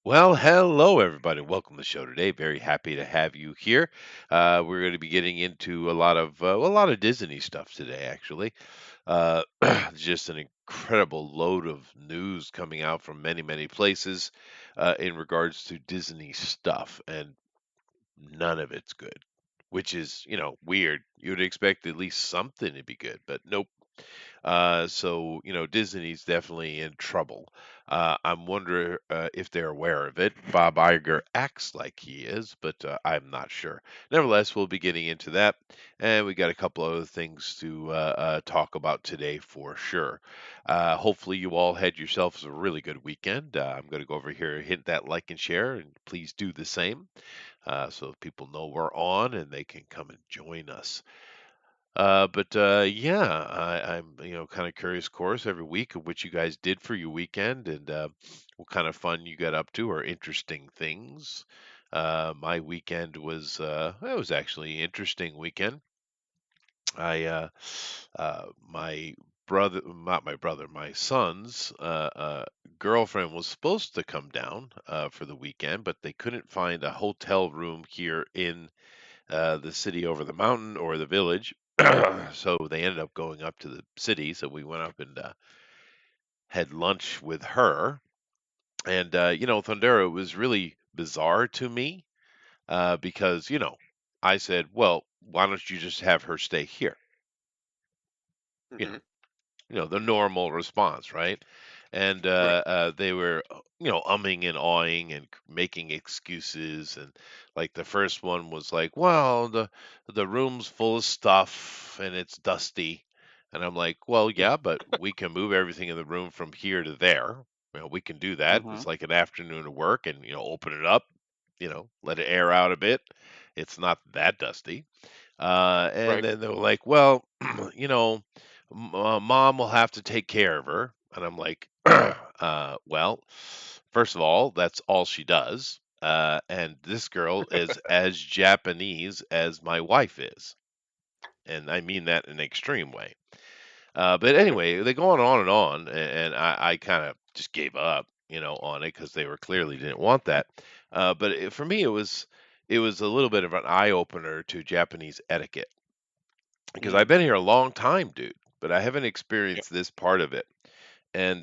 Well, hello everybody. Welcome to the show today. Very happy to have you here. We're going to be getting into a lot of Disney stuff today. Actually, uh, just an incredible load of news coming out from many places in regards to Disney stuff, and none of it's good. Which is, weird. You would expect at least something to be good, but nope. So Disney's definitely in trouble. I'm wondering if they're aware of it. Bob Iger acts like he is, but I'm not sure. Nevertheless, we'll be getting into that, and we got a couple other things to talk about today for sure. Hopefully, you all had yourselves a really good weekend. I'm going to go over here, hit that like and share, and please do the same, so people know we're on and they can come and join us. But yeah, I'm kind of curious, of course, every week of what you guys did for your weekend and what kind of fun you got up to or interesting things. My weekend was it was actually an interesting weekend. I My brother, not my brother, my son's girlfriend was supposed to come down for the weekend, but they couldn't find a hotel room here in the city over the mountain or the village. So they ended up going up to the city. So we went up and had lunch with her. And, Thundera was really bizarre to me because, I said, well, why don't you just have her stay here? You know, Hmm. the normal response, right? And Right. they were, umming and awing and making excuses. And like the first one was like, "Well, the room's full of stuff and it's dusty." And I'm like, "Well, yeah, but we can move everything in the room from here to there. We can do that. Mm-hmm. It's like an afternoon of work, and open it up, let it air out a bit. It's not that dusty." And Right. then they were like, "Well, you know." Mom will have to take care of her. And I'm like, well, first of all, that's all she does. And this girl is as Japanese as my wife is. And I mean that in an extreme way. But anyway, they go on and on. And I kind of just gave up, on it because they were clearly didn't want that. For me, it was a little bit of an eye opener to Japanese etiquette because I've Mm. been here a long time, dude, but I haven't Yeah. experienced this part of it. And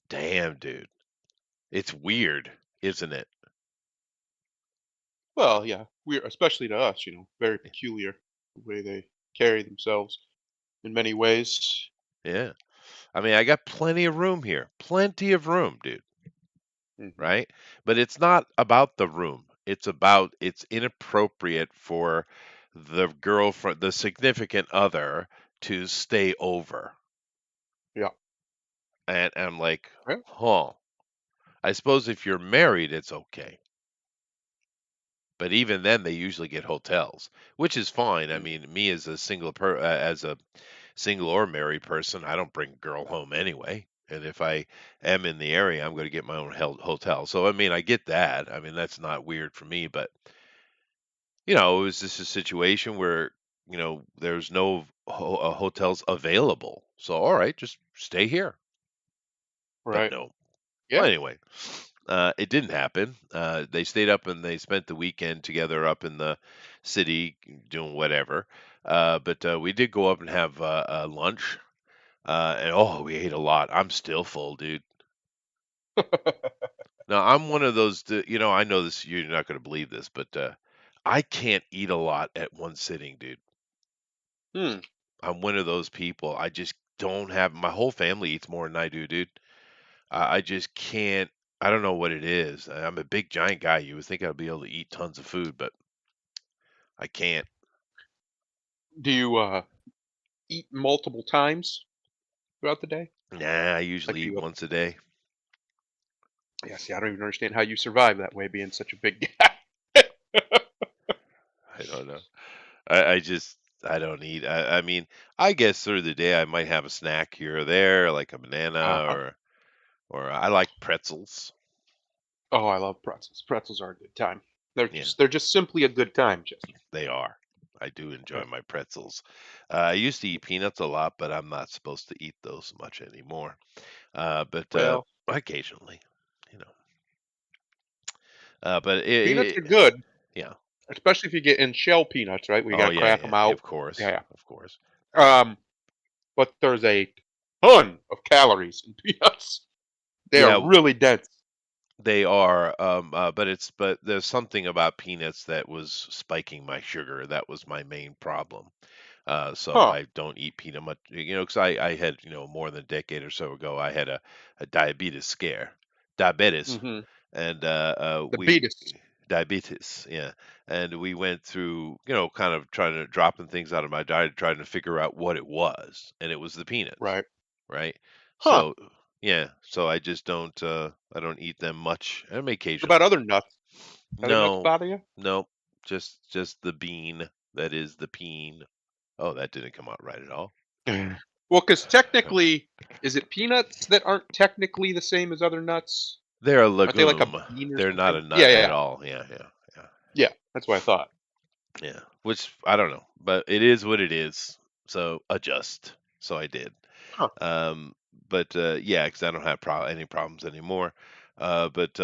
damn, dude, it's weird, isn't it? Well, yeah. We're especially to us, very peculiar the way they carry themselves in many ways. Yeah. I mean, I got plenty of room here. Plenty of room, dude, Hmm. right? But it's not about the room. It's inappropriate for the girlfriend, the significant other to stay over. Yeah. And I'm like, Well, huh. I suppose if you're married, it's okay. But even then, they usually get hotels, which is fine. I mm, mean, me as a as a single or married person, I don't bring girl home anyway. And if I am in the area, I'm going to get my own hotel. So I mean, I get that. I mean, that's not weird for me. But it was just a situation where there's no hotels available. So all right, just stay here. But right. no. Well, Yeah. anyway, it didn't happen. They stayed up and they spent the weekend together up in the city doing whatever. But we did go up and have lunch. And oh, we ate a lot. I'm still full, dude. Now, I'm one of those, I know this, you're not going to believe this, but I can't eat a lot at one sitting, dude. Hmm. I'm one of those people. I just don't have, my whole family eats more than I do, dude. I just can't. I don't know what it is. I'm a big giant guy. You would think I'd be able to eat tons of food, but I can't. Do you eat multiple times throughout the day? Nah, I Like, usually do eat you? once a day. Yeah. See, I don't even understand how you survive that way, being such a big guy. I don't know. I don't eat. I mean, I guess through the day I might have a snack here or there, like a banana Uh-huh. or I like pretzels. Oh, I love pretzels. Pretzels are a good time. They're Yeah, just they're just simply a good time, Jesse. they are. I do Yeah. enjoy my pretzels. I used to eat peanuts a lot, but I'm not supposed to eat those much anymore. But Well, occasionally, you know. But Peanuts are good, yeah. especially if you get in shell peanuts, right? Where you Oh gotta yeah, crack them yeah. out. Of course, Yeah. of course. But there's a ton of calories in peanuts. They are Yeah, really dense. they are. But there's something about peanuts that was spiking my sugar. That was my main problem. So Huh. I don't eat peanut much, because I had, more than a decade or so ago, I had a diabetes, Mhm. and The we beatus. diabetes, yeah, and we went through, kind of trying to dropping things out of my diet, trying to figure out what it was, and it was the peanuts, Right. right? Huh. So yeah, so I don't eat them much, What about occasionally. other nuts? Other nuts No, bother you? no, just the bean. That is the peen. Oh, that didn't come out right at all. Well, because technically, is it peanuts that aren't technically the same as other nuts? They're a Aren't they like a legume. bean or They're not something? a Yeah, nut yeah, at yeah. all. Yeah, yeah, yeah, Yeah, that's what I thought. yeah. Which I don't know, but it is what it is. So adjust. So I did. Huh. Um, but yeah, because I don't have any problems anymore. But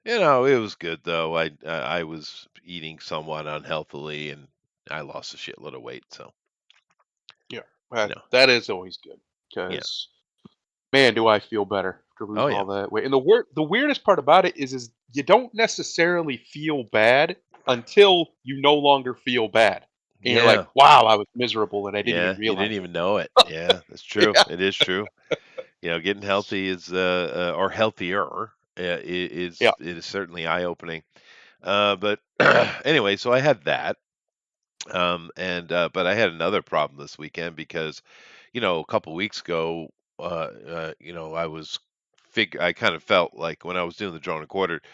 it was good though. I was eating somewhat unhealthily, and I lost a shitload of weight. So Yeah, you know, that is always good. yeah. Because man, do I feel better after Oh losing yeah, all that weight. And the weirdest part about it is you don't necessarily feel bad until you no longer feel bad. And you're like, yeah, "Wow, I was miserable and I didn't even yeah. You didn't realize it." even know it. Yeah, that's true. Yeah. It is true. Getting healthy is or healthier Yeah. it is certainly eye opening. But anyway, so I had that, and but I had another problem this weekend because a couple weeks ago, I kind of felt like when I was doing the drawn and quartered,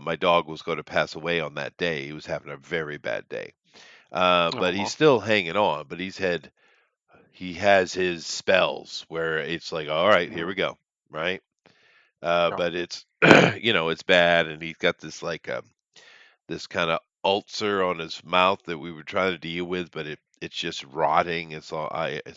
my dog was going to pass away on that day. He was having a very bad day, but he's Oh, still hanging on. But he has his spells where it's like, all right, here mm, we go, right? yeah. But it's it's bad, and he's got this this kind of ulcer on his mouth that we were trying to deal with, but it's just rotting. It's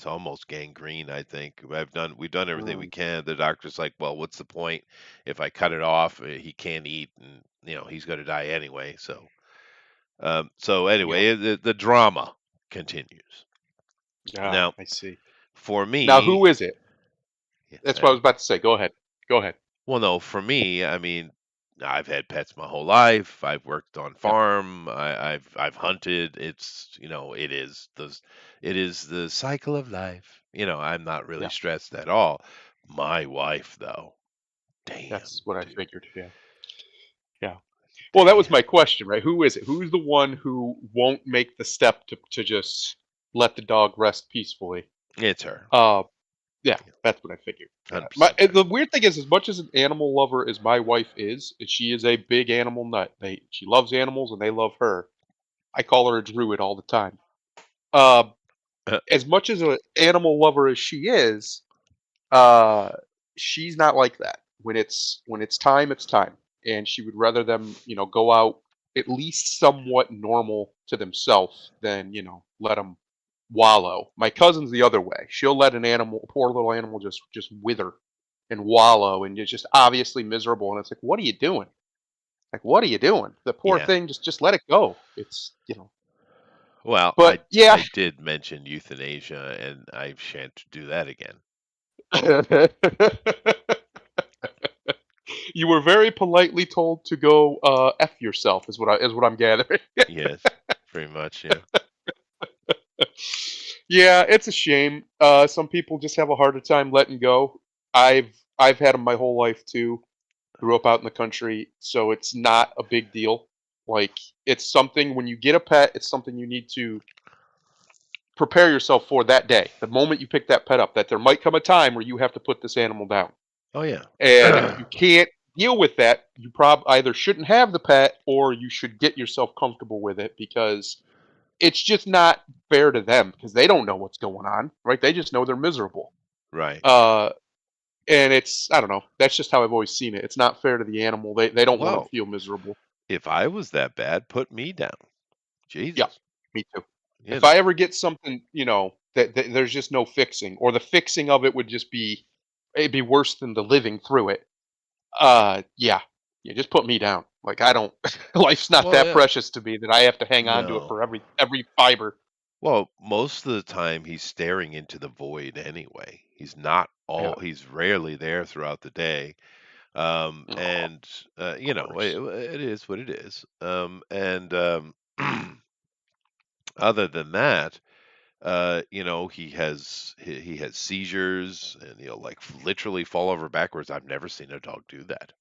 almost gangrene. I think we've done everything we Mm, can. The doctor's like, well, what's the point if I cut it off? He can't eat, and he's going to die anyway. So yeah. anyway, the drama continues. Ah, Now, I see. for Now me, who is it? yeah, That's what I was about to say. Go ahead. Go ahead. well, no, for me, I mean, I've had pets my whole life. I've worked on Yeah, farm. I've hunted. It is the cycle of life. I'm not really yeah. stressed at all. My wife, though, damn, That's what I dude, figured. Yeah. Yeah. Well, that was damn, my question, right? Who is it? Who's the one who won't make the step to just let the dog rest peacefully? it's her, Uh, yeah, that's what I figured. Yeah. 100% her. The weird thing is, as much as an animal lover as my wife is she is a big animal nut. She loves animals and they love her. I call her a druid all the time. Uh, as much as an animal lover as she is, uh, she's not like that. When it's time, it's time, and she would rather them, go out at least somewhat normal to themselves than let them wallow. My cousin's the other way. She'll let an animal, a poor little animal, just wither and wallow, and you're just obviously miserable. And it's like, what are you doing? Like, what are you doing? The poor Yeah. thing, just let it go. It's. Well, But yeah, I did mention euthanasia, and I shan't do that again. you were very politely told to go f yourself, is what I'm gathering. Yes, pretty much. Yeah. Yeah, it's a shame. Some people just have a harder time letting go. I've had them my whole life too. Grew up out in the country, so it's not a big deal. Like it's something when you get a pet, it's something you need to prepare yourself for that day. The moment you pick that pet up, that there might come a time where you have to put this animal down. Oh yeah. And if you can't deal with that, you either shouldn't have the pet or you should get yourself comfortable with it because it's just not fair to them because they don't know what's going on, right? They just know they're miserable. Right. Uh, and it's I don't know. That's just how I've always seen it. It's not fair to the animal. They don't want to Well, feel miserable. if I was that bad, put me down. Yeah, Jesus. me too. You If I know. ever get something, that there's just no fixing, or the fixing of it would just be, it'd be worse than the living through it. Yeah, just put me down. Like I don't, life's not Well, that yeah, precious to me that I have to hang on to it no. for every fiber. Well, most of the time he's staring into the void anyway. Yeah. He's rarely there throughout the day. Oh, And of course. it is what it is. Other than that, he has seizures and like literally fall over backwards. I've never seen a dog do that.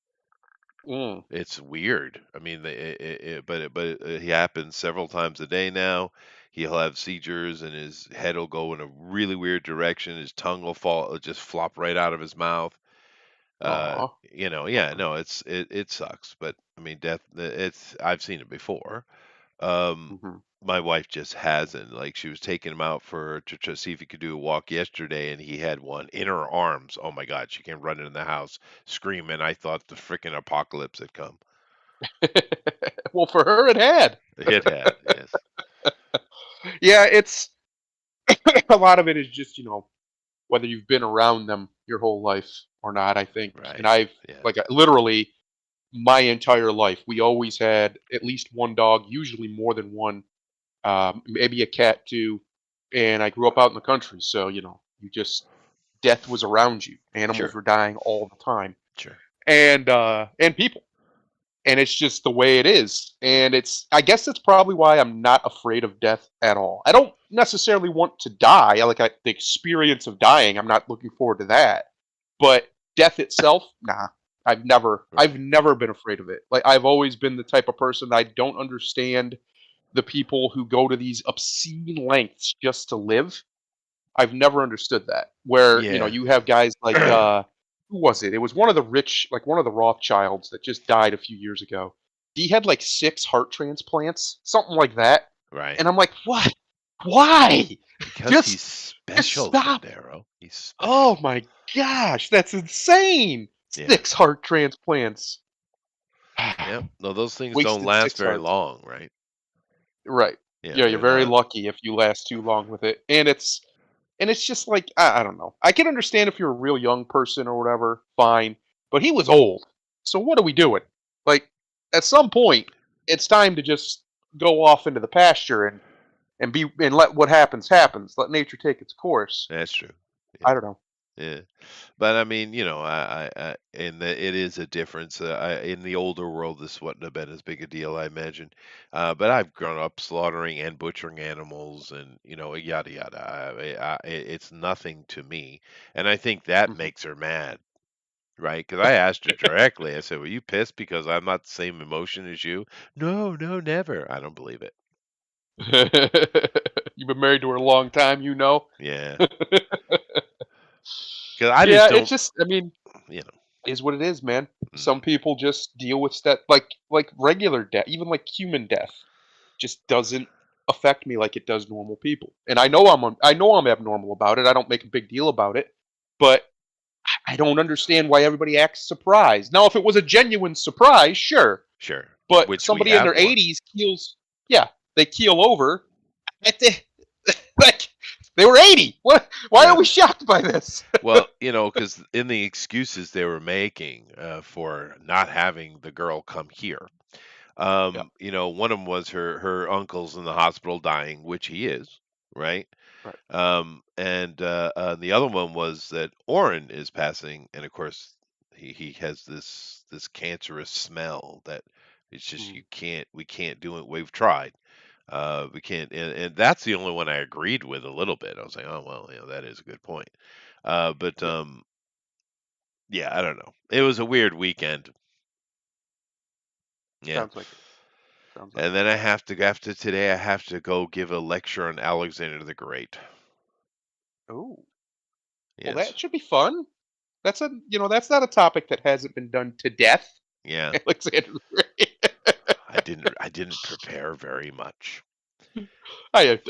Mm. It's weird. I mean, he happens several times a day now. He'll have seizures and his head will go in a really weird direction. His tongue will just flop right out of his mouth. Aw. Yeah, no, it sucks, but I mean, I've seen it before. Um, Mhm. my wife just hasn't. Like she was taking him out to see if he could do a walk yesterday, and he had one in her arms. Oh my God, she came running in the house screaming. I thought the freaking apocalypse had come. Well, for her, it had. It had, yes. Yeah, it's a lot of it is just whether you've been around them your whole life or not. I think, and Right. I've Yeah. like literally my entire life, we always had at least one dog, usually more than one, maybe a cat too. And I grew up out in the country, so you just death was around you. Animals Sure. were dying all the time, Sure. and people. And it's just the way it is. And I guess that's probably why I'm not afraid of death at all. I don't necessarily want to die. The experience of dying. I'm not looking forward to that. But death itself, nah. I've Right. never been afraid of it. Like I've always been the type of person that I don't understand the people who go to these obscene lengths just to live. I've never understood that. Where, Yeah. you have guys like who was it? It was one of the rich, like one of the Rothschilds that just died a few years ago. He had like 6 heart transplants, something like that. Right. And I'm like, "What? Why? Because he's Just just special, stop." Gennaro. He's special. Oh my gosh, that's insane. Yeah. 6 heart transplants. Yep. No, those things don't Wasted last 6 very hearts. long, right? Right. Yeah, Yeah, you're they're very not. lucky if you last too long with it. And it's just like I don't know. I can understand if you're a real young person or whatever, fine. But he was old. So what are we doing? Like at some point, it's time to just go off into the pasture and let what happens happens. Let nature take its course. That's true. I Yeah. don't know. Yeah. But I mean, and it is a difference. In the older world, this wouldn't have been as big a deal, I imagine. But I've grown up slaughtering and butchering animals, and yada yada. It's nothing to me, and I think that Mhm. makes her mad, right? Because I asked her directly. I said, "Were you pissed because I'm not the same emotion as you?" No, no, never. I don't believe it. You've been married to her a long time, you know. Yeah, because I just Yeah, it's don't. just I mean, You know. is what it is, man. Some Mhm. people just deal with that like regular death, even like human death just doesn't affect me like it does normal people. And I know I'm abnormal about it. I don't make a big deal about it, but I don't understand why everybody acts surprised. Now, if it was a genuine surprise, sure. Sure, But which we somebody in have their one. 80s keels, yeah, they keel over. At the, like they were 80. What? Why are Yeah. we shocked by this? Well, because in the excuses they were making for not having the girl come here, Yeah, one of them was her uncle's in the hospital dying, which he is, right? right. And the other one was that Oren is passing, and of course he has this cancerous smell that it's just Mm, we can't do it. We've tried. We can't, and that's the only one I agreed with a little bit. I was like, oh well, that is a good point. But yeah, yeah, I don't know. It was a weird weekend. Yeah. sounds like it. Sounds like And then after today, I have to go give a lecture on Alexander the Great. it. Oh, well, Yes. that should be fun. That's not a topic that hasn't been done to death. Yeah. Alexander the I didn't prepare very much. Great.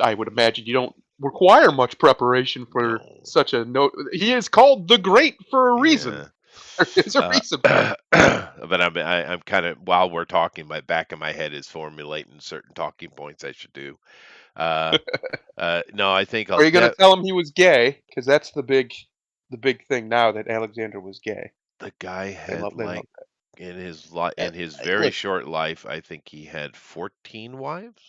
I would imagine you don't require much preparation for No. such a note. He is called the Great for a reason. Yeah. There's a reason for it. But I'm kind of while we're talking, my back of my head is formulating certain talking points I should do. Uh, no, I think Are I'll you going to tell him he was gay? Because that's the big thing now that Alexander was gay. the guy They had love like that. in his Hey, very listen, short life, I think he had 14 wives.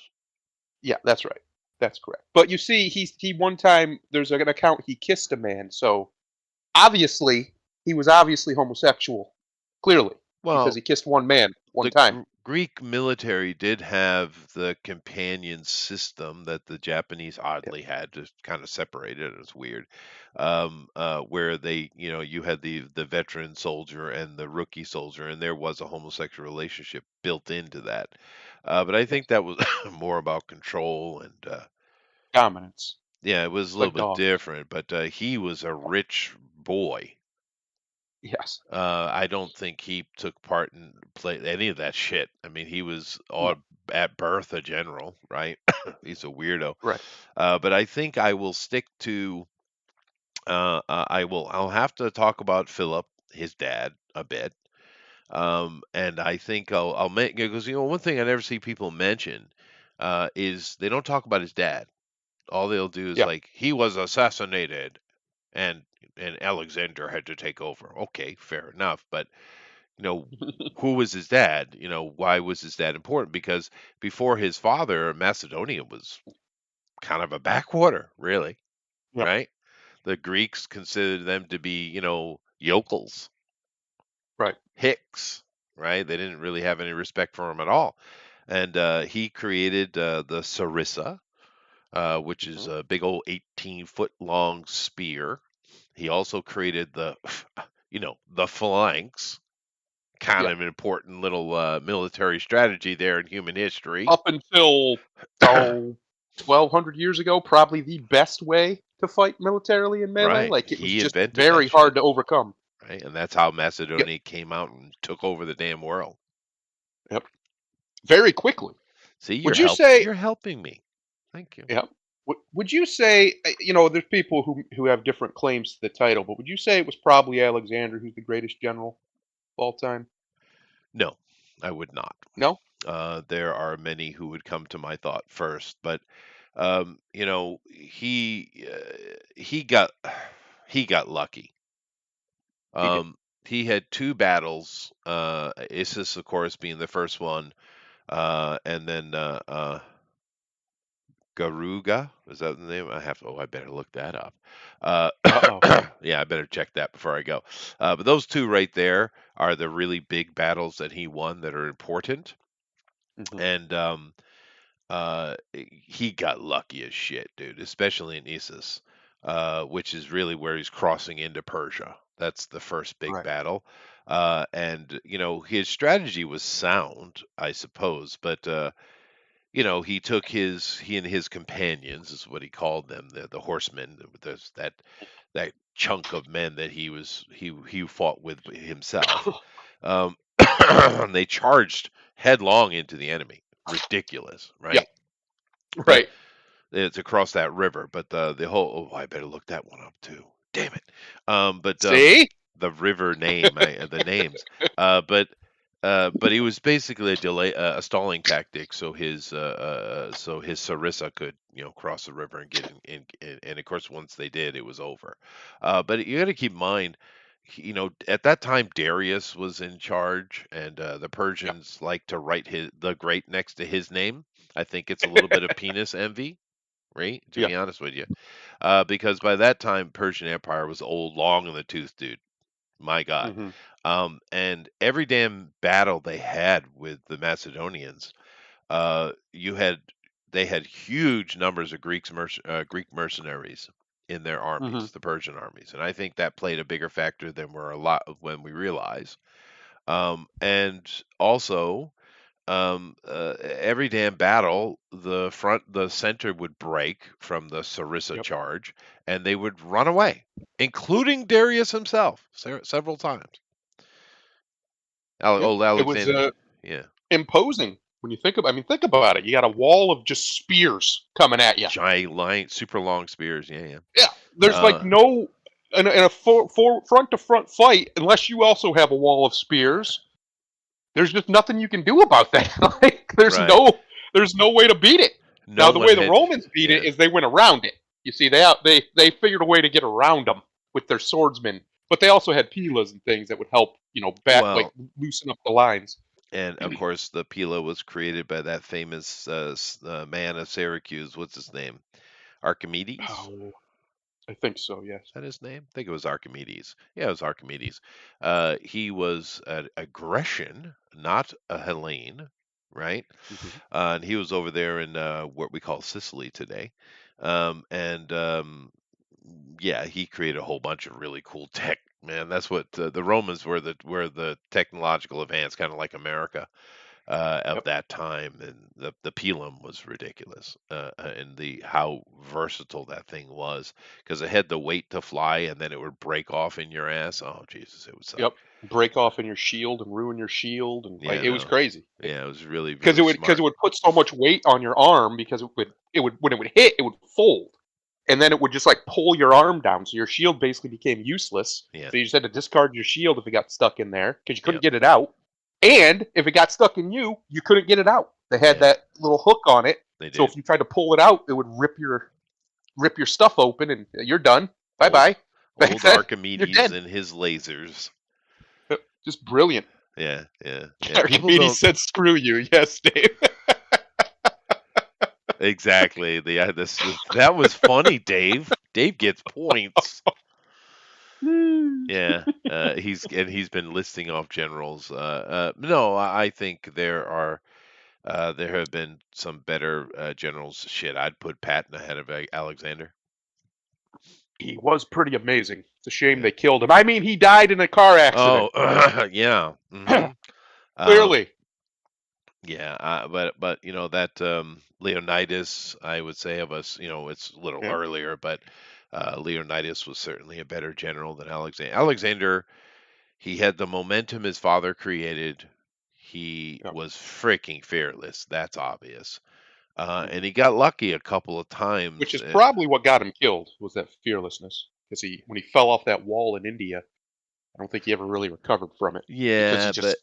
yeah, that's right. That's correct. But you see, he one time there's an account he kissed a man, so obviously he was obviously homosexual, clearly, because Well, he kissed one man one the time. Greek military did have the companion system that the Japanese Yeah, oddly had, just kind of separated. It's weird, where they, you had the veteran soldier and the rookie soldier, and there was a homosexual relationship built into that. But I yes. think that was more about control and Dominance. yeah, it was a It's little like bit dogs. different. But he was a rich boy. Yes. I don't think he took part in play any of that shit. I mean, he was No. at birth a general, right? He's a weirdo. Right. But I think I will stick to. I'll have to talk about Philip, his dad, a bit. And I think I'll make because one thing I never see people mention is they don't talk about his dad. All they'll do is Yeah. like he was assassinated and Alexander had to take over. Okay, fair enough, but you know, who was his dad? Why was his dad important? Because before his father, Macedonia was kind of a backwater, really, Yep. right? The Greeks considered them to be, yokels, Right. hicks, right? They didn't really have any respect for him at all. And he created the sarissa, which is Mhm. a big old 18-foot long spear. He also created the phalanx, kind Yeah. of an important little military strategy there in human history. Up until, oh, 1,200 years ago, probably the best way to fight militarily in melee. Right. Like, it was He just invented that very shit. hard to overcome. Right. And that's how Yep. Macedonia came out and took over the damn world. Yep. Very quickly. See, Would you say, you're helping me. Thank you. yeah, would you say, there's people who have different claims to the title, but would you say it was probably Alexander who's the greatest general of all time? No, I would not. No? There are many who would come to my thought first, but he got he got lucky. He did. He had two battles. Issus, of course, being the first one, and then Garuga, is that the name? I better look that up. Uh, Uh-oh. yeah, I better check that before I go. But those two right there are the really big battles that he won that are important. Mhm. And he got lucky as shit, dude, especially in Issus, which is really where he's crossing into Persia. That's the first big Right. battle. And, his strategy was sound, I suppose, but he and his companions is what he called them, the horsemen, that chunk of men that he fought with himself. Um, they charged headlong into the enemy. Ridiculous, Yeah. right? But Right. it's across that river. But the whole I better look that one up too. Damn it. But See? the river name, the names. But he was basically a stalling tactic, so his Sarissa could cross the river and get in, and of course once they did, it was over. But you got to keep in mind, at that time Darius was in charge, and the Yeah. Persians like to write the great next to his name. I think it's a little bit of penis envy, right? To Yeah. be honest with you, because by that time Persian Empire was old, long in the tooth, dude. My God. Mhm. And every damn battle they had with the Macedonians, you had they had huge numbers of Greek mercenaries in their Mhm. armies, the Persian armies, and I think that played a bigger factor than we're a lot of when we realize. And also, every damn battle, the center would break from the Sarissa Yep. charge, and they would run away, including Darius himself, several times. Yeah. Old It was, Alexander. Yeah. imposing when you think about it. You got a wall of just spears coming at you. Giant line, super long spears. Yeah, yeah. Yeah. There's like Uh, no in a front to front fight unless you also have a wall of spears. There's just nothing you can do about that. Like right. there's no way to beat it. No Now the one way the had. Romans beat it Yeah. is they went around it. You see, they figured a way to get around them with their swordsmen. But they also had pilas and things that would help, Well, loosen up the lines. and of course, the Pila was created by that famous man of Syracuse. What's his name? Archimedes? Oh, I think so. Yes. Is that his name? I think it was Archimedes. Yeah, it was Archimedes. He was a Grecian, not a Hellene, right? Hmm. And he was over there in what we call Sicily today. And yeah, he created a whole bunch of really cool tech. Man, that's what the Romans were the technological advance, kind of like America of Yep. that time, and the Pelum was ridiculous, and the how versatile that thing was because it had the weight to fly, and then it would break off in your ass. Oh Jesus, it would suck. Yep. Break off in your shield and ruin your shield, and Yeah, it was no, crazy. yeah, it was really Because really it smart. would put so much weight on your arm because it would when it would hit, it would fold, and then it would just like pull your arm down, so your shield basically became useless. Yeah, So you just had to discard your shield if it got stuck in there because you yeah, couldn't get it out, and if it got stuck in you, you couldn't get it out. They had yeah. that little hook on it, They so did. if you tried to pull it out, it would rip your stuff open, and you're done. Bye Old bye. That's old it. You're Archimedes dead. and his lasers. Just brilliant. Yeah, yeah, yeah. People Archimedes don't said, "Screw you." Yes, Dave. exactly. That was funny, Dave. Dave gets points. Yeah, he's been listing off generals. No, I think there have been some better generals. Shit, I'd put Patton ahead of Alexander. He was pretty amazing. It's a shame Yeah. they killed him. I mean, he died in a car Oh, accident. yeah. Um, Clearly. yeah. But that Leonidas, I would say of us, it's a little Yeah. earlier, but Leonidas was certainly a better general than Alexander. Alexander, he had the momentum his father created. He Yeah. was freaking fearless. That's obvious. And Mhm. he got lucky a couple of Which times. is probably what got him killed was that fearlessness. Because when he fell off that wall in India, I don't think he ever really recovered from it because he Yeah, but just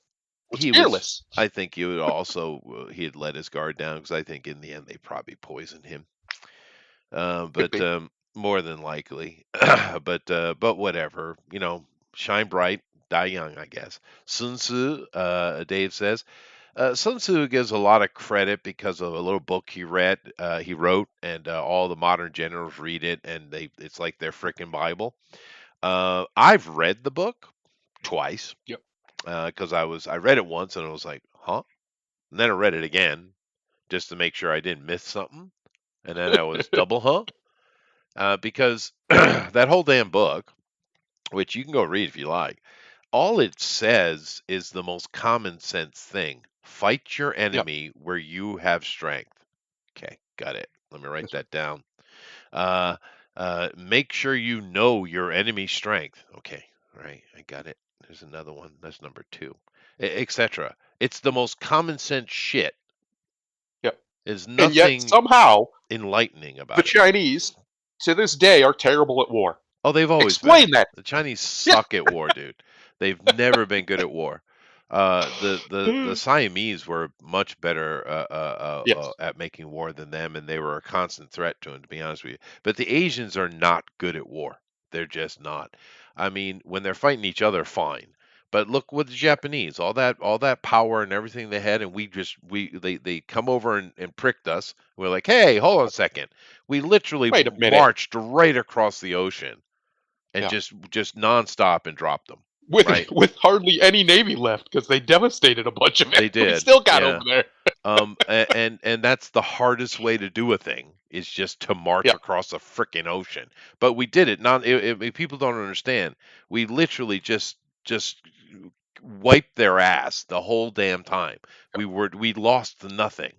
was he was. fearless. I think he would also he had let his guard down because I think in the end they probably poisoned him. Could But be. more than likely. But whatever. Shine bright, die young. I guess. Sun Tzu, Dave says. Sun Tzu gives a lot of credit because of a little book he wrote, and all the modern generals read it, and it's like their freaking Bible. I've read the book twice Yep. because I read it once and I was like, huh, and then I read it again just to make sure I didn't miss something, and then I was double huh, because that whole damn book, which you can go read if you like, all it says is the most common sense thing: fight your Yep. enemy where you have strength. Okay, got it. Let me write that down. Uh, make sure you know your enemy's strength. Okay, all right, I got it. There's another one. That's number two, etc. It's the most common sense shit. Yep. There's And yet nothing somehow enlightening the about it. Chinese to this day are terrible at war. Oh, they've always been. Explain that. The Chinese Yeah. suck at war, dude. They've never been good at war. The Siamese were much better Yes. at making war than them, and they were a constant threat to them, to be honest with you. But the Asians are not good at war. They're just not. I mean, when they're fighting each other, fine. But look with the Sure. Japanese, all that power and everything they had, and they come over and pricked us. We're like, hey, hold on a second. We literally Wait a minute. marched right across the ocean and Yeah. just nonstop and dropped them. With Right? with hardly any navy left because they devastated a bunch of it. They We did. still got over Yeah. there. And that's the hardest way to do a thing is just to march Yeah. across a freaking ocean. But we did it. Not people don't understand. We literally just wiped their ass the whole damn time. We lost nothing,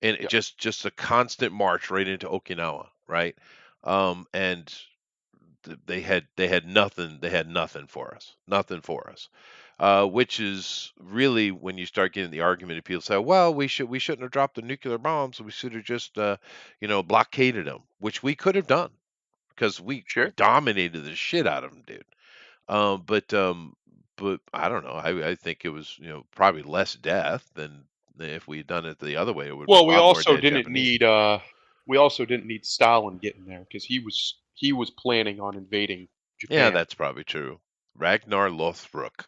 and it Yeah. just a constant march right into Okinawa. Right? And they had nothing for us, nothing for us, which is really when you start getting the argument of people say, well, we shouldn't have dropped the nuclear bombs, we should have just blockaded them, which we could have done because we Sure. dominated the shit out of them, dude. But I don't know, I think it was probably less death than if we had done it the other way. It would have been Well, a lot more dead Japanese. we also didn't need Stalin getting there because he was planning on invading Yeah, Japan. that's probably true. Ragnar Lothbrok.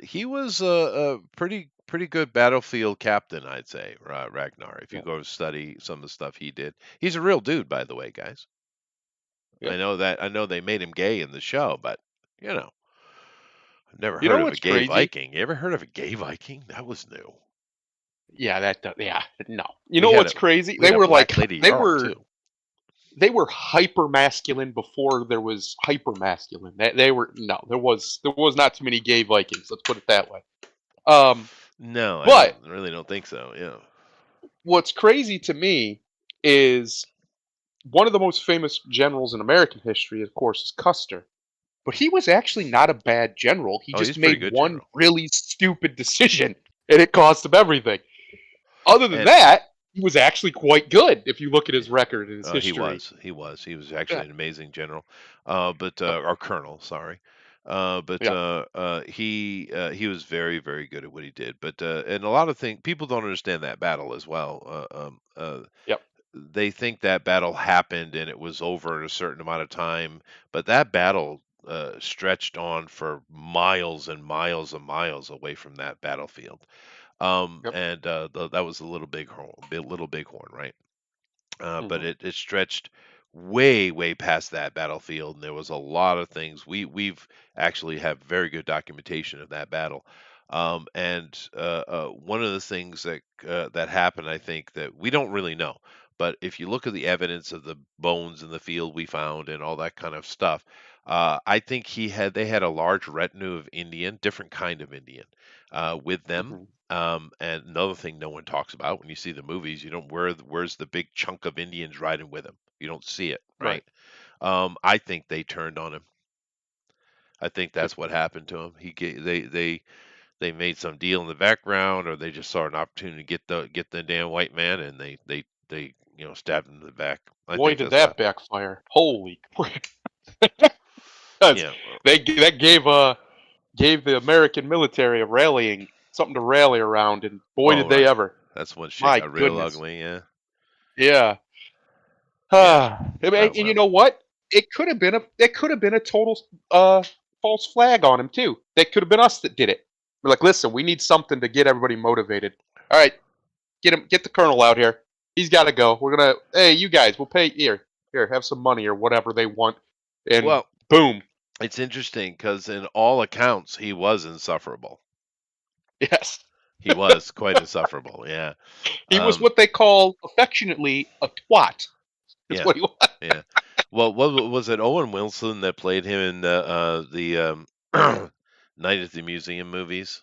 He was a pretty good battlefield captain, I'd say. Ragnar. If you Yeah, go study some of the stuff he did, he's a real dude, by the way, guys. yeah. I know they made him gay in the show, but you know, I've never You heard know of a what's gay crazy? Viking. You ever heard of a gay Viking? That was new. Yeah, yeah, no. You We know had a what's crazy? we had a black lady They Jarl were too. they were hyper masculine before there was hyper masculine. They were no, there was not too many gay Vikings. Let's put it that way. Um, No, but really don't think so. Yeah. what's crazy to me is one of the most famous generals in American history, of course, is Custer. But he was actually not a bad general. He Oh, he's just a pretty made good one general. really stupid decision, and it cost him everything. Other than And that, he was actually quite good if you look at his record and his he history. was. He was Yeah, actually an amazing general. But yep, Or colonel, sorry. yeah, He was very good at what he did. But and a lot of things people don't understand that battle as well. yep, They think that battle happened and it was over in a certain amount of time, but that battle stretched on for miles and miles and miles away from that battlefield. yep, That was a little bighorn, right? But hmm it stretched way past that battlefield, and there was a lot of things. We've actually have very good documentation of that battle. One of the things that happened, I think, that we don't really know, but if you look at the evidence of the bones in the field we found and all that kind of stuff, I think they had a large retinue of Indian, different kind of Indian, with them. hmm And another thing no one talks about when you see the movies, you don't where's the big chunk of Indians riding with him? You don't see it, right. right? I think they turned on him. I think Could that's what be. happened to him. They made some deal in the background, or they just saw an opportunity to get the damn white man, and they stabbed him in the back. I Boy, think did that's what. that backfire! Holy crap! 'Cause Yeah. that gave the American military a rallying something to rally around, and boy, Oh, did they right. ever! That's when shit My got real goodness. ugly. Yeah. Yeah. Yeah. And you Well. know what? It could have been a total false flag on him too. That could have been us that did it. We're like, listen, we need something to get everybody motivated. All right, get the colonel out here. He's got to go. We're gonna, hey, you guys, we'll pay here, have some money or whatever they want, and Well, boom, it's interesting because in all accounts he was insufferable. yes, He was quite insufferable. Yeah. he was Um, what they call affectionately a twat. Is yeah. what he was. Yeah. Well, what was it? Owen Wilson that played him in the Night at the Museum movies.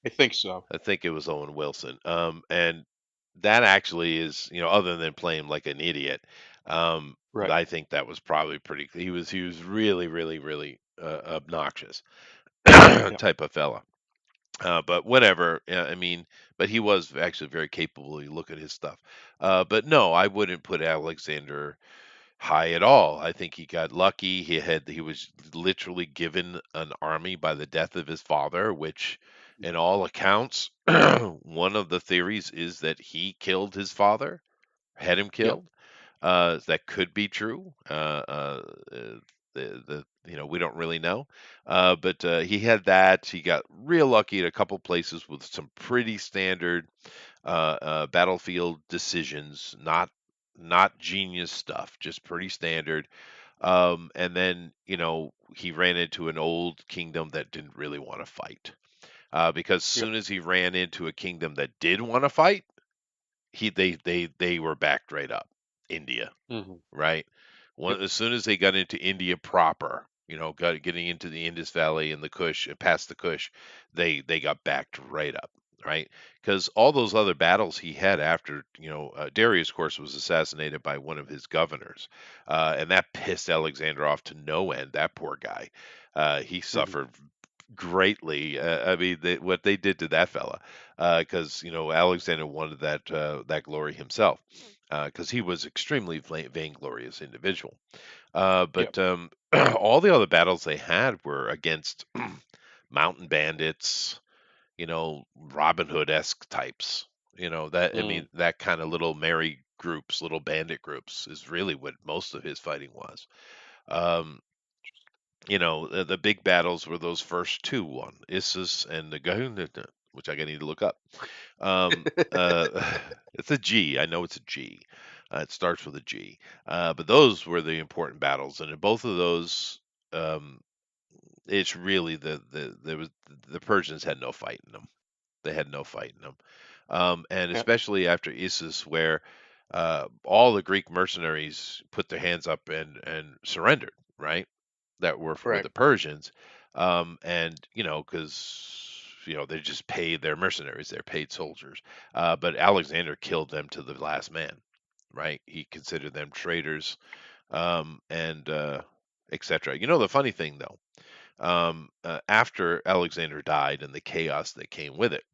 I think so. I think it was Owen Wilson. And that actually is, other than playing like an idiot, Right. I think that was probably pretty. He was really obnoxious Yeah. type of fella. But whatever. I mean, but he was actually very capable. You look at his stuff. But no, I wouldn't put Alexander high at all. I think he got lucky. He was literally given an army by the death of his father, which, in all accounts, one of the theories is that he killed his father, had him Yep. killed. That could be true. We don't really know, but he had that. He got real lucky at a couple places with some pretty standard battlefield decisions, not genius stuff, just pretty standard. And then he ran into an old kingdom that didn't really want to fight. Because as Yep. soon as he ran into a kingdom that did want to fight, they were backed right up. India, hmm right? Yep. As soon as they got into India proper, getting into the Indus Valley and the Kush, past the Kush, they got backed right up, right? Because all those other battles he had after, Darius, of course, was assassinated by one of his governors, and that pissed Alexander off to no end. That poor guy, he hmm suffered greatly. I mean, what they did to that fella, because Alexander wanted that glory himself, because he was extremely vainglorious individual. Yep. But all the other battles they had were against mountain bandits, Robin Hood esque types. That I Mm. mean, that kind of little merry groups, little bandit groups, is really what most of his fighting was. Um, the big battles were those first two one, Issus and the Gahunda, which I need to look up. It's a G. I know it's a G. It starts with a G. But those were the important battles, and in both of those, um, it's really the Persians had no fight in them. They had no fight in them, and Yeah, especially after Issus, where all the Greek mercenaries put their hands up and surrendered, right? That were with right. the Persians, and because they just paid their mercenaries, they're paid soldiers. But Alexander killed them to the last man, right? He considered them traitors, and etc. The funny thing though, after Alexander died and the chaos that came with it,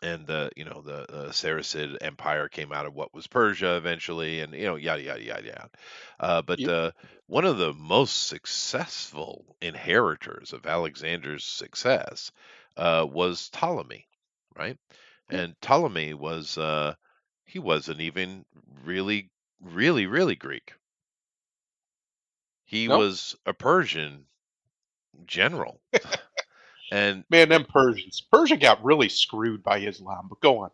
and the Saracen Empire came out of what was Persia eventually, and yada yada yada yada. But Yep. one of the most successful inheritors of Alexander's success was Ptolemy, right? Yeah. And Ptolemy was he wasn't even really really Greek. He No, was a Persian general, and man, them Persians. Persia got really screwed by Islam. But go on.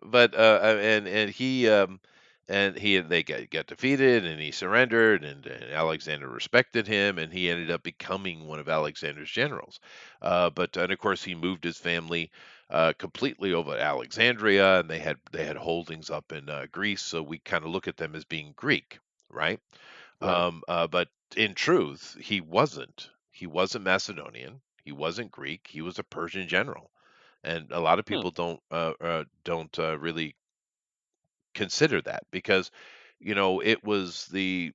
but and he they got defeated and he surrendered and Alexander respected him and he ended up becoming one of Alexander's generals. But and of course he moved his family completely over to Alexandria and they had holdings up in Greece, so we kind of look at them as being Greek, right? Right. But in truth, he wasn't. He wasn't Macedonian. He wasn't Greek. He was a Persian general, and a lot of Hmm. people don't really consider that because it was the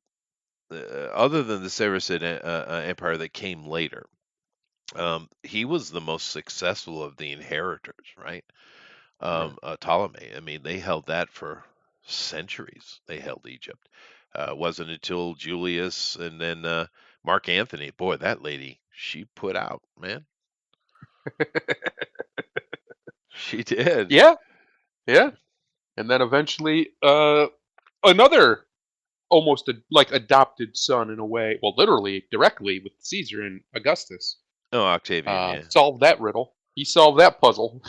other than the Saracen Empire that came later. He was the most successful of the inheritors, right? Right. Ptolemy. I mean, they held that for centuries. They held Egypt. Wasn't until Julius and then Mark Antony. Boy, that lady, she put out, man. She did. Yeah. Yeah. And then eventually, another almost like adopted son in a way. Well, literally, directly with Caesar and Augustus. Oh, Octavian, yeah. Solved that riddle. He solved that puzzle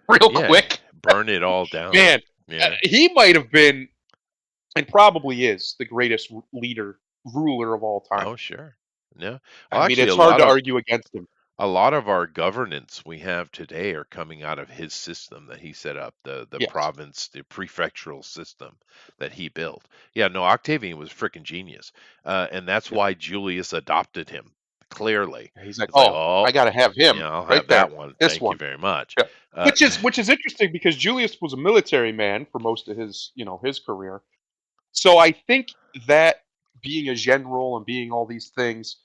real Yeah, quick. burn it all down. Man, Yeah. he might have been, and probably is, the greatest ruler of all time. Oh, sure. Yeah. I Well, mean, actually, it's hard to argue against him. a lot of our governance we have today are coming out of his system that he set up, the Yes. province, the prefectural system that he built. Yeah, no, Octavian was freaking genius, and that's Yep. why Julius adopted him. Clearly, He's like, it's like, oh, oh, I got to have him yeah, I'll right have there. that one. This Thank you one. very much. Yeah. Uh, Which is interesting because Julius was a military man for most of his his career. So I think that being a general and being all these things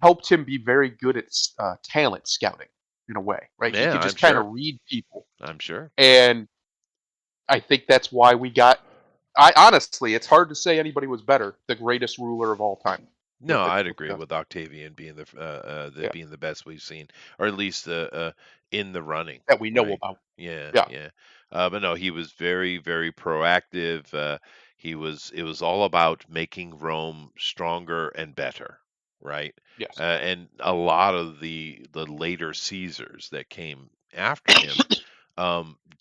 helped him be very good at talent scouting in a way, right? He yeah, could I'm just kind sure. of read people, I'm sure. and I think that's why we got. I honestly, it's hard to say anybody was better. The greatest ruler of all time No, I'd with agree Augustus. with Octavian Yeah, being the best we've seen, or at least in the running, that we know right? about. Yeah, Yeah. yeah. But no, he was very, very proactive. It was all about making Rome stronger and better, right? Yes. And a lot of the later Caesars that came after him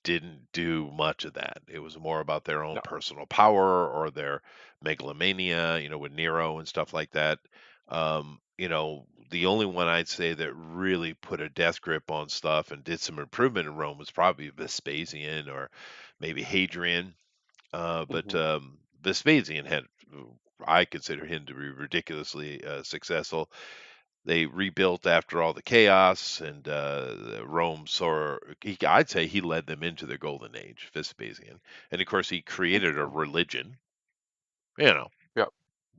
didn't do much of that. It was more about their own No. personal power or their megalomania, with Nero and stuff like that. The only one I'd say that really put a death grip on stuff and did some improvement in Rome was probably Vespasian or maybe Hadrian. But Hmm. Vespasian had, I consider him to be ridiculously successful. They rebuilt after all the chaos, and Rome saw. I'd say he led them into the golden age, Vespasian, and of course he created a Interesting. religion, you know, Yeah,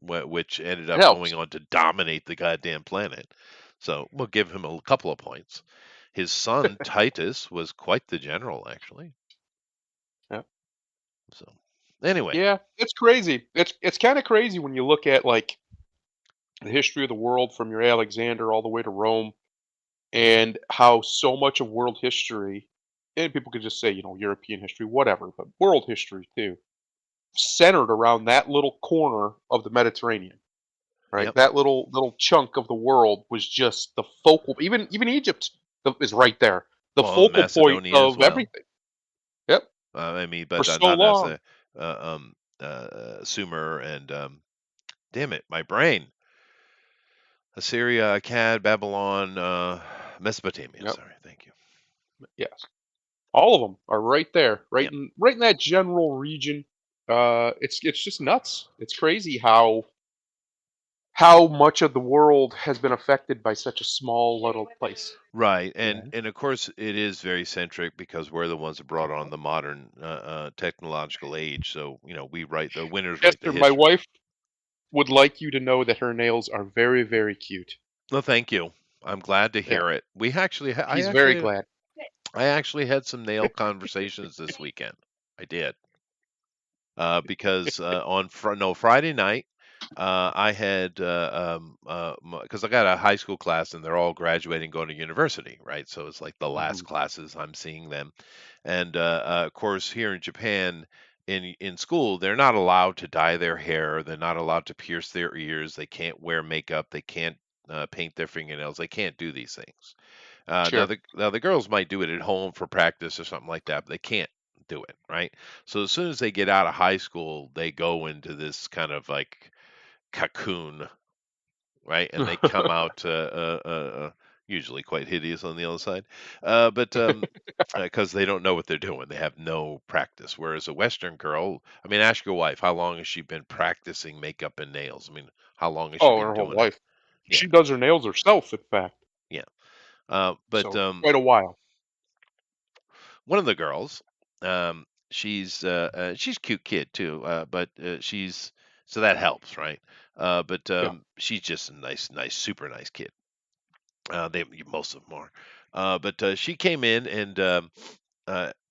which ended it up helps. going on to dominate the goddamn planet. So we'll give him a couple of points. His son Titus was quite the general, actually. Yeah. So anyway, Yeah, it's crazy. It's kind of crazy when you look at like the history of the world from your Alexander all the way to Rome, and how so much of world history, and people could just say, European history, whatever, but world history too, centered around that little corner of the Mediterranean. right? Yep. That little chunk of the world was just the focal. Even Egypt is right there, the Well, focal point Macedonia as of well. everything. Yep, I mean, for but so not long. Nasa, Sumer, and damn it, my brain. Assyria, Akkad, Babylon, Mesopotamia. Yep, Sorry, thank you. yes, all of them are right there, Yeah. right in that general region. It's just nuts. It's crazy how much of the world has been affected by such a small little place. Right, and Yeah. of course it is very centric because we're the ones that brought on the modern technological age. So we write the winners write the Esther, my history. wife would like you to know that her nails are very, very cute. Well, thank you. I'm glad to Yeah, hear it. We actually, she's very glad. I actually had some nail conversations this weekend. I did. Because on Friday night, I had because I got a high school class and they're all graduating, going to university, right? So it's like the last Mhm. classes I'm seeing them, and of course here in Japan. In school, they're not allowed to dye their hair. They're not allowed to pierce their ears. They can't wear makeup. They can't paint their fingernails. They can't do these things. Sure. Now the girls might do it at home for practice or something like that, but they can't do it, right? So as soon as they get out of high school, they go into this kind of like cocoon, right? And they come out usually quite hideous on the other side, but because they don't know what they're doing, they have no practice. Whereas a Western girl, I mean, ask your wife how long has she been practicing makeup and nails? I mean, how long has she Oh, been her whole doing it? life. Yeah, She does her nails herself, in fact. yeah. But So quite a while. one of the girls, she's a cute kid too, but she's so that helps, right? But Yeah. she's just a nice, super nice kid. They most of them are, but she came in and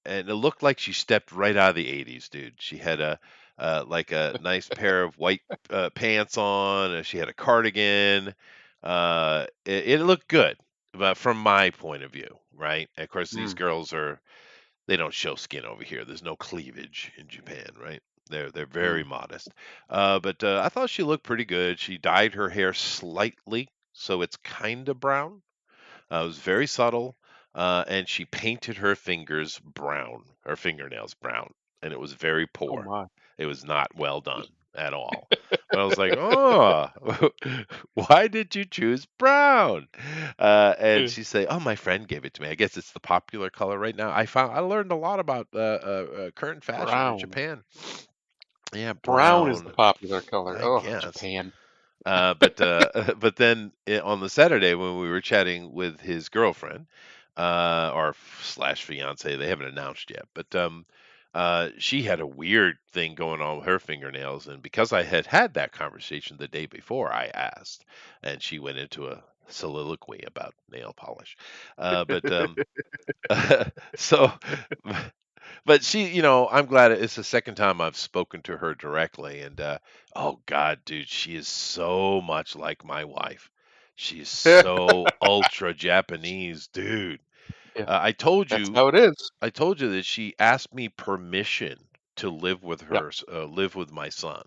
it looked like she stepped right out of the '80s, dude. She had a like a nice pair of white pants on. She had a cardigan. It looked good, but from my point of view, right? Of course, these Mm, girls are they don't show skin over here. There's no cleavage in Japan, right? They're very mm. modest. But I thought she looked pretty good. She dyed her hair slightly, so it's kind of brown. It was very subtle, and she painted her fingers brown, her fingernails brown, and it was very Oh poor. my. It was not well done at all. But I was like, "Oh, why did you choose brown?" And Eh, she said, "Oh, my friend gave it to me. I guess it's the popular color right now." I learned a lot about current fashion in Brown. Japan. Yeah, Brown is the brown, popular color. I Oh, guess. Japan. But then on the Saturday when we were chatting with his girlfriend, or slash fiance, they haven't announced yet, but she had a weird thing going on with her fingernails, and because I had had that conversation the day before, I asked, and she went into a soliloquy about nail polish. But so but she, I'm glad it's the second time I've spoken to her directly, and oh God, dude, she is so much like my wife. She's so ultra Japanese, dude. Yeah, Uh, I told that's you, how it is. I told you that she asked me permission to live with Yeah, live with my son,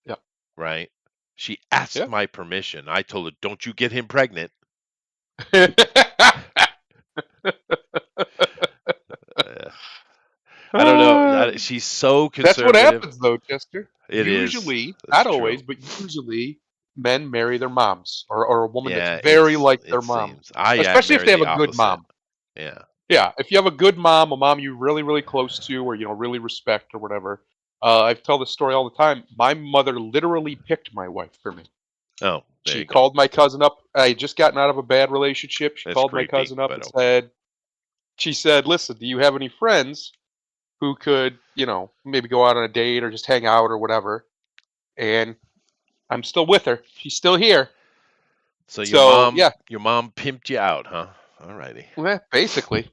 yeah, right? She asked yeah. my permission. I told her, "Don't you get him pregnant." Uh, I don't know. She's so That's what conservative. happens though, Chester. It is. Usually, That's not true. always, but usually men marry their moms or a woman that's Yeah, very like it their mom. seems. I Especially if married they have the a good opposite. mom. Yeah. Yeah, if you have a good mom, a mom you really, really close to or really respect or whatever. I tell this story all the time. My mother literally picked my wife for me. Oh, there She you go. called my cousin up. I had just gotten out of a bad relationship. She That's called my creepy, cousin up but and okay. she said, "Listen, do you have any friends who could, maybe go out on a date or just hang out or whatever?" And I'm still with her. She's still here. So So yeah, your mom pimped you out, huh? Alrighty. basically.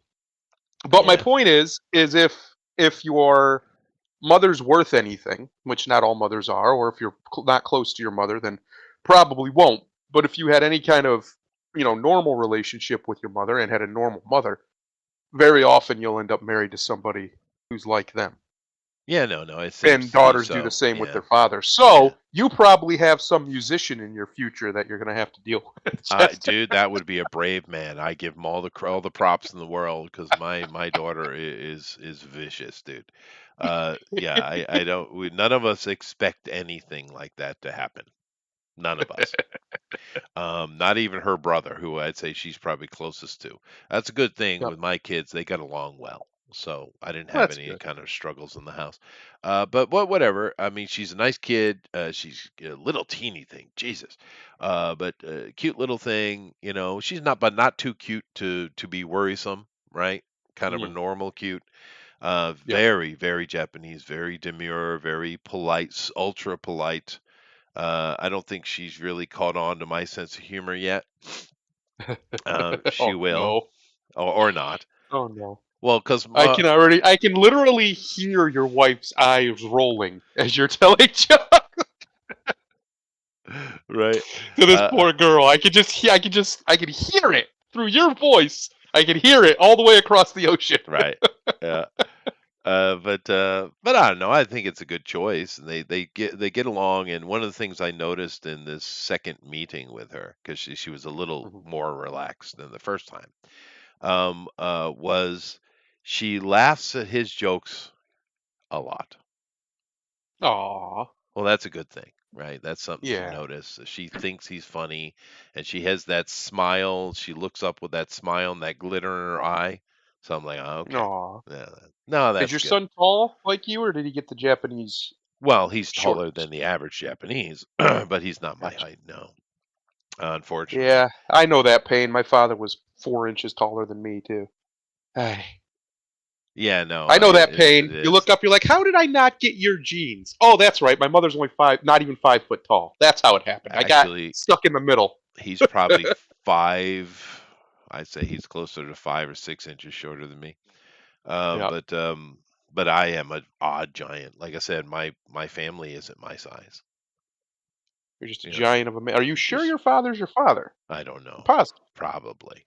But my Yeah. point is if your mother's worth anything, which not all mothers are, or if you're not close to your mother, then probably won't. But if you had any kind of normal relationship with your mother and had a normal mother, very often you'll end up married to somebody who's like them. Yeah, no, it seems And to be daughters do the so. same with Yeah, their fathers. yeah. So you probably have some musician in your future that you're going to have to deal with, Chester. Dude, that would be a brave man. I give him all the props in the world because my daughter is vicious, dude. Yeah, I don't. None of us expect anything like that to happen. None of us. Not even her brother, who I'd say she's probably closest to. That's a good thing Yep. with my kids. They got along well. So I didn't Well, have that's any good. kind of struggles in the house. But whatever. I mean, she's a nice kid. She's a little teeny thing. Jesus. But cute little thing. You know, she's not, but not too cute to be worrisome, right? Kind of a Mhm. normal cute. Yep. Very Japanese, very demure, very polite, ultra polite. I don't think she's really caught on to my sense of humor yet. She Oh will, no. or not. Oh no. Well, because I can literally hear your wife's eyes rolling as you're telling jokes right, to this uh, poor girl. I can hear it through your voice. I can hear it all the way across the ocean. right, yeah. But I don't know. I think it's a good choice, and they get along. And one of the things I noticed in this second meeting with her, because she was a little Mhm. more relaxed than the first time, was she laughs at his jokes a lot. Aw, Well, that's a good thing, right? That's something to yeah. notice. She thinks he's funny, and she has that smile. She looks up with that smile and that glitter in her eye. So I'm like, oh, okay, Aw. yeah, no, Is that's your good. son tall like you, or did he get the Japanese Well, he's taller shortness? than the average Japanese, but he's not my Gotcha. height, no, unfortunately. Yeah, I know that pain. My father was 4 inches taller than me too. Ay. Yeah, no, I know that it pain. You is. look up, you're like, how did I not get your genes? Oh, that's right. My mother's only five, not even 5 foot tall. That's how it happened. I got Actually, stuck in the middle. he's probably 5. I'd say he's closer to 5 or 6 inches shorter than me. Um, Yeah, but um, but I am an odd giant. Like I said, my family isn't my size. you're just a You know, giant of a man. Are you sure just your father's your father? I don't I'm know. positive. Probably,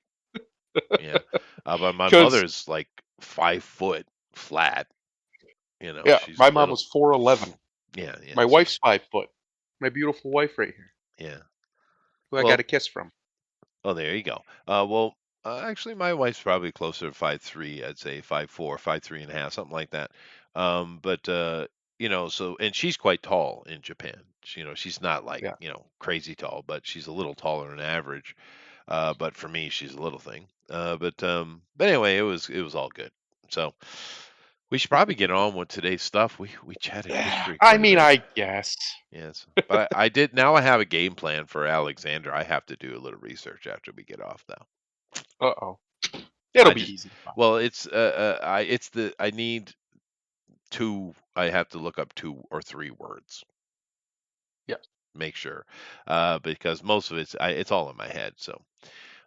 yeah. But my Because mother's like 5 foot flat. You know, yeah, she's my mom little. was 4'11". Yeah, yeah. My So wife's 5 foot. My beautiful wife right here, yeah. who I got Well, a kiss from. oh, there you go. Actually, my wife's probably closer to 5'3". I'd say 5'4", 5'3.5", something like that. But so and she's quite tall in Japan. She's not like Yeah. crazy tall, but she's a little taller than average. But for me, she's a little thing. But anyway, it was all good. So we should probably get on with today's stuff. We chatted Yeah. history I quite a mean, bit. I guess. Yes, but I did. Now I have a game plan for Alexander. I have to do a little research after we get off, though. Uh-oh. It'll I be just, easy to find. well, I need two. I have to look up 2 or 3 words. Yeah. Make sure, because most of it's all in my head. So,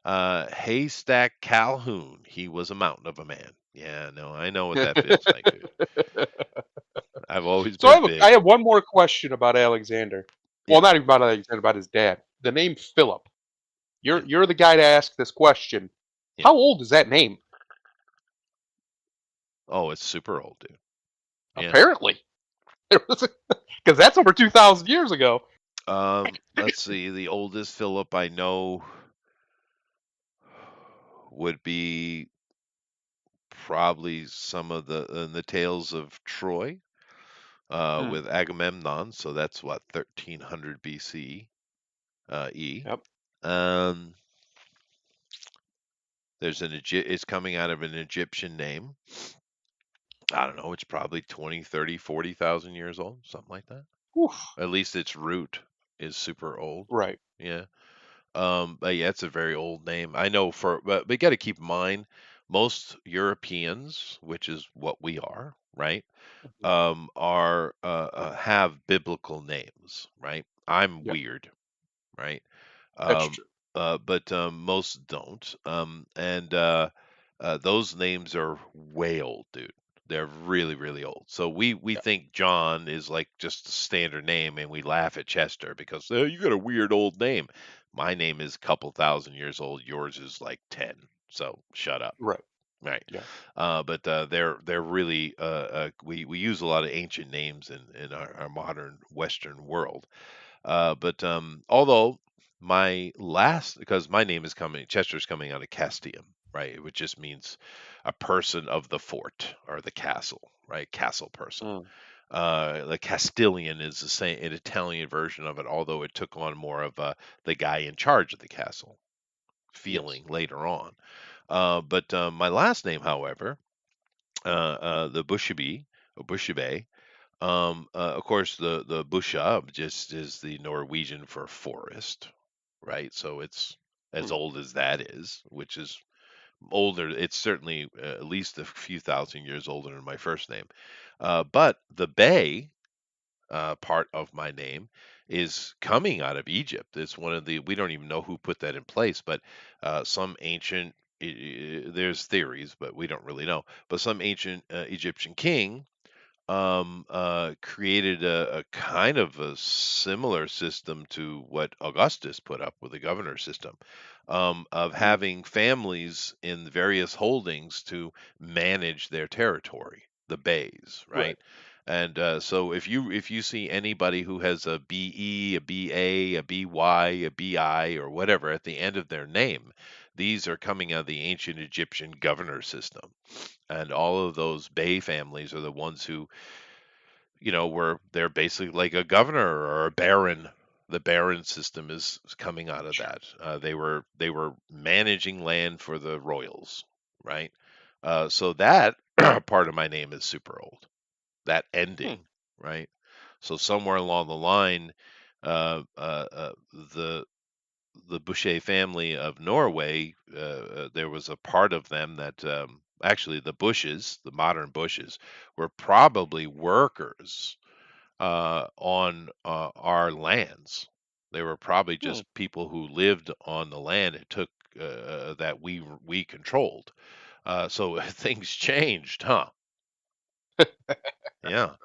Haystack Calhoun. He was a mountain of a man. Yeah, no, I know what that feels like, dude. I've always So been I big. have one more question about Alexander. Well, Yeah, not even about Alexander, about his dad. The name Philip. yeah, You're the guy to ask this question. yeah. How old is that name? Oh, it's super old, dude. Yeah. Apparently. Because that's over 2,000 years ago. Let's see. The oldest Philip I know would be probably some of the tales of Troy Hmm. with Agamemnon. So that's what 1300 BC E. Yep. Um, it's coming out of an Egyptian name. I don't know. It's probably 20, 30, 40,000 years old, something like that. Oof. At least its root is super old. Right. Yeah. But yeah, it's a very old name. I know but you got to keep in mind, most Europeans, which is what we are, right? Mhm. Are have biblical names, right? I'm Yep. weird, right? That's Um, true. but most don't. And those names are way old, dude. They're really, really old. So we Yeah. think John is like just a standard name, and we laugh at Chester because you got a weird old name. My name is a couple thousand years old. Yours is like 10. So shut up. Right. right? Yeah. But they're really we use a lot of ancient names in our modern Western world. But although my last, because my name is coming, Chester's coming out of Castium, right? Which just means a person of the fort or the castle, right? Castle person. Mm. The Castilian is the same, an Italian version of it, although it took on more of the guy in charge of the castle Yes. feeling later on. But my last name, however, the Bushabe, or Bushabe, of course, the Bushab just is the Norwegian for forest, right? So it's as Mm. old as that is, which is older. It's certainly at least a few thousand years older than my first name. But the Bay part of my name is coming out of Egypt. It's one of the, we don't even know who put that in place, but some ancient, there's theories, but we don't really know. But some ancient Egyptian king created a kind of a similar system to what Augustus put up with the governor system, of Mm. having families in various holdings to manage their territory, the bays, Right. right? And so if you see anybody who has a BE, a BA, a BY, a BI, or whatever at the end of their name, these are coming out of the ancient Egyptian governor system. And all of those Bay families are the ones who, were they're basically like a governor or a baron. The baron system is coming out of Sure. that. They were managing land for the royals, right? So that part of my name is super old. That ending, Hmm. right? So somewhere along the line, uh, uh, uh, the the Boucher family of Norway, there was a part of them that actually the Bushes, the modern Bushes, were probably workers on our lands. They were probably Hmm. just people who lived on the land it took that we controlled. So things changed, huh? Yeah,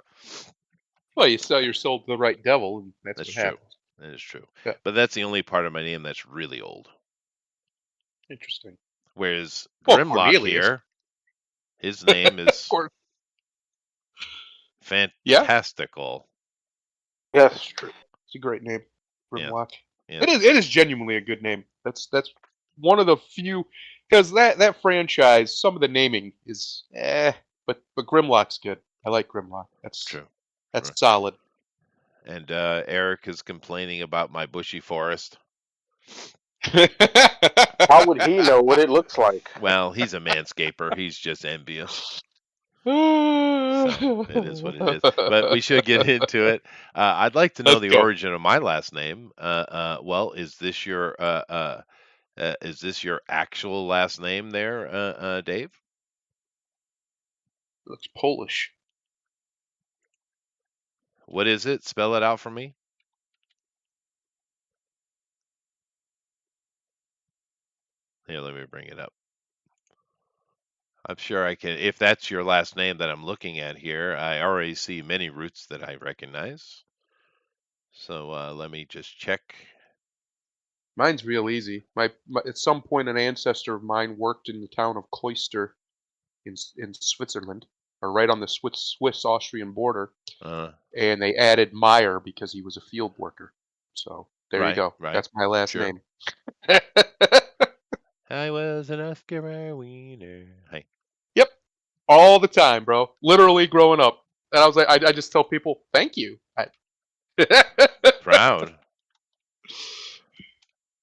Well, you sell your soul to the right devil, and that's that's what true. happens. That is true. Yeah. But that's the only part of my name that's really old. Interesting. Whereas Well, Grimlock Cornelius. here, his name Of is course. Yeah, fantastical. that's Yes. true. It's a great name, Yeah, Grimlock. yeah, It is genuinely a good name. That's one of the few, because that franchise, some of the naming is but Grimlock's good. I like Grimlock. That's true. that's True. solid. And Eric is complaining about my bushy forest. How would he know what it looks like? Well, he's a manscaper. He's just envious. So it is what it is. But we should get into it. I'd like to know Let's the go. origin of my last name. Well, is this your actual last name there, Dave? Looks Polish. What is it? Spell it out for me. Here, let me bring it up. I'm sure I can. If that's your last name that I'm looking at here, I already see many roots that I recognize. So let me just check. Mine's real easy. At some point, an ancestor of mine worked in the town of Cloister in Switzerland, or right on the Swiss Austrian border, Uh, and they added Meyer because he was a field worker. So there you right, go. right. That's my last Sure. name. I was an Oscar wiener. Hey, Yep, all the time, bro. Literally growing up, and I was like, I just tell people, thank you. proud.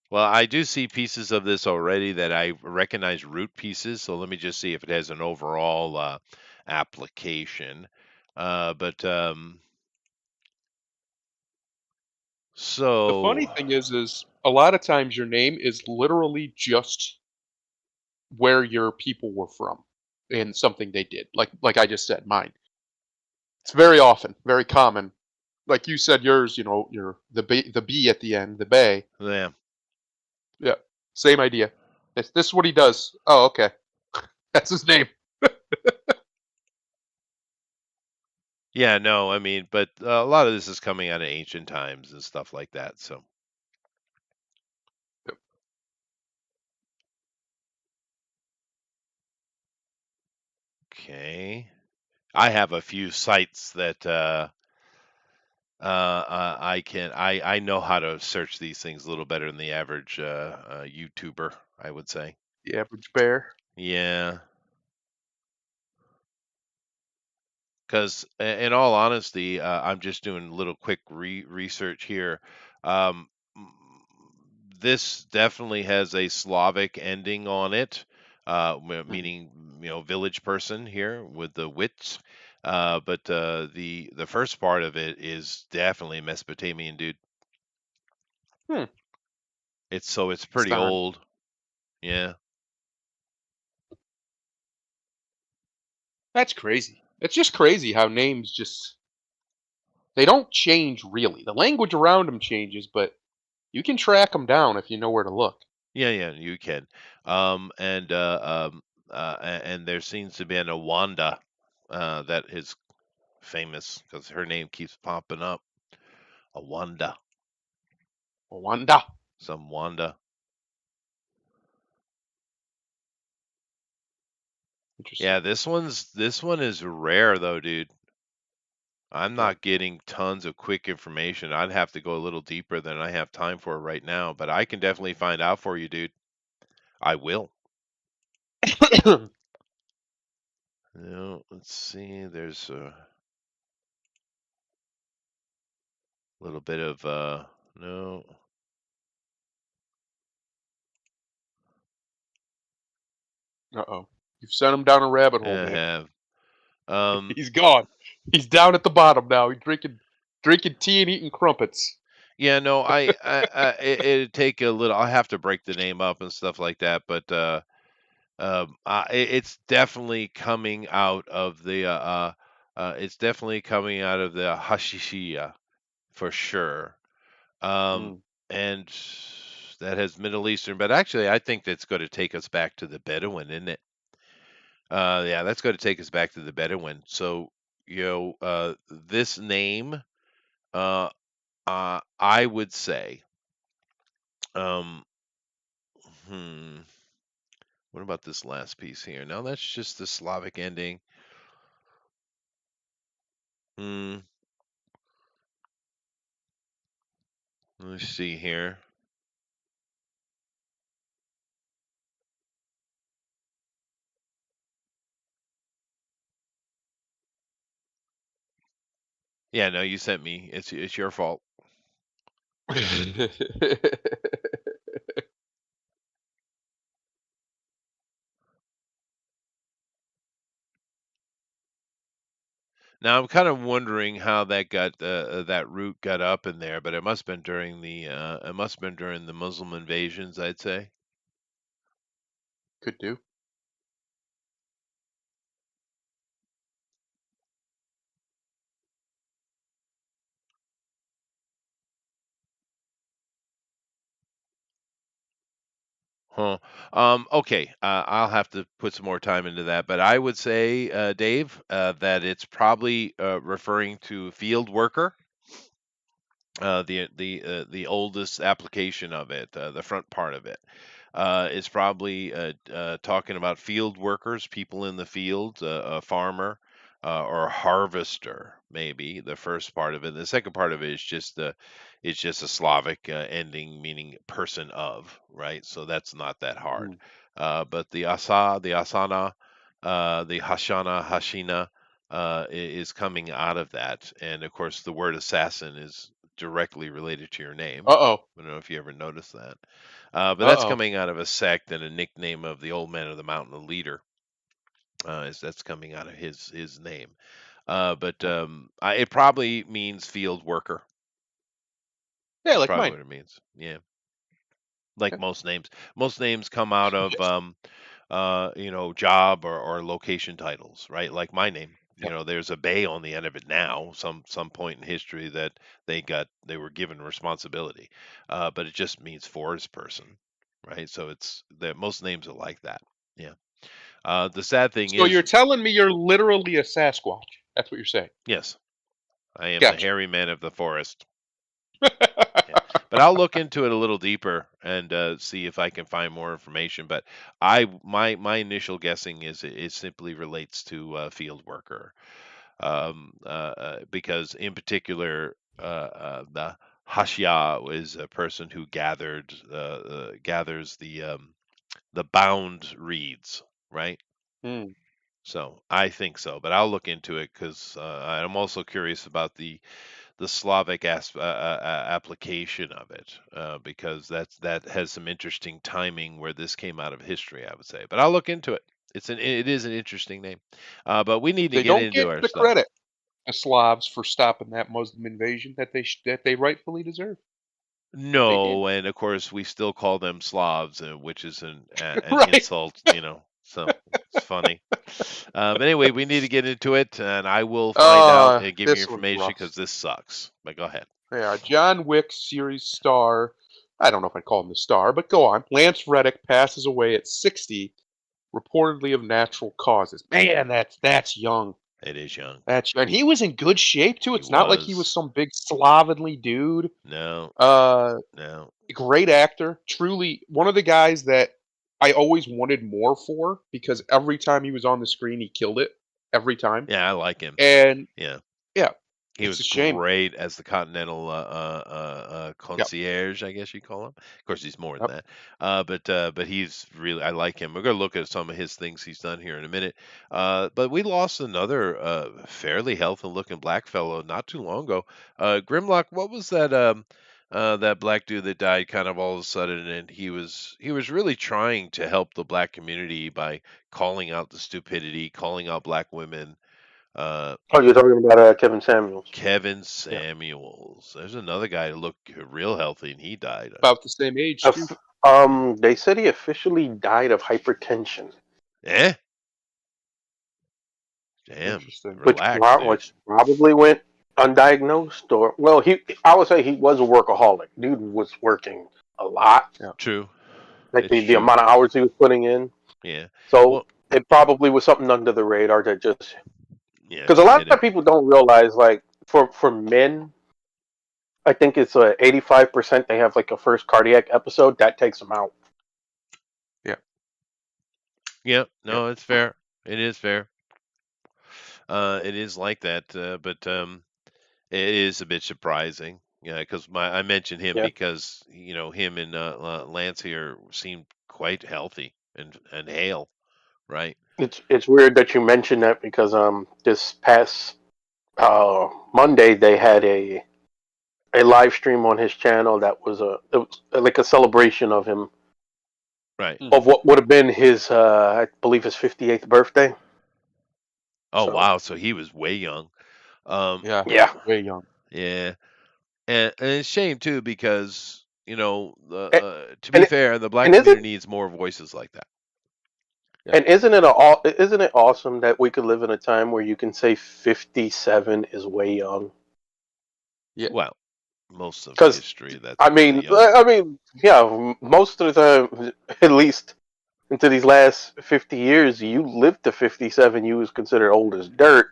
Well, I do see pieces of this already that I recognize root pieces. So let me just see if it has an overall application. But The funny so thing is a lot of times your name is literally just where your people were from and something they did. Like I just said, mine. It's very often, very common. Like you said, yours. Your the B at the end, the bay. yeah. Yeah, same idea. This is what he does. Oh, okay, that's his name. Yeah, no, I mean, but a lot of this is coming out of ancient times and stuff like that. So, Yep. Okay. I have a few sites that I know how to search these things a little better than the average YouTuber, I would say. The average bear. Yeah, because in all honesty, I'm just doing a little quick research here. Um, m- this definitely has a Slavic ending on it, Mhm. meaning village person here with the wits. But the first part of it is definitely Mesopotamian, dude. Hmm. It's pretty Stan. old. Yeah. That's crazy. It's just crazy how names just they don't change really. The language around them changes, but you can track them down if you know where to look. Yeah, yeah, you can. And and there seems to be an Awanda that is famous because her name keeps popping up. Awanda, Wanda. some Wanda. Interesting. Yeah, this one is rare though, dude. I'm Yeah. not getting tons of quick information. I'd have to go a little deeper than I have time for right now, but I can definitely find out for you, dude. I will. Let's see. There's a little bit of no. Uh-oh. You've sent him down a rabbit hole, I man. have. Um, He's gone. He's down at the bottom now. He's drinking tea and eating crumpets. Yeah, no, it'd take a little. I have to break the name up and stuff like that, but it's definitely coming out of the it's definitely coming out of the Hashishiya for sure. Um, Mm. and that has Middle Eastern, but actually, I think that's going to take us back to the Bedouin, isn't it? Yeah, that's going to take us back to the Bedouin. So, this name, uh, I would say, um, hmm. What about this last piece here? No, that's just the Slavic ending. Hmm. Let's see here. Yeah, no, you sent me. It's your fault. Now I'm kind of wondering how that root got up in there, but it must have been during the Muslim invasions, I'd say. Could do. Huh. Okay. I'll have to put some more time into that, but I would say, Dave, that it's probably referring to field worker. The oldest application of it, the front part of it, is probably talking about field workers, people in the field, a farmer, or a harvester, maybe the first part of it. The second part of it is it's just a Slavic ending, meaning person of, right? So that's not that hard. Mm. But the asana, the hashana, hashina. Is coming out of that, and of course, the word assassin is directly related to your name. Uh-oh. I don't know if you ever noticed that. But that's Uh-oh. coming out of a sect and a nickname of the old man of the mountain, the leader. Is that's coming out of his name. But it probably means field worker. Yeah, That's like probably mine. what it means. Yeah, like Yeah. most names. Most names come out of job or location titles, right? Like my name. Yeah. There's a bay on the end of it now. Some point in history that they were given responsibility, but it just means forest person, right? So it's that most names are like that. Yeah. The sad thing So is, you're telling me you're literally a Sasquatch. That's what you're saying. yes, I am the Gotcha. hairy man of the forest. Yeah. But I'll look into it a little deeper and see if I can find more information. But my initial guessing is it simply relates to field worker, because in particular the Hashia is a person who gathers the bound reeds, right? Hmm. So I think so, but I'll look into it because I'm also curious about the Slavic application of it, because that has some interesting timing where this came out of history, I would say. But I'll look into it. It is an interesting name, but we need to They get don't into get our the stuff. credit, the Slavs, for stopping that Muslim invasion that they rightfully deserve. They No, did. and of course we still call them Slavs, which is an Right. insult, So it's funny. But anyway, we need to get into it, and I will find out and give you This one's information rough. because this sucks. But go ahead. Yeah, John Wick series star. I don't know if I'd call him the star, but go on. Lance Reddick passes away at 60, reportedly of natural causes. Man, that's young. It is young. And he was in good shape too. He It's not like he was was. some big slovenly dude. No, Uh, no. Great actor. Truly one of the guys that I always wanted more for because every time he was on the screen, he killed it every time. Yeah, I like him. And Yeah. yeah, He it's was a shame. great as the Continental Yep. concierge, I guess you call him. Of course, he's more than Yep. that. But he's really, I like him. We're gonna look at some of his things he's done here in a minute. But we lost another fairly healthy looking black fellow not too long ago. Grimlock, what was that black dude that died kind of all of a sudden? And he was really trying to help the black community by calling out the stupidity, calling out black women. Uh, Oh, you're talking about Kevin Samuels. Kevin Yeah. Samuels. There's another guy who looked real healthy and he died. About the same age too. They said he officially died of hypertension, Eh? Damn. Interesting. Relax, dude. which probably went undiagnosed, or well, I would say he was a workaholic. Dude was working a lot, Yeah. True. like It's the true. amount of hours he was putting in. Yeah. So Well, it probably was something under the radar that just yeah, because a just lot hit of him. people don't realize, like for men, I think it's 85% they have like a first cardiac episode that takes them out. Yeah. Yeah. No, it's fair. It is fair. It is like that, but it is a bit surprising. Yeah, because I mentioned him Yeah, because him and Lance here seemed quite healthy and hale, right? it's weird that you mentioned that because this past Monday they had a live stream on his channel that was it was like a celebration of him Right. of what would have been his I believe his 58th birthday. Oh So wow, so he was way young. Yeah. yeah, Way young. Yeah, and it's a shame too because and to be and, fair, the black and community isn't needs more voices like that. Yeah. and isn't it awesome that we could live in a time where you can say 57 is way young? Yeah. Well, most of Because history that's really young. yeah, most of the time, at least into these last 50 years, you lived to 57, you was considered old as dirt.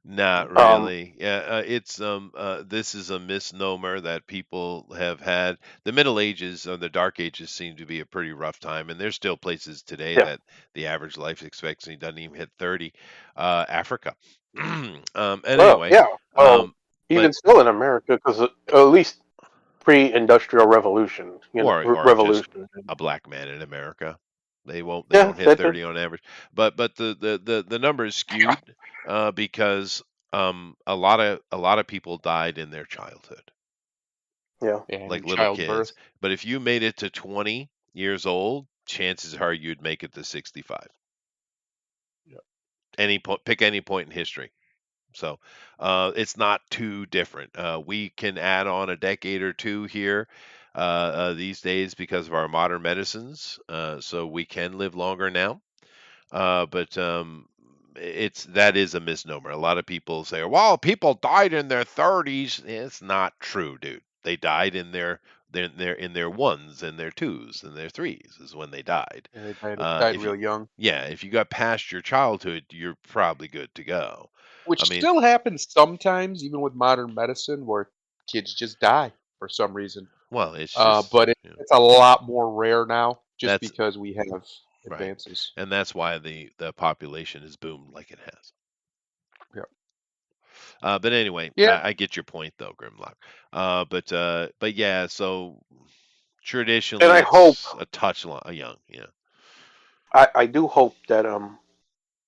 Not Um, really. Yeah, this is a misnomer that people have had. The Middle Ages or the Dark Ages seem to be a pretty rough time, and there's still places today yeah. that the average life expectancy doesn't even hit 30. Africa. And Well, anyway, yeah. Well, um, but even still in America, because at least pre-industrial revolution, or just revolution. a black man in America. They Yeah, don't hit that 30 on average. But the number is skewed because a lot of people died in their childhood, yeah. And like in little kids. childbirth. But if you made it to 20 years old, chances are you'd make it to 65. Yeah. Pick any point in history. So it's not too different. We can add on a decade or two here these days because of our modern medicines. So we can live longer now. But that is a misnomer. A lot of people say, "Well, people died in their 30s." It's not true, dude. They died in their ones and their twos and their threes is when they died. Yeah, they died If you real young. Yeah, if you got past your childhood, you're probably good to go. I Which mean, still happens sometimes, even with modern medicine, where kids just die for some reason. Well, it's just but it's a lot more rare now, just that's because we have right, advances. and that's why the population has boomed like it has. But anyway, Yeah, I get your point though, Grimlock. But yeah, so And traditionally I hope, it's a touch young, yeah. I do hope that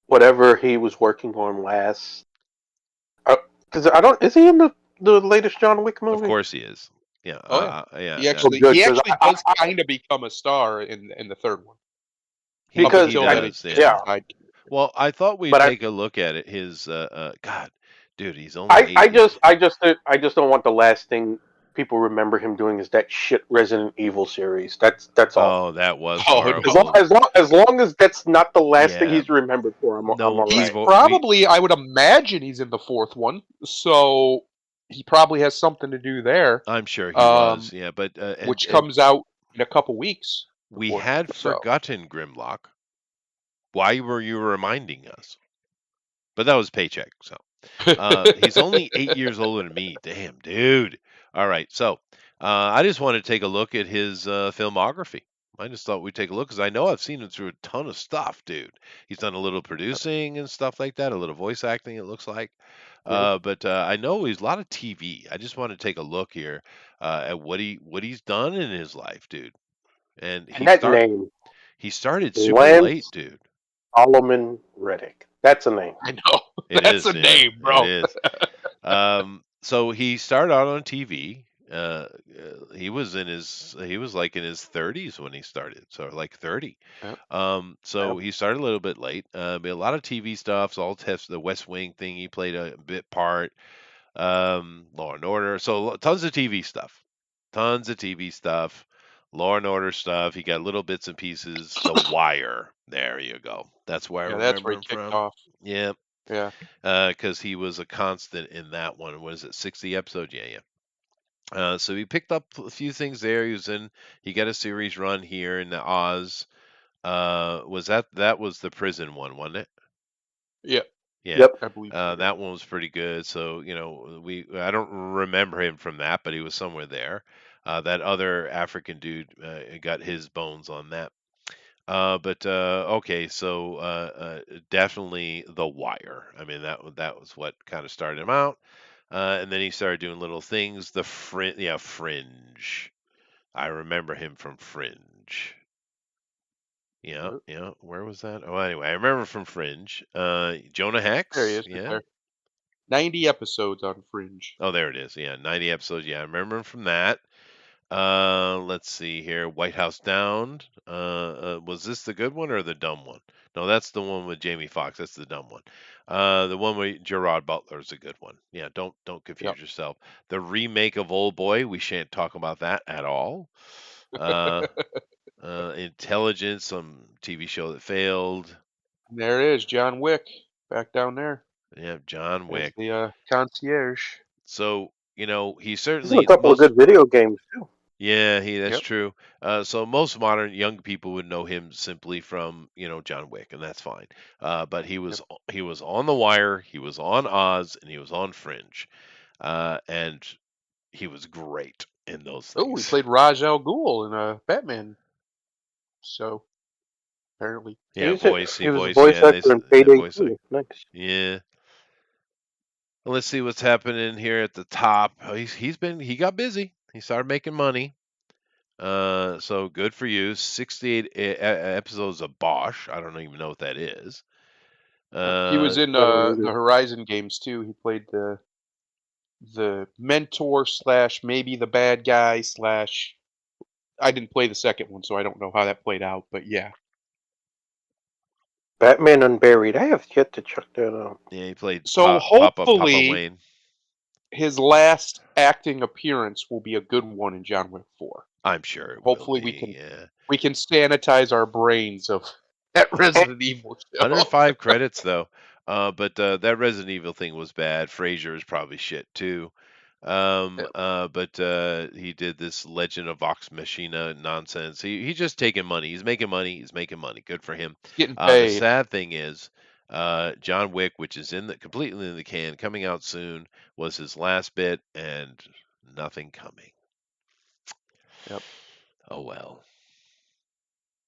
whatever he was working on last, because I don't, is he in the latest John Wick Of movie? course he is. Yeah, oh yeah. yeah, He yeah. Oh, actually good, he because actually does kind of become a star in the third one. Up because He until then, he's does, just a yeah. yeah, side character. Well, I thought we'd but take a look at it. His God, dude, he's only I 8 years. I just don't want the last thing people remember him doing is that shit Resident Evil series. That's all. Oh, that was Oh horrible. no. As long as that's not the last thing Yeah, he's remembered for, I'm no all He's right. evil. probably, I would imagine, he's in the fourth one, so he probably has something to do there. I'm sure he Um, was. Yeah, but which and comes out in a couple weeks. The we fourth had one, so forgotten Grimlock. Why were you reminding us? But that was paycheck. So he's only 8 years older than me. Damn, dude. All right. So I just want to take a look at his filmography. I just thought we'd take a look because I know I've seen him through a ton of stuff, dude. He's done a little producing and stuff like that, a little voice acting, it looks like. Yeah. But I know he's a lot of TV. I just want to take a look here at what he's done in his life, dude. And And that name, he started super late, Lance dude. Solomon Reddick. That's a name. I know It that's is, a yeah, name, it bro. is. So he started out on TV. He was like in his 30s when he started, so like 30. Yep. So Yep. he started a little bit late. But a lot of TV stuff. So all tests, the West Wing thing, he played a bit part. Law and Order. So tons of TV stuff. Tons of TV stuff. Law and Order stuff. He got little bits and pieces. The Wire. There you go. That's where I Yeah, that's where remember he him kicked from. off. Yeah, Yeah. because he was a constant in that one. What is it, 60 episodes? Yeah, yeah. So he picked up a few things there. He got a series run here in the Oz. That was the prison one, wasn't it? Yeah, Yeah. Yep. I believe so. Yeah. That one was pretty good. So, I don't remember him from that, but he was somewhere there. That other African dude got his bones on that. But okay, so definitely The Wire. I mean, that was what kind of started him out. And then he started doing little things. Fringe. I remember him from Fringe. Yeah, Yep. yeah. Where was that? Oh, anyway, I remember from Fringe. Jonah There he Hex. is, right Yeah. there. 90 episodes on Fringe. Oh, there it is. Yeah, 90 episodes. Yeah, I remember him from that. Let's see here. White House Down. Was this the good one or the dumb one? No, that's the one with Jamie Foxx. That's the dumb one. The one with Gerard Butler is a good one. Yeah, don't confuse Yep. yourself. The remake of Old Boy. We shan't talk about that at all. Uh, Intelligence, some TV show that failed. There it is, John Wick, back down there Yeah, John as Wick. the concierge. So he He's in a certainly couple of good video games too. Yeah, that's Yep. true. So most modern young people would know him simply from, John Wick, and that's fine. But Yep. he was on The Wire, he was on Oz, and he was on Fringe, and he was great in those Oh, he things. played Raj Al Ghul in Batman. So apparently, Yeah, He voice, he was a voice, voice yeah, actor in the Payday voice, 2. Nice. yeah. Well, let's see what's happening here at the top. Oh, he got busy. He started making money. So good for you. 68 episodes of Bosch. I don't even know what that is. he was in I don't the either. Horizon games too. He played the mentor slash maybe the bad guy slash. I didn't play the second one, so I don't know how that played out. But yeah, Batman Unburied. I have yet to check that out. Yeah, he played so Papa hopefully Wayne. his last acting appearance will be a good one in John Wick 4. I'm sure it Hopefully will be. Yeah. we can sanitize our brains of that Resident Evil show. 105 credits though. But that Resident Evil thing was bad. Frasier is probably shit too. Yeah. But he did this Legend of Vox Machina nonsense. He's just taking money. He's making money. He's making money. Good for him. Getting The paid. sad thing is, John Wick, which is completely in the can, coming out soon, was his last bit, and nothing coming. Yep. Oh well.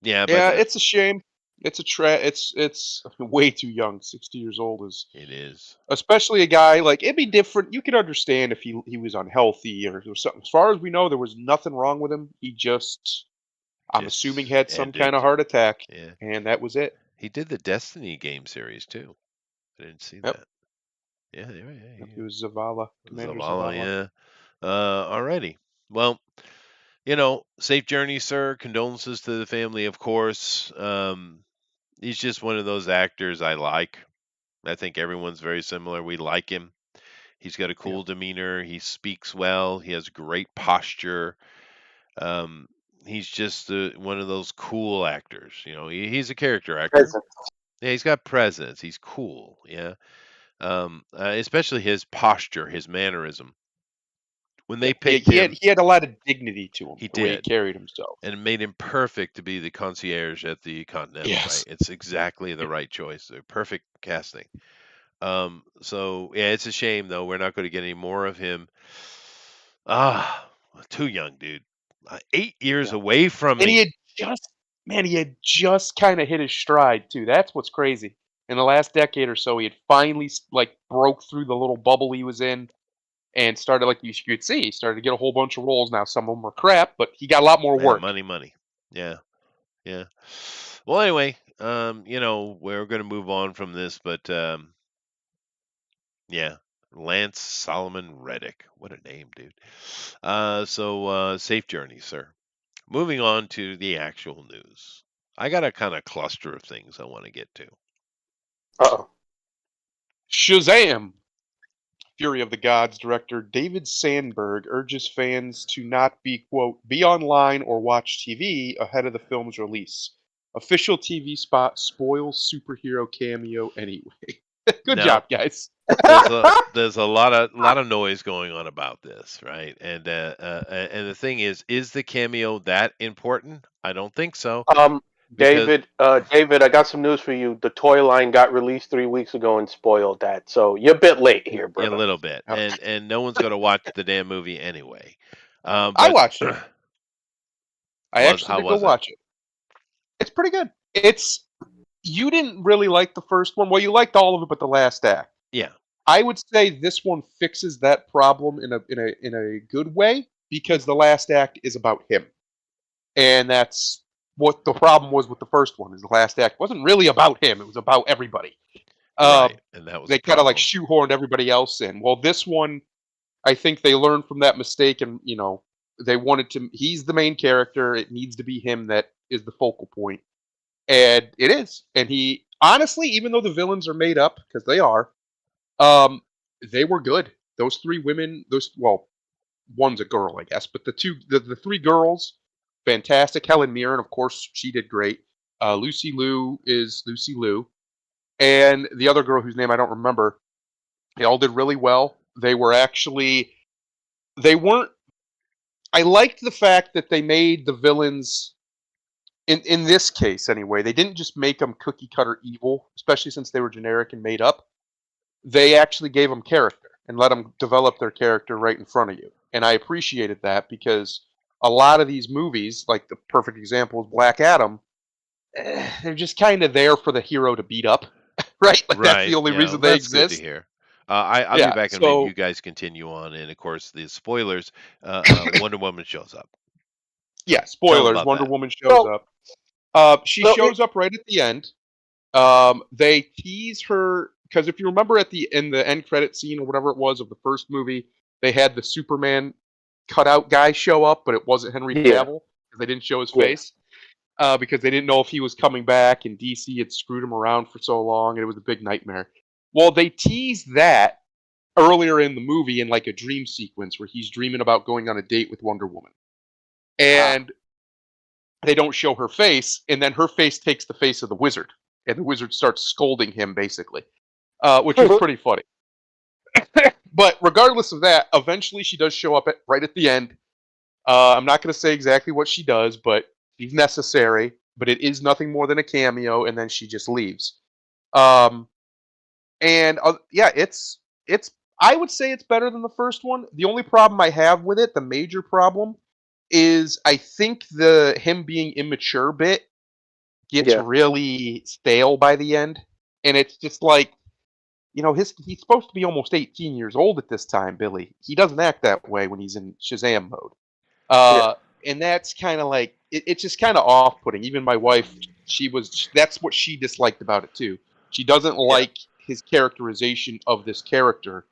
Yeah, but Yeah, it's a shame. It's it's way too young. 60 years old is, it is especially a guy like, it'd be different. You could understand if he was unhealthy or there was something. As far as we know, there was nothing wrong with him. He just, I'm assuming, just had some kind ended. of heart attack, Yeah, and that was it. he did the Destiny game series too. I didn't see Yep. that. Yeah, yeah, Yep. It was Zavala, Commander Zavala. Zavala. Yeah. Alrighty. Well, safe journey, sir. Condolences to the family, of course. He's just one of those actors I like. I think everyone's very similar. We like him. He's got a Yep. cool demeanor. He speaks well. He has great posture. Um, he's just one of those cool actors. He's a character actor. Present. Yeah, he's got presence. He's cool. Yeah. Especially his posture, his mannerism. When Yeah. they picked him, He had a lot of dignity to him, he the way he did, carried himself. and it made him perfect to be the concierge at the Continental. Right? Yes. It's exactly the right choice. Perfect casting. So yeah, it's a shame though. We're not going to get any more of him. Ah, too young, dude. 8 years Yeah. away from And he me. had just, man, he had just kind of hit his stride too. That's what's crazy. In the last decade or so, he had finally like broke through the little bubble he was in and started, like you could see, he started to get a whole bunch of roles. Now some of them were crap, but he got a lot more Yeah, work. money. Yeah, yeah. Well, anyway, we're going to move on from this, but yeah, Lance Solomon Reddick. What a name, dude. So safe journey, sir. Moving on to the actual news. I got a kind of cluster of things I want to get to. Uh-oh. Shazam! Fury of the Gods director David Sandberg urges fans to not be, quote, be online or watch TV ahead of the film's release. Official TV spot spoils superhero cameo anyway. Good Now, job, guys. there's a lot of noise going on about this, right? And the thing is the cameo that important? I don't think so um, because David, I got some news for you. The toy line got released 3 weeks ago and spoiled that. So you're a bit late here, a brother. little bit, Yep. and no one's going to watch the damn movie anyway. I But watched it. I actually how did go was it? watch it. It's pretty good. It's, you didn't really like the first one. Well, you liked all of it but the last act. Yeah, I would say this one fixes that problem in a good way, because the last act is about him. And that's what the problem was with the first one. Is the last act wasn't really about him; it was about everybody. right, and that was They the kind of like problem. shoehorned everybody else in. Well, this one, I think they learned from that mistake, and they wanted to. He's the main character. It needs to be him that is the focal point, and it is. And he honestly, even though the villains are made up because they are, um, they were good. Those three women, one's a girl, I guess, but the three girls, fantastic. Helen Mirren, of course, she did great. Lucy Liu is Lucy Liu, and the other girl whose name I don't remember. They all did really well. They weren't. I liked the fact that they made the villains, in this case anyway. They didn't just make them cookie cutter evil, especially since they were generic and made up. They actually gave them character and let them develop their character right in front of you. And I appreciated that, because a lot of these movies, like the perfect example is Black Adam, they're just kind of there for the hero to beat up, right? Like that's the Right. only Yeah. reason they That's good to exist. hear. I'll be Yeah. back and maybe So you guys continue on. And of course, the spoilers. Wonder Woman shows up. So yeah, tell them spoilers. about Wonder that. Woman shows So, up. She so shows up right at the end. They tease her because if you remember in the end credit scene or whatever it was of the first movie, they had the Superman cutout guy show up, but it wasn't Henry yeah, Cavill because they didn't show his yeah. face, because they didn't know if he was coming back, and DC had screwed him around for so long, and it was a big nightmare. Well, they teased that earlier in the movie in like a dream sequence where he's dreaming about going on a date with Wonder Woman, and they don't show her face, and then her face takes the face of the wizard, and the wizard starts scolding him basically, which was pretty funny. But regardless of that, eventually she does show up right at the end. I'm not going to say exactly what she does, but she's necessary. But it is nothing more than a cameo, and then she just leaves. Um, and yeah, it's. I would say it's better than the first one. The only problem I have with it, the major problem, is I think him being immature bit gets really stale by the end, and it's just like, he's supposed to be almost 18 years old at this time, Billy. He doesn't act that way when he's in Shazam mode. And that's kind of like it's just kind of off-putting. Even my wife, that's what she disliked about it too. She doesn't like his characterization of this character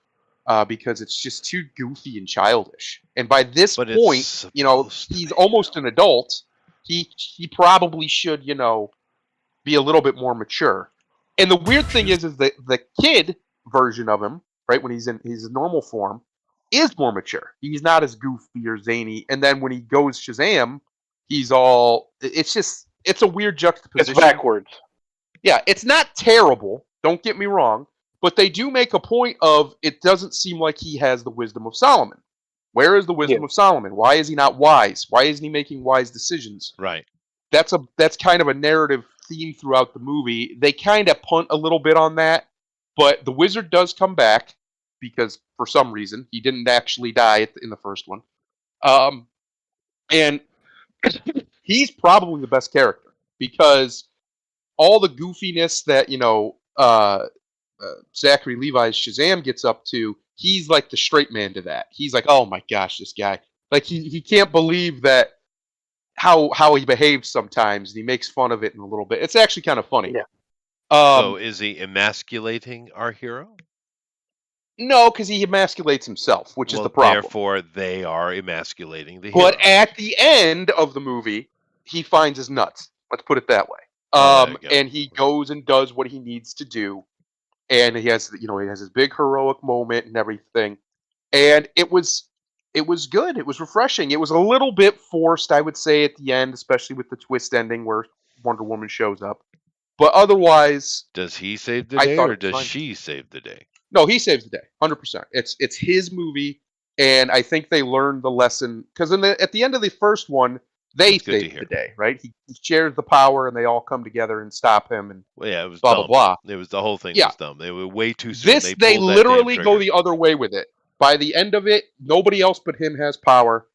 because it's just too goofy and childish. And by this point, he's almost an adult. He probably should, be a little bit more mature. And the weird thing is that the kid version of him, right, when he's in his normal form, is more mature. He's not as goofy or zany. And then when he goes Shazam, it's a weird juxtaposition. It's backwards. Yeah, it's not terrible, don't get me wrong, but they do make a point of it doesn't seem like he has the wisdom of Solomon. Where is the wisdom of Solomon? Why is he not wise? Why isn't he making wise decisions? Right. That's kind of a narrative theme throughout the movie. They kind of punt a little bit on that, but the wizard does come back because for some reason he didn't actually die in the first one, and he's probably the best character because all the goofiness that Zachary Levi's Shazam gets up to, he's like the straight man to that. He's like, oh my gosh, this guy, like he can't believe that how he behaves sometimes, and he makes fun of it in a little bit. It's actually kind of funny. Yeah. So is he emasculating our hero? No, because he emasculates himself, which is the problem. Therefore, they are emasculating the hero. But at the end of the movie, he finds his nuts. Let's put it that way. And he goes and does what he needs to do, and he has his big heroic moment and everything. And it was good. It was refreshing. It was a little bit forced, I would say, at the end, especially with the twist ending where Wonder Woman shows up. But otherwise, does he save the day or does she save the day? No, he saves the day, 100%. It's his movie, and I think they learned the lesson because at the end of the first one, they saved the day, right? He shares the power, and they all come together and stop him, and it was blah dumb. blah blah. It was the whole thing was dumb. They were way too soon. They literally go the other way with it. By the end of it, nobody else but him has power,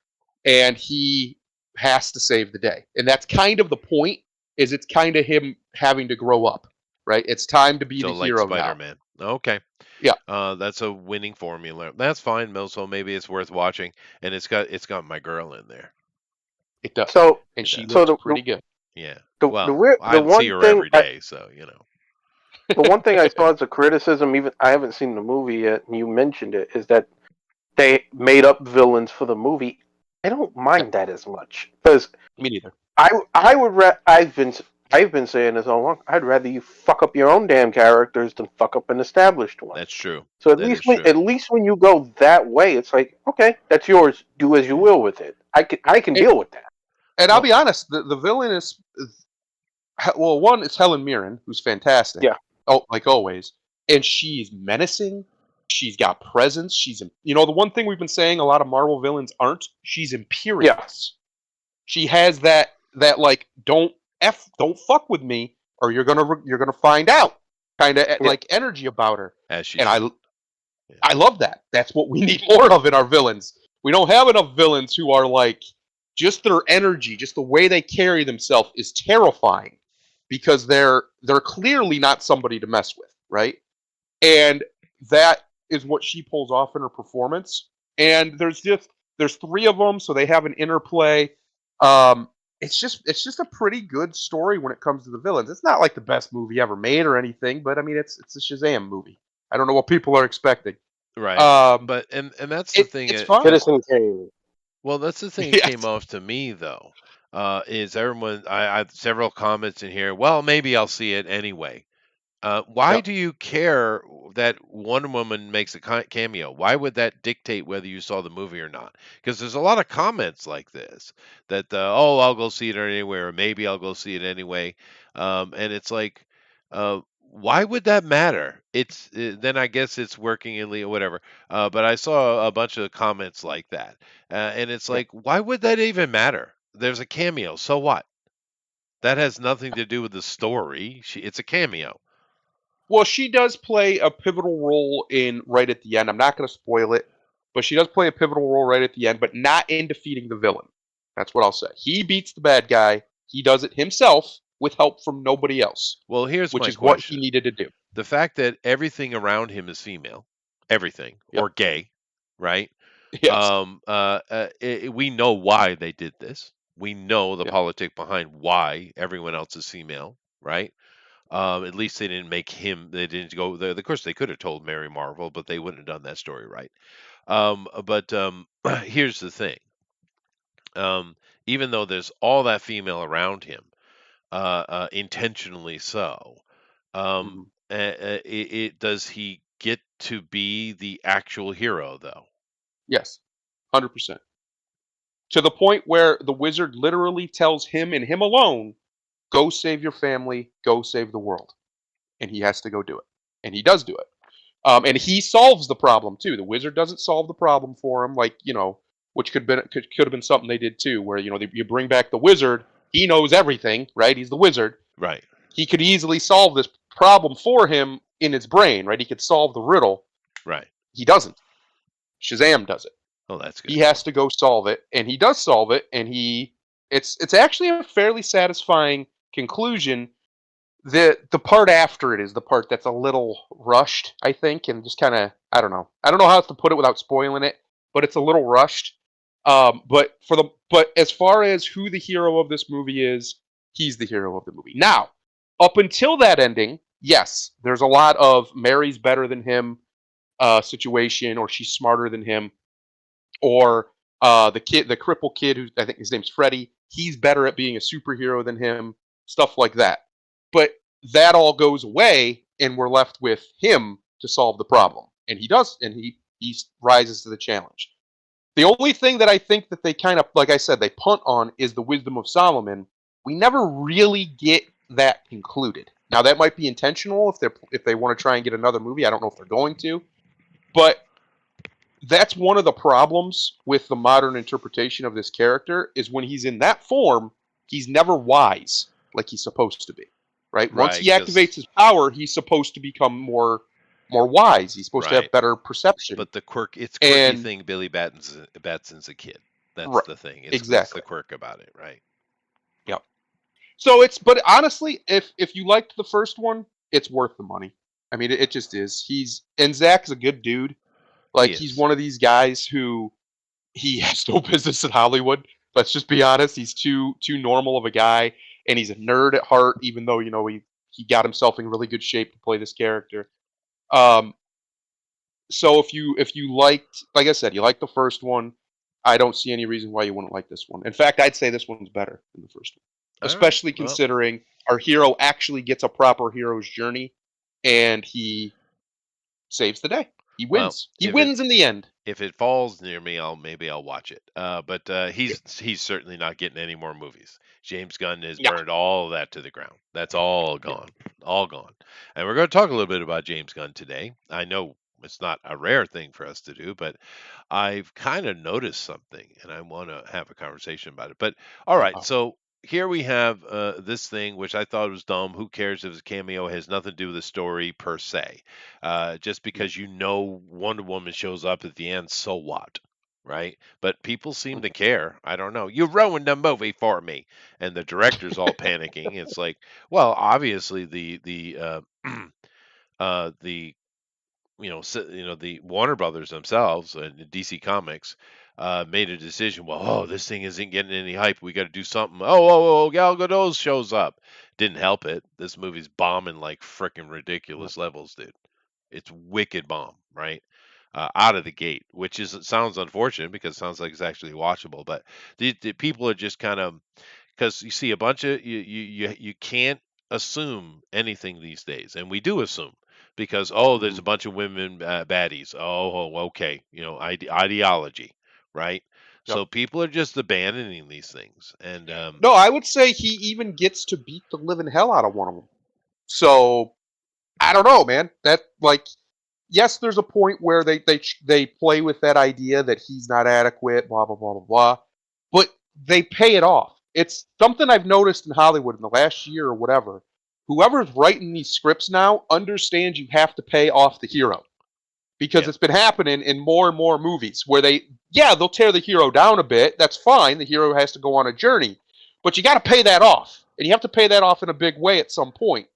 and he has to save the day. And that's kind of the point. Is it's kind of him having to grow up, right? It's time to be the hero Spider-Man. now. Okay. Yeah. That's a winning formula. That's fine, Milso. Maybe it's worth watching, and it's got my girl in there. It does. And she looks pretty good. Yeah. I see her every day, so The one thing I saw as a criticism, even I haven't seen the movie yet, and you mentioned it, is that they made up villains for the movie. I don't mind that as much because me neither. I would I've been saying this all along. I'd rather you fuck up your own damn characters than fuck up an established one. That's true. So at least when you go that way, it's like, okay, that's yours. Do as you will with it. I can deal with that. And I'll be honest, the villain is one, it's Helen Mirren, who's fantastic. Yeah. Oh, like always. And she's menacing. She's got presence. She's the one thing we've been saying a lot of Marvel villains aren't. She's imperious. Yeah. She has that like don't fuck with me or you're gonna find out kind of like energy about her. I love that. That's what we need more of in our villains. We don't have enough villains who are like just their energy, just the way they carry themselves is terrifying because they're clearly not somebody to mess with, right? And that is what she pulls off in her performance. And there's three of them, so they have an interplay. It's just a pretty good story when it comes to the villains. It's not like the best movie ever made or anything, but I mean it's a Shazam movie. I don't know what people are expecting. Right. But and that's the thing. It's fun. Citizen Kane. Well, that's the thing that came off to me though. Is everyone? I have several comments in here. Well, maybe I'll see it anyway. Why do you care that Wonder Woman makes a cameo? Why would that dictate whether you saw the movie or not? Because there's a lot of comments like this that, I'll go see it anywhere, or maybe I'll go see it anyway. And it's like, why would that matter? Then I guess it's working in whatever. But I saw a bunch of comments like that. And it's like, why would that even matter? There's a cameo. So what? That has nothing to do with the story. It's a cameo. Well, she does play a pivotal role right at the end. I'm not going to spoil it, but she does play a pivotal role right at the end, but not in defeating the villain. That's what I'll say. He beats the bad guy. He does it himself with help from nobody else, Well, here's which my is what he question. needed to do. The fact that everything around him is female, everything, Yep. or gay, right? Yes. We know why they did this. We know the Yep. politic behind why everyone else is female, right? At least they didn't make him. They didn't go there. Of course, they could have told Mary Marvel, but they wouldn't have done that story right. But here's the thing. Even though there's all that female around him, intentionally so, Mhm. does he get to be the actual hero though? Yes. 100%. To the point where the wizard literally tells him and him alone, go save your family, go save the world. And he has to go do it. And he does do it. And he solves the problem too. The wizard doesn't solve the problem for him, like, which could have been something they did too, where you bring back the wizard. He knows everything, right? He's the wizard. Right. He could easily solve this problem for him in his brain, right? He could solve the riddle. Right. He doesn't. Shazam does it. Oh, that's good. He has to go solve it, and he does solve it, and it's actually a fairly satisfying conclusion. The part after it is the part that's a little rushed, I think, and just kind of I don't know how else to put it without spoiling it, but it's a little rushed. But as far as who the hero of this movie is, he's the hero of the movie. Now, up until that ending, yes, there's a lot of Mary's better than him situation, or she's smarter than him, or the cripple kid who I think his name's Freddy. He's better at being a superhero than him, stuff like that. But that all goes away, and we're left with him to solve the problem, and he does, and he rises to the challenge. The only thing that I think that they kind of, like I said, they punt on is the wisdom of Solomon. We never really get that concluded. Now that might be intentional if they want to try and get another movie. I don't know if they're going to, but that's one of the problems with the modern interpretation of this character is when he's in that form, he's never wise like he's supposed to be. Right? Once he activates his power, he's supposed to become more wise. He's supposed to have better perception. But the quirky thing, Billy Batson's a kid. That's the thing. It's the quirk about it, right? Yep. So but honestly, if you liked the first one, it's worth the money. I mean, it just is. And Zach's a good dude. Like, he's one of these guys who he has no business in Hollywood. Let's just be honest. He's too normal of a guy, and he's a nerd at heart, even though, he got himself in really good shape to play this character. So if you liked, like I said, you liked the first one, I don't see any reason why you wouldn't like this one. In fact, I'd say this one's better than the first one, especially considering our hero actually gets a proper hero's journey, and he saves the day. He wins. He wins in the end. If it falls near me, maybe I'll watch it. But he's certainly not getting any more movies. James Gunn has burned all of that to the ground. That's all gone. All gone. And we're going to talk a little bit about James Gunn today. I know it's not a rare thing for us to do, but I've kind of noticed something, and I want to have a conversation about it. But all right, so here we have this thing, which I thought was dumb. Who cares if it's a cameo? It has nothing to do with the story per se. Just because Wonder Woman shows up at the end, so what? Right? But people seem to care. I don't know. You ruined the movie for me, and the director's all panicking. It's like, well, obviously the the Warner Brothers themselves and DC Comics made a decision. Well, this thing isn't getting any hype. We got to do something. Gal Gadot shows up. Didn't help it. This movie's bombing like freaking ridiculous levels, dude. It's wicked bomb, right? Out of the gate, which sounds unfortunate because it sounds like it's actually watchable. But the people are just kind of, because you see a bunch of you can't assume anything these days, and we do assume because there's a bunch of women baddies. Okay, ideology, right? Yep. So people are just abandoning these things, and no, I would say he even gets to beat the living hell out of one of them. So I don't know, man. That, like, yes, there's a point where they play with that idea that he's not adequate, blah blah blah blah blah, but they pay it off. It's something I've noticed in Hollywood in the last year or whatever. Whoever's writing these scripts now understands you have to pay off the hero. because Yeah. it's been happening in more and more movies where they'll tear the hero down a bit. That's fine. The hero has to go on a journey, but you got to pay that off, and you have to pay that off in a big way at some point.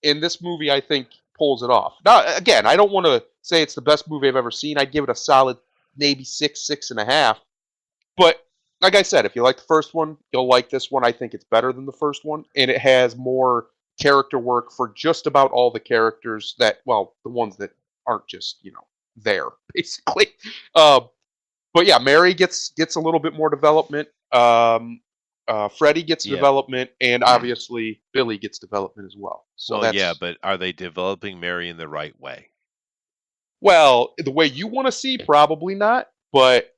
And this movie, I think, pulls it off. Now, again, I don't want to say it's the best movie I've ever seen. I'd give it a solid maybe 6.5. But like I said, if you like the first one, you'll like this one. I think it's better than the first one, and it has more character work for just about all the characters the ones that aren't just there basically. But yeah, Mary gets a little bit more development. Freddy gets Yeah. development, and obviously Billy gets development as well. So Well, yeah, but are they developing Mary in the right way? well, the way you want to see, probably not. But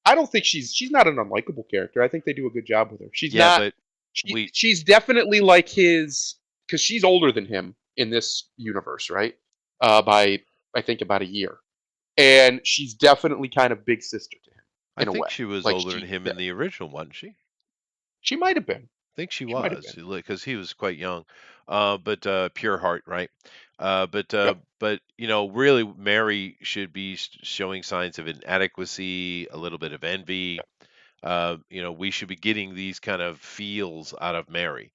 I don't think she's not an unlikable character. I think they do a good job with her. She's Yeah, not. but She's definitely like his, because she's older than him in this universe, right? By I think about a year, and she's definitely kind of big sister to him I in a think way. she was Like older than him in the original, wasn't she? She might have been. I think she She might have was been. because he was quite young, but pure heart, right? Yep. But really, Mary should be showing signs of inadequacy, a little bit of envy. We should be getting these kind of feels out of Mary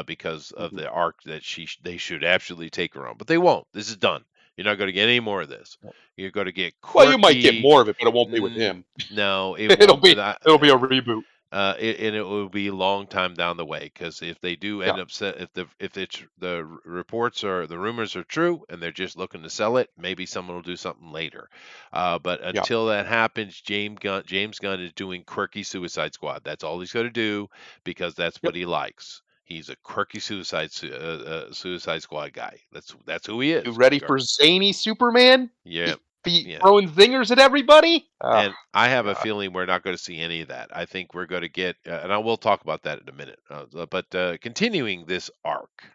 because of Mhm. the arc that they should absolutely take her on, but they won't. This is done. You're not going to get any more of this. Yep. You're going to get Well, you might get quirky. more of it, but it won't be with him. No, it it'll won't. be it'll be a reboot. And it will be a long time down the way because if they do Yeah. end up the reports or the rumors are true and they're just looking to sell it, maybe someone will do something later. But Yeah. until that happens, James Gunn is doing quirky Suicide Squad. That's all he's going to do because that's what he likes. He's a quirky Suicide Squad guy. That's who he is. You ready for zany Superman? Yeah. Be throwing zingers at everybody? And I have a feeling we're not going to see any of that. I think we're going to get, and I will talk about that in a minute. But continuing this arc,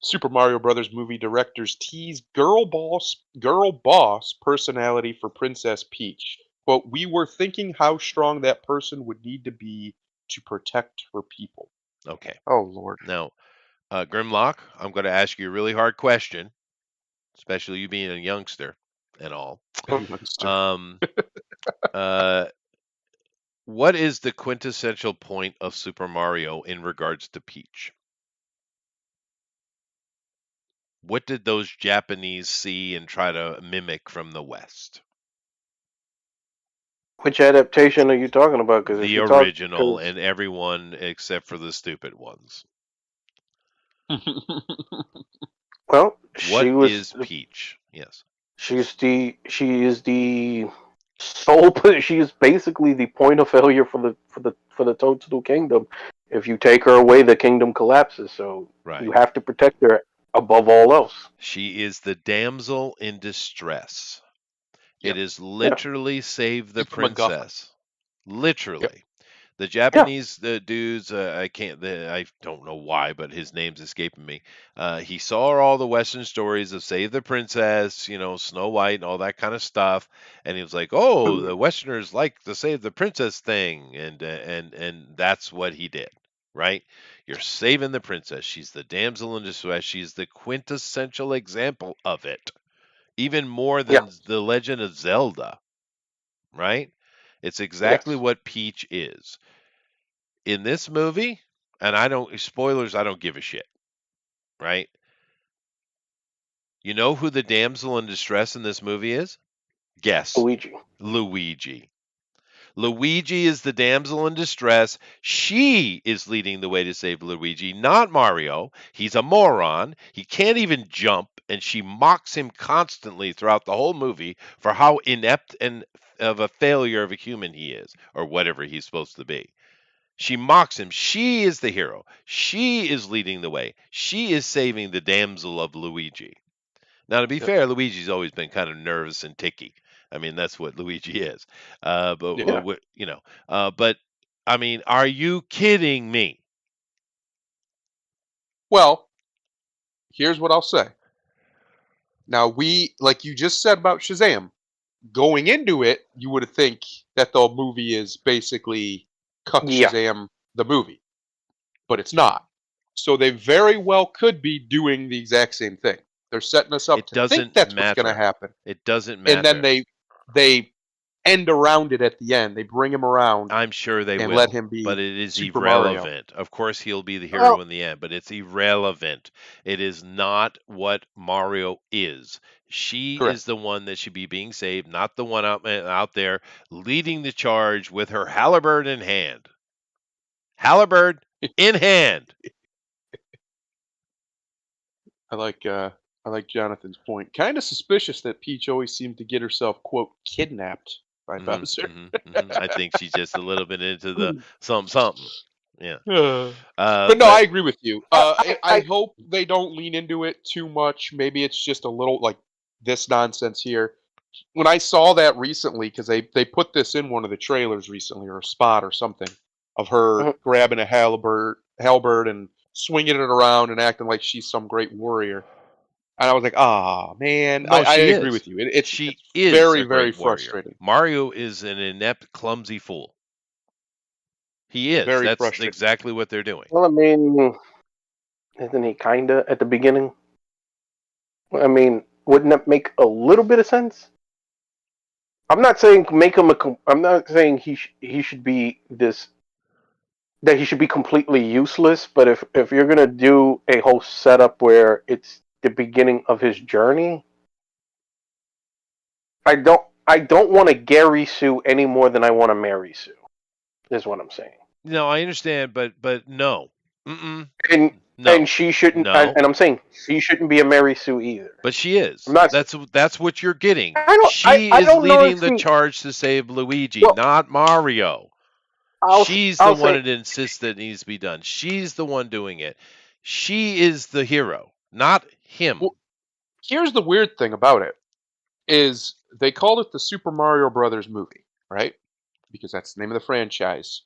Super Mario Brothers movie directors tease girl boss personality for Princess Peach. Quote, "We were thinking how strong that person would need to be to protect her people." okay. Oh Lord. Now, Grimlock, I'm going to ask you a really hard question, especially you being a youngster and all. Um, uh, what is the quintessential point of Super Mario in regards to Peach? What did those Japanese see and try to mimic from the West? Which adaptation are you talking about? Because The original and everyone except for the stupid ones. Well, What she was. is Peach? Yes. She is the sole. She is basically the point of failure for the Toadstool Kingdom. If you take her away, the kingdom collapses. So Right. you have to protect her above all else. She is the damsel in distress. Yep. It is literally save the It's a MacGuffin. princess. Literally. The Japanese dudes, I don't know why, but his name's escaping me. He saw all the Western stories of Save the Princess, Snow White and all that kind of stuff, and he was like, "Oh, the Westerners like the Save the Princess thing," and that's what he did, right? You're saving the princess. She's the damsel in distress. She's the quintessential example of it, even more than the Legend of Zelda, right? It's exactly what Peach is. In this movie, and I don't give a shit, right? You know who the damsel in distress in this movie is? Guess. Luigi. Luigi is the damsel in distress. She is leading the way to save Luigi, not Mario. He's a moron. He can't even jump, and she mocks him constantly throughout the whole movie for how inept and of a failure of a human he is, or whatever he's supposed to be. She mocks him. She is the hero. She is leading the way. She is saving the damsel of Luigi. Now, to be fair, Luigi's always been kind of nervous and ticky. I mean, that's what Luigi is. But I mean, are you kidding me? Well, here's what I'll say. Now, like you just said about Shazam, going into it, you would think that the movie is basically Cuck Shazam the movie, but it's not. So they very well could be doing the exact same thing. They're setting us up It to think doesn't that's what's going to matter. happen, It doesn't and then matter. they end around it at the end. They bring him around I'm sure they and let will, him but be it is Super Mario. irrelevant. Of course, he'll be the hero Well, in the end, but it's irrelevant. It is not what Mario is. She Correct. is the one that should be being saved, not the one out there leading the charge with her halberd in hand. Halberd in hand. I like Jonathan's point. Kind of suspicious that Peach always seemed to get herself quote kidnapped by Bowser. I think she's just a little bit into the something. Yeah. But no, I agree with you. I I hope they don't lean into it too much. Maybe it's just a little like this nonsense here. When I saw that recently, because they put this in one of the trailers recently, or a spot or something, of her Mhm. grabbing a halberd and swinging it around and acting like she's some great warrior. And I was like, ah, man, No, I she agree is. with you. It's She it's is very, a very great warrior. frustrating. Mario is an inept, clumsy fool. He is. Very That's frustrating. exactly what they're doing. well, I mean, isn't he kinda at the beginning? I mean, wouldn't that make a little bit of sense? I'm not saying make him I'm not saying he should be this that he should be completely useless. But if you're gonna do a whole setup where it's the beginning of his journey, I don't want to Gary Sue any more than I want to Mary Sue. Is what I'm saying. No, I understand, but no. Mm-mm. And No. she shouldn't. No. And I'm saying she shouldn't be a Mary Sue either. But she is. I'm not. That's what you're getting. I don't. She I is don't know leading if the she. charge to save Luigi, Well, not Mario. I'll She's the I'll one say. that insists that it needs to be done. She's the one doing it. She is the hero, not him. Well, here's the weird thing about it is they called it the Super Mario Brothers movie, right? Because that's the name of the franchise.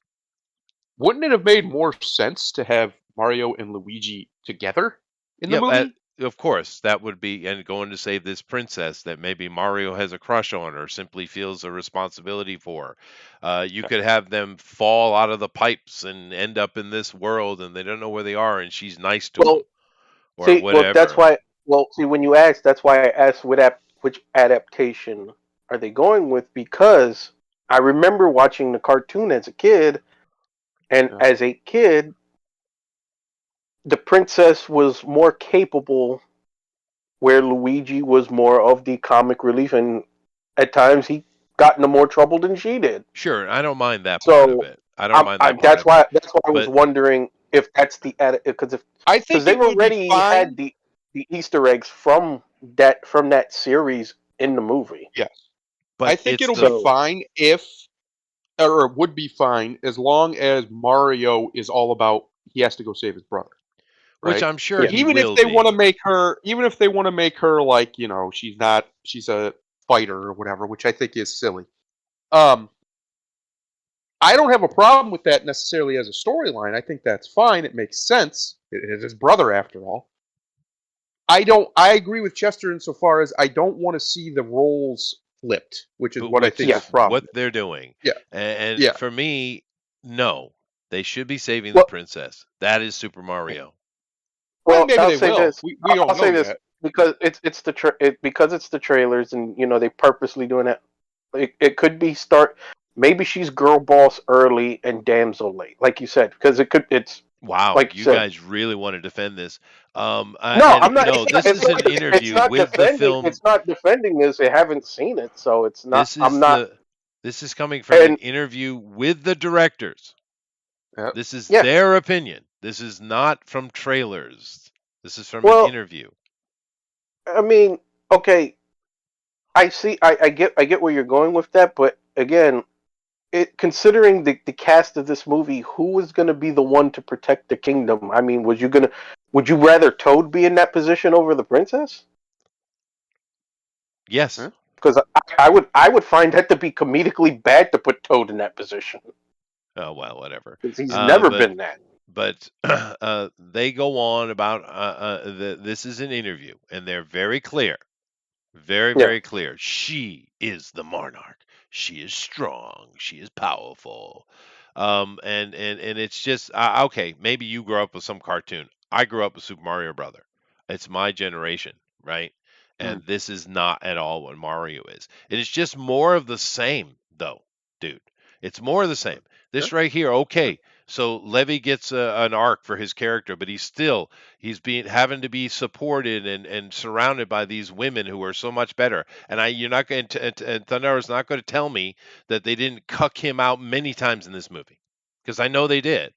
Wouldn't it have made more sense to have Mario and Luigi together in the Yep, movie? of course, that would be and going to save this princess that maybe Mario has a crush on or simply feels a responsibility for. You Okay. could have them fall out of the pipes and end up in this world and they don't know where they are and she's nice to Well, them or that's whatever. why. Well, see, when you ask, that's why I asked which adaptation are they going with, because I remember watching the cartoon as a kid, and Yeah. as a kid, the princess was more capable, where Luigi was more of the comic relief, and at times he got into more trouble than she did. Sure, I don't mind that part of So it. I don't mind that part that's of it. why I was But wondering if that's the I because think they've it would be already fine. had the Easter eggs from that series in the movie. Yes. I but think it's it'll be the So fine or it would be fine as long as Mario is all about he has to go save his brother, which right? I'm sure yeah, he Even if will they want to be. make her, like she's a fighter or whatever, which I think is silly. Um, I don't have a problem with that necessarily as a storyline. I think that's fine. It makes sense. It is his brother after all. I don't. I agree with Chester insofar as I don't want to see the roles flipped, which is what I Which think yeah. the is problem what is. they're doing. Yeah, And yeah. for me, no. They should be saving the Well, princess. That is Super Mario. Well, well, maybe I'll they say will. this. We don't I'll know say this yet. because because it's the trailers, and they purposely doing it. It could be start. Maybe she's girl boss early and damsel late, like you said, because it's Wow, like you you said. guys really want to defend this. No, And I'm not. no, this is an It's interview not with the defending. film. It's not defending this. I haven't seen it, so it's not. This I'm is not. the this is coming from an And interview with the directors. Yep. This is yeah, their opinion. This is not from trailers. This is from an well, interview. I mean, okay, I see. I get where you're going with that, but again, considering the cast of this movie, who is going to be the one to protect the kingdom? I mean, would you rather Toad be in that position over the princess? Yes. Huh? Because I would find that to be comedically bad to put Toad in that position, Oh well, whatever. because he's never But been that. but they go on about this is an interview, and they're very clear, very Yeah. very clear. She is the monarch. She is strong. She is powerful. And it's just okay. Maybe you grew up with some cartoon. I grew up with Super Mario Brother. It's my generation, right? And this is not at all what Mario is. It is just more of the same, though, dude. It's more of the same. This right here, okay. So Levy gets an arc for his character, but he's being having to be supported and surrounded by these women who are so much better. And you're not going to, and Thundero's not going to tell me that they didn't cuck him out many times in this movie, because I know they did.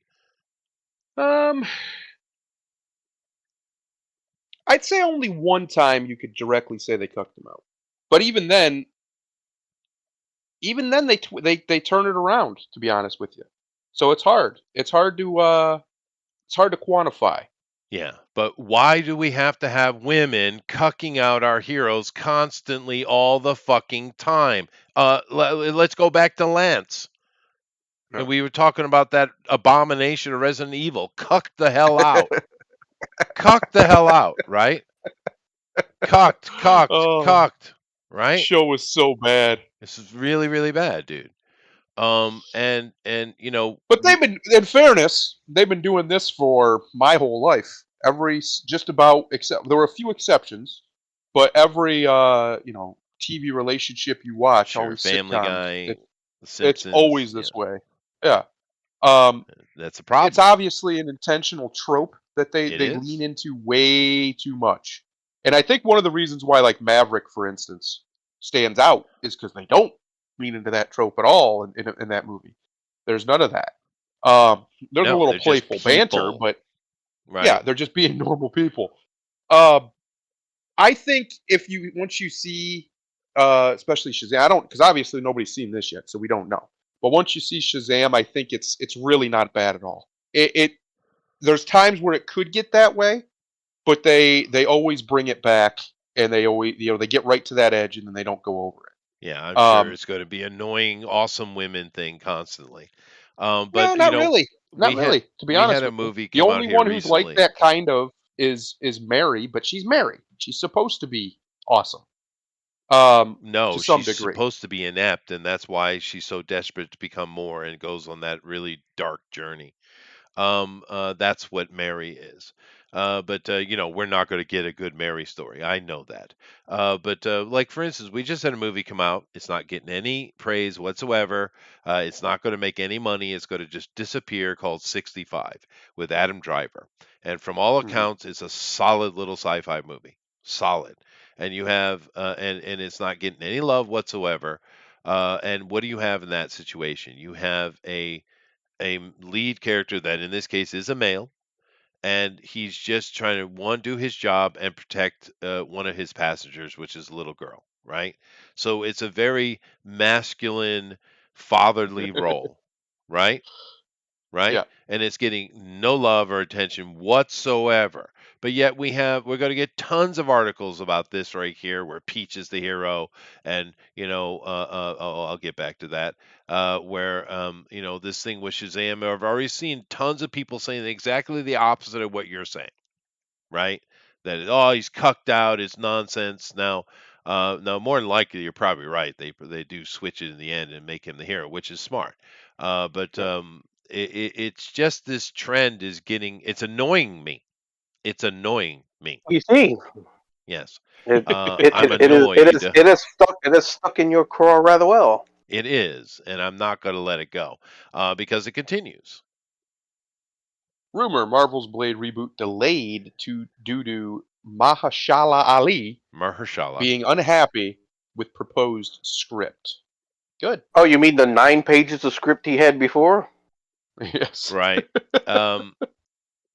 I'd say only one time you could directly say they cucked him out, but even then they turn it around. To be honest with you, so it's hard. It's hard to quantify. Yeah, but why do we have to have women cucking out our heroes constantly all the fucking time? Let's go back to Lance. No. And we were talking about that abomination of Resident Evil. Cuck the hell out. Cuck the hell out, right? Cucked, right? Show was so bad. This is really, really bad, dude. And you know, but they've been, in fairness, they've been doing this for my whole life. Just about, except there were a few exceptions, but every TV relationship you watch, sure, always Family sitcoms, Guy, it's always this way. Yeah. That's a problem. It's obviously an intentional trope that they is. lean into way too much. And I think one of the reasons why, like Maverick, for instance, stands out is because they don't lean into that trope at all in that movie. There's none of that. There's a little playful banter, but right. yeah, they're just being normal people. I think once you see, especially Shazam, because obviously nobody's seen this yet, so we don't know. But once you see Shazam, I think it's really not bad at all. There's times where it could get that way, but they always bring it back, and they always they get right to that edge, and then they don't go over it. Yeah, I'm sure it's going to be annoying, awesome women thing constantly. But no, not really. Not really. To be honest, we had a movie. The only one who's recently. like that kind of is Mary, but she's Mary. She's supposed to be awesome. No, to some she's degree. supposed to be inept, and that's why she's so desperate to become more and goes on that really dark journey. That's what Mary is. But we're not going to get a good Mary story. I know that. But like for instance, we just had a movie come out. It's not getting any praise whatsoever. It's not going to make any money. It's going to just disappear. Called 65 with Adam Driver. And from all accounts, it's a solid little sci-fi movie. Solid. And you have and it's not getting any love whatsoever. And what do you have in that situation? You have a lead character that in this case is a male, and he's just trying to do his job and protect one of his passengers, which is a little girl, right? So it's a very masculine, fatherly role, right? Yeah. And it's getting no love or attention whatsoever. But yet we're going to get tons of articles about this right here, where Peach is the hero, and I'll get back to that. Where this thing with Shazam, I've already seen tons of people saying exactly the opposite of what you're saying, right? That he's cucked out, it's nonsense. Now, more than likely, you're probably right. They do switch it in the end and make him the hero, which is smart. But it's just this trend is it's annoying me. It's annoying me. You see, yes, I'm annoyed. It is stuck in your craw rather well. It is, and I'm not going to let it go because it continues. Rumor: Marvel's Blade reboot delayed due to Mahershala Ali being unhappy with proposed script. Good. Oh, you mean the 9 pages of script he had before? Yes. Right.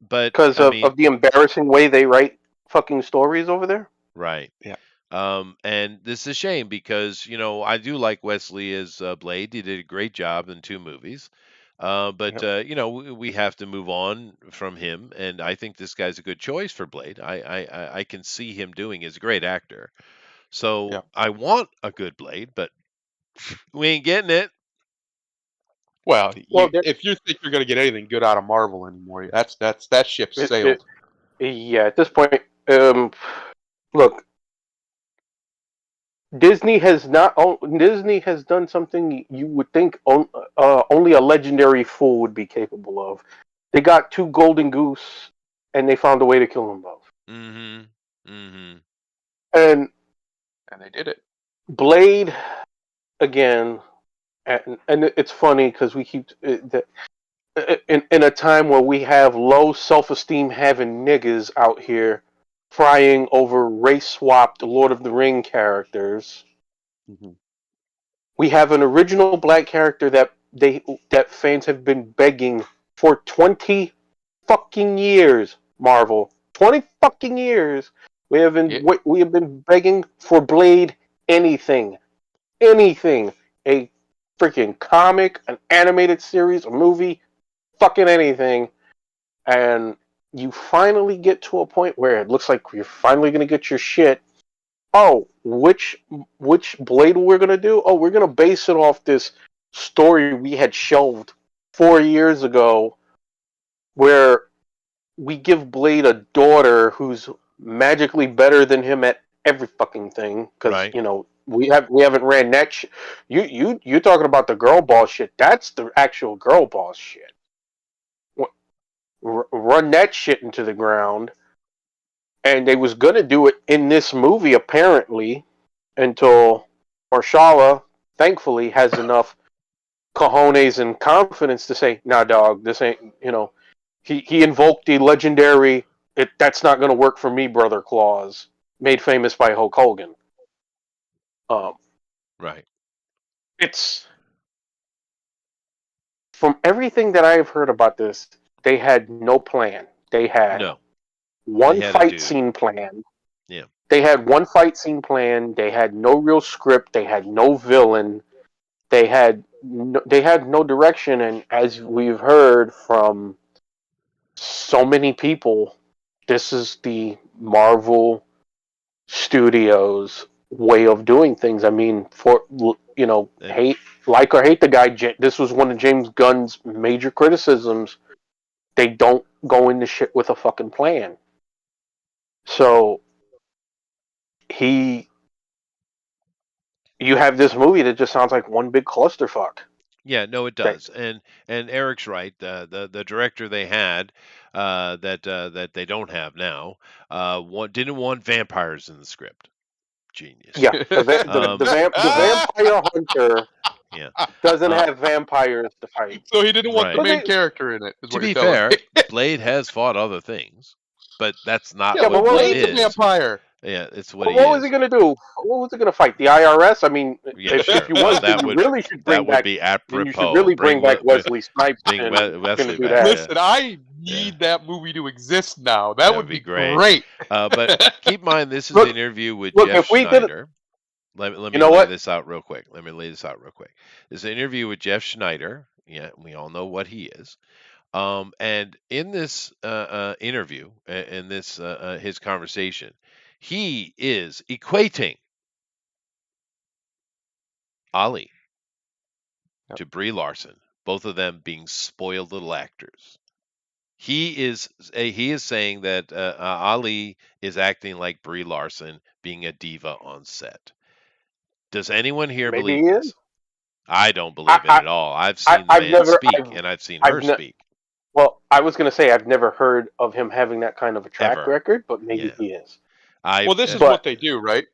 But because of the embarrassing way they write fucking stories over there. Right. Yeah. And this is a shame because I do like Wesley as Blade. He did a great job in 2 movies. But we have to move on from him, and I think this guy's a good choice for Blade. I can see him doing. He's a great actor. So I want a good Blade, but we ain't getting it. Well, if you think you're going to get anything good out of Marvel anymore, that ship sailed. Yeah, at this point, look, Disney has done something you would think only a legendary fool would be capable of. They got 2 golden goose, and they found a way to kill them both. Mm-hmm. Mm-hmm. And they did it. Blade again, and it's funny because we keep in a time where we have low self-esteem having niggas out here crying over race swapped Lord of the Ring characters. Mm-hmm. We have an original black character that fans have been begging for 20 fucking years, Marvel. 20 fucking years. We have been begging for Blade anything. Anything. A freaking comic, an animated series, a movie, fucking anything. And you finally get to a point where it looks like you're finally going to get your shit. Oh, which Blade we're going to do? Oh, we're going to base it off this story we had shelved 4 years ago where we give Blade a daughter who's magically better than him at every fucking thing because Right. we haven't ran that shit. You're talking about the girl boss shit. That's the actual girl boss shit. Run that shit into the ground. And they was gonna do it in this movie apparently until Marshala thankfully has enough cojones and confidence to say, "Nah, dog, this ain't." He invoked the legendary "That's not gonna work for me, brother" clause, made famous by Hulk Hogan. Right. It's from everything that I have heard about this, they had no plan. They had No. one They had a fight dude. scene planned. Yeah. They had one fight scene planned. They had no real script. They had no villain. They had no direction. And as we've heard from so many people, this is the Marvel Studios way of doing things. I mean, hate or hate the guy. This was one of James Gunn's major criticisms. They don't go into shit with a fucking plan. So you have this movie that just sounds like one big clusterfuck. Yeah, no, it does, and Eric's right. The director they had that they don't have now didn't want vampires in the script. Genius. Yeah, the vampire hunter Yeah. doesn't have vampires to fight. So he didn't want the Right. main character in it. Is To what be you're telling fair, me. Blade has fought other things, but that's not Yeah, what but Blade Blade's a is. vampire. Yeah, it's what he What is. was he gonna do? What was he gonna fight? The IRS? I mean, Yeah, if sure. you Well, want, then you really should bring that would back. be Then you should apropos. really bring back We- Wesley Snipes bring and Wesley do back. that. Listen, I need that movie to exist now. That would be great. But keep in mind, this is an interview with Jeff if we did, Schneider. Let me You know lay what? this out real quick. This is an interview with Jeff Schneider. Yeah, we all know what he is. And in this interview, in this his conversation, he is equating Ali to Brie Larson, both of them being spoiled little actors. He is saying that Ali is acting like Brie Larson, being a diva on set. Does anyone here Maybe believe he this? is. I don't believe it at all. I've seen the I've man never- speak, I've- and I've seen I've her ne- speak. Well, I was gonna say I've never heard of him having that kind of a track Ever. record, but maybe Yeah. he is. Well, this is what they do, right?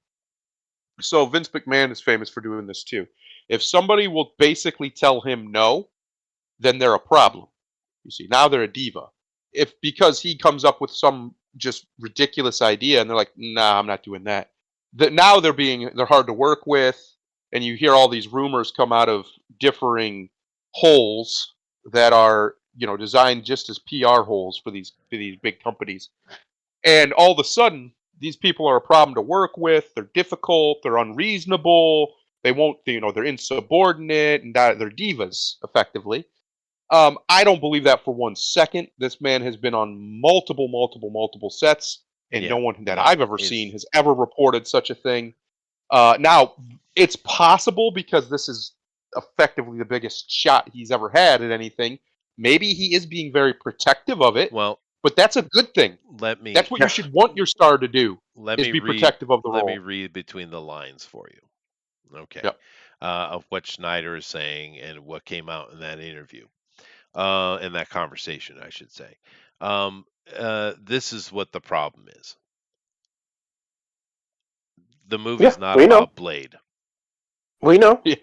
So Vince McMahon is famous for doing this too. If somebody will basically tell him no, then they're a problem. You see, now they're a diva. If because he comes up with some just ridiculous idea and they're like, "Nah, I'm not doing that." Now they're hard to work with, and you hear all these rumors come out of differing holes that are designed just as PR holes for these big companies. And all of a sudden, these people are a problem to work with. They're difficult. They're unreasonable. They won't, they're insubordinate and they're divas, effectively. I don't believe that for 1 second. This man has been on multiple sets, and no one that I've ever seen has ever reported such a thing. Now, it's possible because this is effectively the biggest shot he's ever had at anything. Maybe he is being very protective of it. Well, but that's a good thing. That's what you should want your star to do. Be protective of the role. Let me read between the lines for you. Okay. Yep. Of what Schneider is saying and what came out in that interview, in that conversation, I should say. This is what the problem is. the movie's not we know. about Blade. We know. Yes.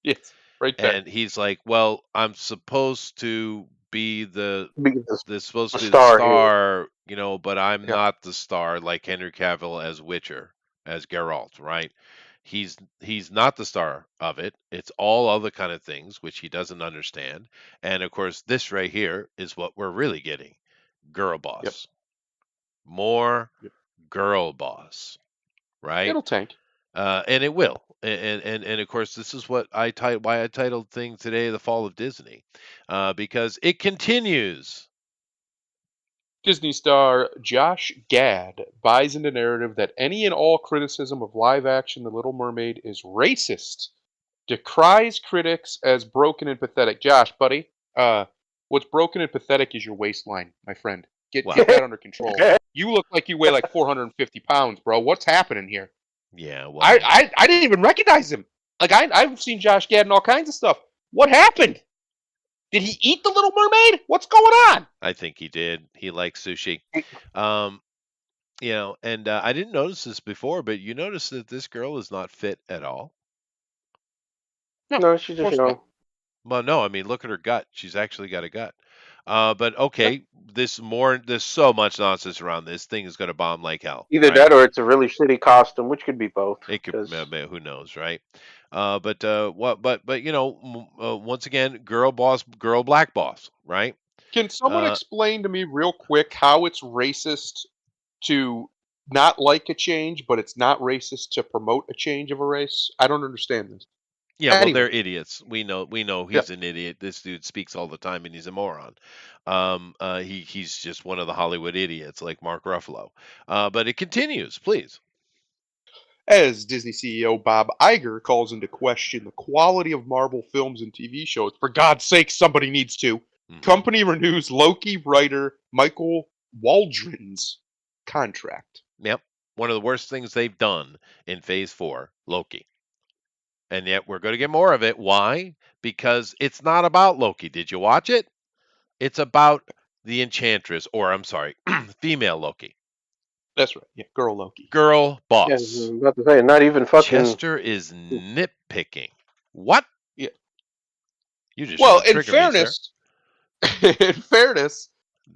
Yes. Right there. And he's like, well, I'm supposed to be Because supposed the to be the star here. star, but I'm Yeah. not the star like Henry Cavill as Witcher, as Geralt, right? He's not the star of it. It's all other kind of things which he doesn't understand. And of course, this right here is what we're really getting. Girl boss. Yep. More Yep. girl boss, right? It'll tank. And it will. And of course, this is what why I titled thing today "The Fall of Disney," because it continues. Disney star Josh Gad buys into narrative that any and all criticism of live action The Little Mermaid is racist. Decries critics as broken and pathetic. Josh, buddy, what's broken and pathetic is your waistline, my friend. Get Wow. that under control. You look like you weigh like 450 pounds, bro. What's happening here? Yeah, well, I didn't even recognize him. Like I've seen Josh Gad in all kinds of stuff. What happened? Did he eat the Little Mermaid? What's going on? I think he did. He likes sushi. And I didn't notice this before, but you notice that this girl is not fit at all. No, she just, Well, no, I mean, look at her gut. She's actually got a gut. But okay, there's so much nonsense around this thing is going to bomb like hell. either right? that or it's a really shitty costume, which could be both. It could, 'cause- who knows, right? But once again, girl boss, girl black boss, right? Can someone explain to me real quick how it's racist to not like a change, but it's not racist to promote a change of a race? I don't understand this. Yeah, well, Anyway. they're idiots. We know he's an idiot. This dude speaks all the time, and he's a moron. He's just one of the Hollywood idiots, like Mark Ruffalo. But it continues, please. As Disney CEO Bob Iger calls into question the quality of Marvel films and TV shows, for God's sake, somebody needs to. Mhm. Company renews Loki writer Michael Waldron's contract. Yep, one of the worst things they've done in Phase 4, Loki. And yet we're going to get more of it. Why? Because it's not about Loki. Did you watch it? It's about the Enchantress, or I'm sorry, female Loki. That's right. Yeah, girl Loki. Girl boss. Yeah, I was about to say, not even fucking. Chester is nitpicking. What? Yeah. You just Well, shouldn't in trigger me, fairness,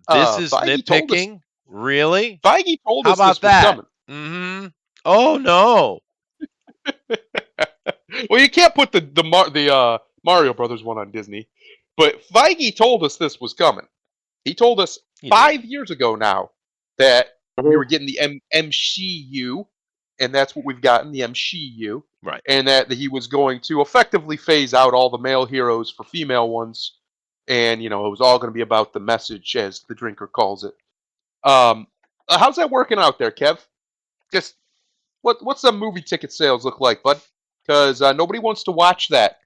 this is Feige told us- nitpicking? Really? Feige told How us about this was that? coming. Mm-hmm. Oh no. Well, you can't put the Mario Brothers one on Disney, but Feige told us this was coming. He told us He 5 years ago now that we Mhm. were getting the MCU, and that's what we've gotten, the MCU. Right. And that he was going to effectively phase out all the male heroes for female ones, and it was all going to be about the message, as the drinker calls it. How's that working out there, Kev? Just what's the movie ticket sales look like, bud? Because nobody wants to watch that.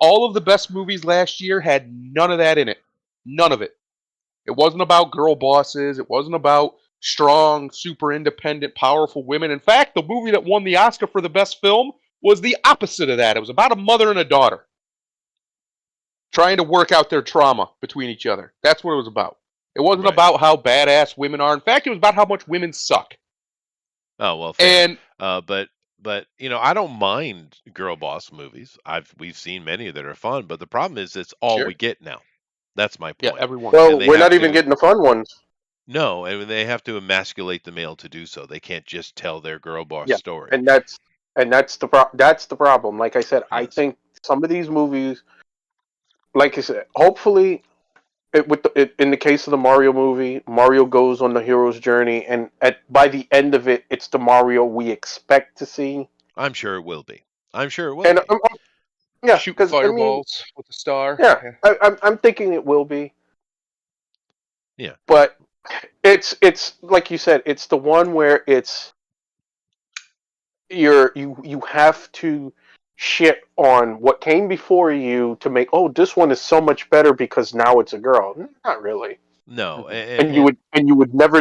All of the best movies last year had none of that in it. None of it. It wasn't about girl bosses. It wasn't about strong, super independent, powerful women. In fact, the movie that won the Oscar for the best film was the opposite of that. It was about a mother and a daughter trying to work out their trauma between each other. That's what it was about. It wasn't Right. about how badass women are. In fact, it was about how much women suck. Oh well. Fair. And But I don't mind girl boss movies. We've seen many that are fun, but the problem is it's all Sure. we get now. That's my yeah, point. everyone. Well, And they we're have not even to- getting the fun ones. No, and they have to emasculate the male to do so. They can't just tell their girl boss Yeah, story. And that's the problem. Like I said, I Yes. think some of these movies, like I said, hopefully, in the case of the Mario movie, Mario goes on the hero's journey, and by the end of it, it's the Mario we expect to see. I'm sure it will be. I'm sure it will And be. yeah, Shoot 'cause, fireballs with a star. Yeah, I'm thinking it will be. Yeah. But it's like you said, it's the one where you have to shit on what came before you to make this one is so much better because now it's a girl. Not really. No, And you would never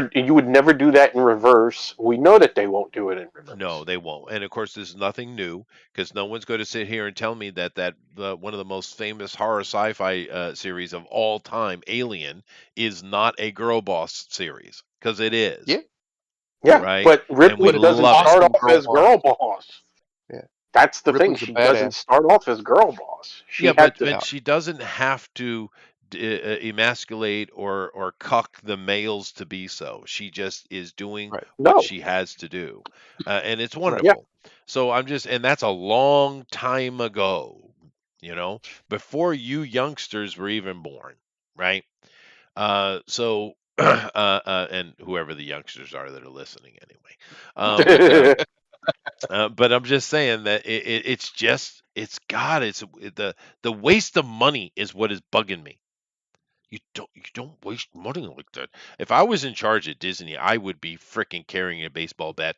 do that in reverse. We know that they won't do it in reverse. No, they won't. And of course, this is nothing new because no one's going to sit here and tell me that one of the most famous horror sci-fi series of all time, Alien, is not a girl boss series, because it is. Yeah. Yeah, right? but And Ripley we doesn't love it. start Awesome off as girl boss. Yeah. That's the thing. Ripley's a She badass. doesn't start off as girl boss. She Yeah, had but to. she doesn't have to emasculate or cuck the males to be so. She just is doing Right. what No. she has to do, and it's Right. Yeah. wonderful. So and that's a long time ago, before you youngsters were even born, right? So, and whoever the youngsters are that are listening anyway. But I'm just saying that it's just the waste of money is what is bugging me. You don't waste money like that. If I was in charge at Disney, I would be freaking carrying a baseball bat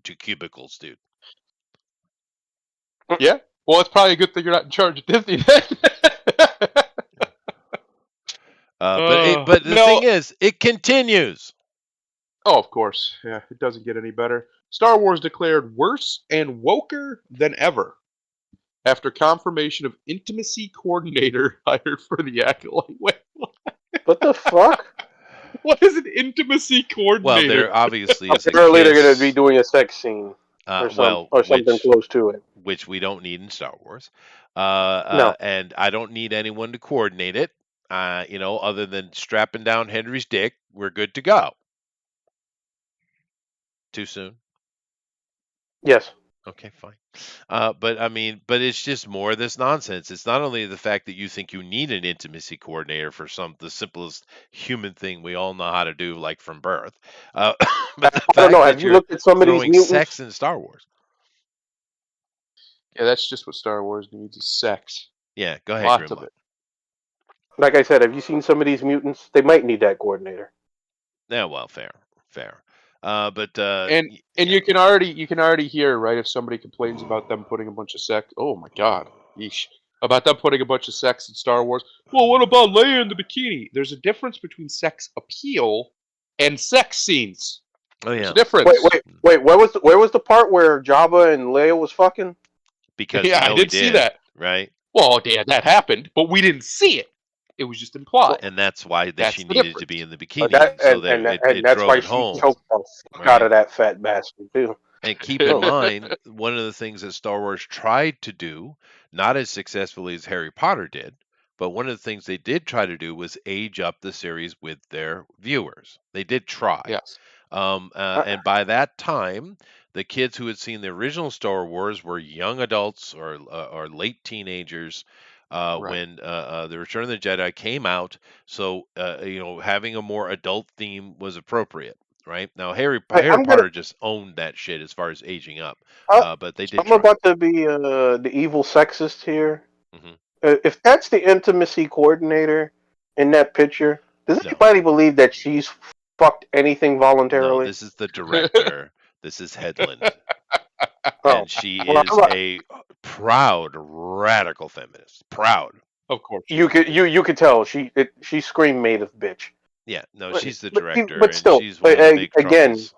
to cubicles, dude. Yeah. Well, it's probably a good thing you're not in charge of Disney then. But the No. thing is, it continues. Oh, of course. Yeah, it doesn't get any better. Star Wars declared worse and woker than ever after confirmation of intimacy coordinator hired for the Acolyte. Wait, What the fuck? what is an intimacy Well, coordinator? there obviously is a Apparently, they're going to be kiss. doing a sex scene or something close to it. Which we don't need in Star Wars. No. And I don't need anyone to coordinate it. Other than strapping down Henry's dick, we're good to go. Too soon? Yes. Okay, fine. But it's just more of this nonsense. It's not only the fact that you think you need an intimacy coordinator for the simplest human thing we all know how to do, like from birth, but the I don't fact know. that Have you you're looked at some of these throwing mutants? sex in Star Wars. Yeah, that's just what Star Wars needs is sex. Yeah, go ahead, Lots of Grimlock. it. Like I said, have you seen some of these mutants? They might need that coordinator. Yeah, well, fair. And you can already hear, right, if somebody complains about them putting a bunch of sex. Oh my god. Yeesh. About them putting a bunch of sex in Star Wars. Well, what about Leia in the bikini? There's a difference between sex appeal and sex scenes. Oh There's yeah, a difference. Wait. Where was the part where Jabba and Leia was fucking? because Yeah, I we did see that. right? Well, yeah, that happened, but we didn't see it. It was just implied. And that's why That's she the needed to difference. be in the bikini, And it that's drove why it she home. choked the fuck Right. out of that fat bastard too. And keep in mind, one of the things that Star Wars tried to do, not as successfully as Harry Potter did, but one of the things they did try to do was age up the series with their viewers. They did try. Yes. And by that time, the kids who had seen the original Star Wars were young adults or late teenagers Right. when the Return of the Jedi came out. So having a more adult theme was appropriate. Right now, Harry Potter just owned that shit as far as aging up, but they did. I'm about to be the evil sexist here. Mhm. If that's the intimacy coordinator in that picture, does anybody believe that she's fucked anything voluntarily? No, this is the director. This is Headland, and she is a proud radical feminist. Proud. Of course. You could tell she screamed made of bitch. Yeah, no, But- she's the but director, but still, and she's one of the big troubles.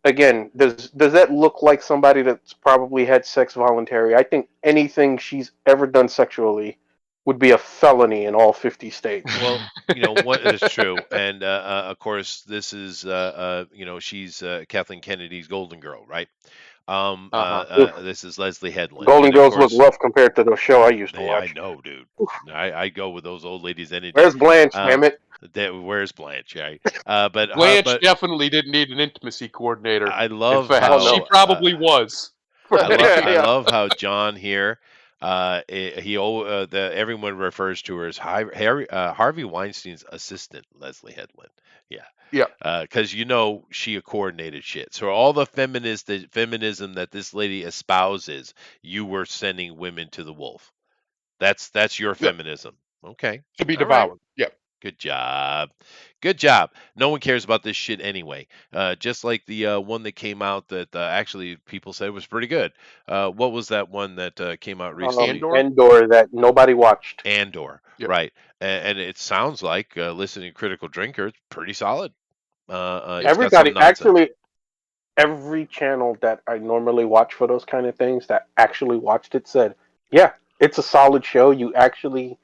does that look like somebody that's probably had sex voluntary? I think anything she's ever done sexually would be a felony in all 50 states. Well, what is true, and of course, this is she's Kathleen Kennedy's Golden Girl, right? This is Leslie Headland. Golden and of Girls look course- rough compared to the show I used to Yeah, I watch. know, dude. I go with those old ladies any day. Where's Blanche, damn it? Where's Blanche? Right? But Blanche definitely didn't need an intimacy coordinator. I love In fact, how she probably was. I love how John here. Everyone refers to her as Harvey Weinstein's assistant, Leslie Headland. Yeah. Yeah. Because she coordinated shit. So all the feminism that this lady espouses, you were sending women to the wolf. That's your feminism. Okay. To be All devoured. right. Yep. Good job. Good job. No one cares about this shit anyway. Just like the one that came out that actually people said was pretty good. What was that one that came out recently? Andor that nobody watched. Andor. Yep. Right. And it sounds like, listening to Critical Drinker, it's pretty solid. Everybody, actually, every channel that I normally watch for those kind of things that actually watched it said, yeah, it's a solid show. You actually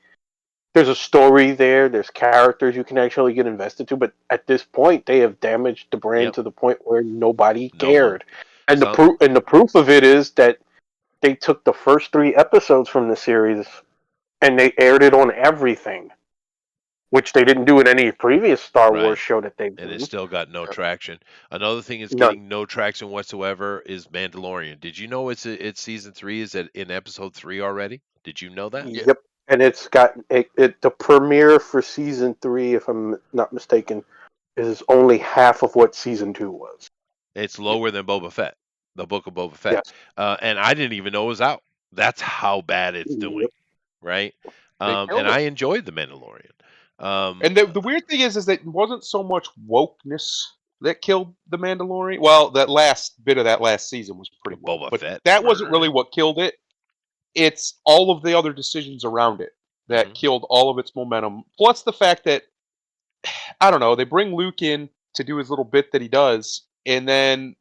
there's a story there. There's characters you can actually get invested to. But at this point, they have damaged the brand Yep. to the point where nobody No one. cared. And Sounds- the proof of it is that they took the first 3 episodes from the series and they aired it on everything, which they didn't do in any previous Star Right. Wars show that they've And done. it still got no traction. Another thing is None. getting no traction whatsoever is Mandalorian. Did you know it's season 3 is in episode 3 already? Did you know that? Yeah. Yep. And it's got the premiere for season 3, if I'm not mistaken, is only half of what season 2 was. It's lower than Boba Fett, the Book of Boba Fett. Yes. And I didn't even know it was out. That's how bad it's doing, Yep. right? killed And it. I enjoyed the Mandalorian. And the weird thing is that it wasn't so much wokeness that killed the Mandalorian. Well, that last bit of that last season was pretty woke, Boba but Fett that wasn't murder. really what killed it. It's all of the other decisions around it that Mhm. killed all of its momentum. Plus the fact that I don't know, they bring Luke in to do his little bit that he does, and then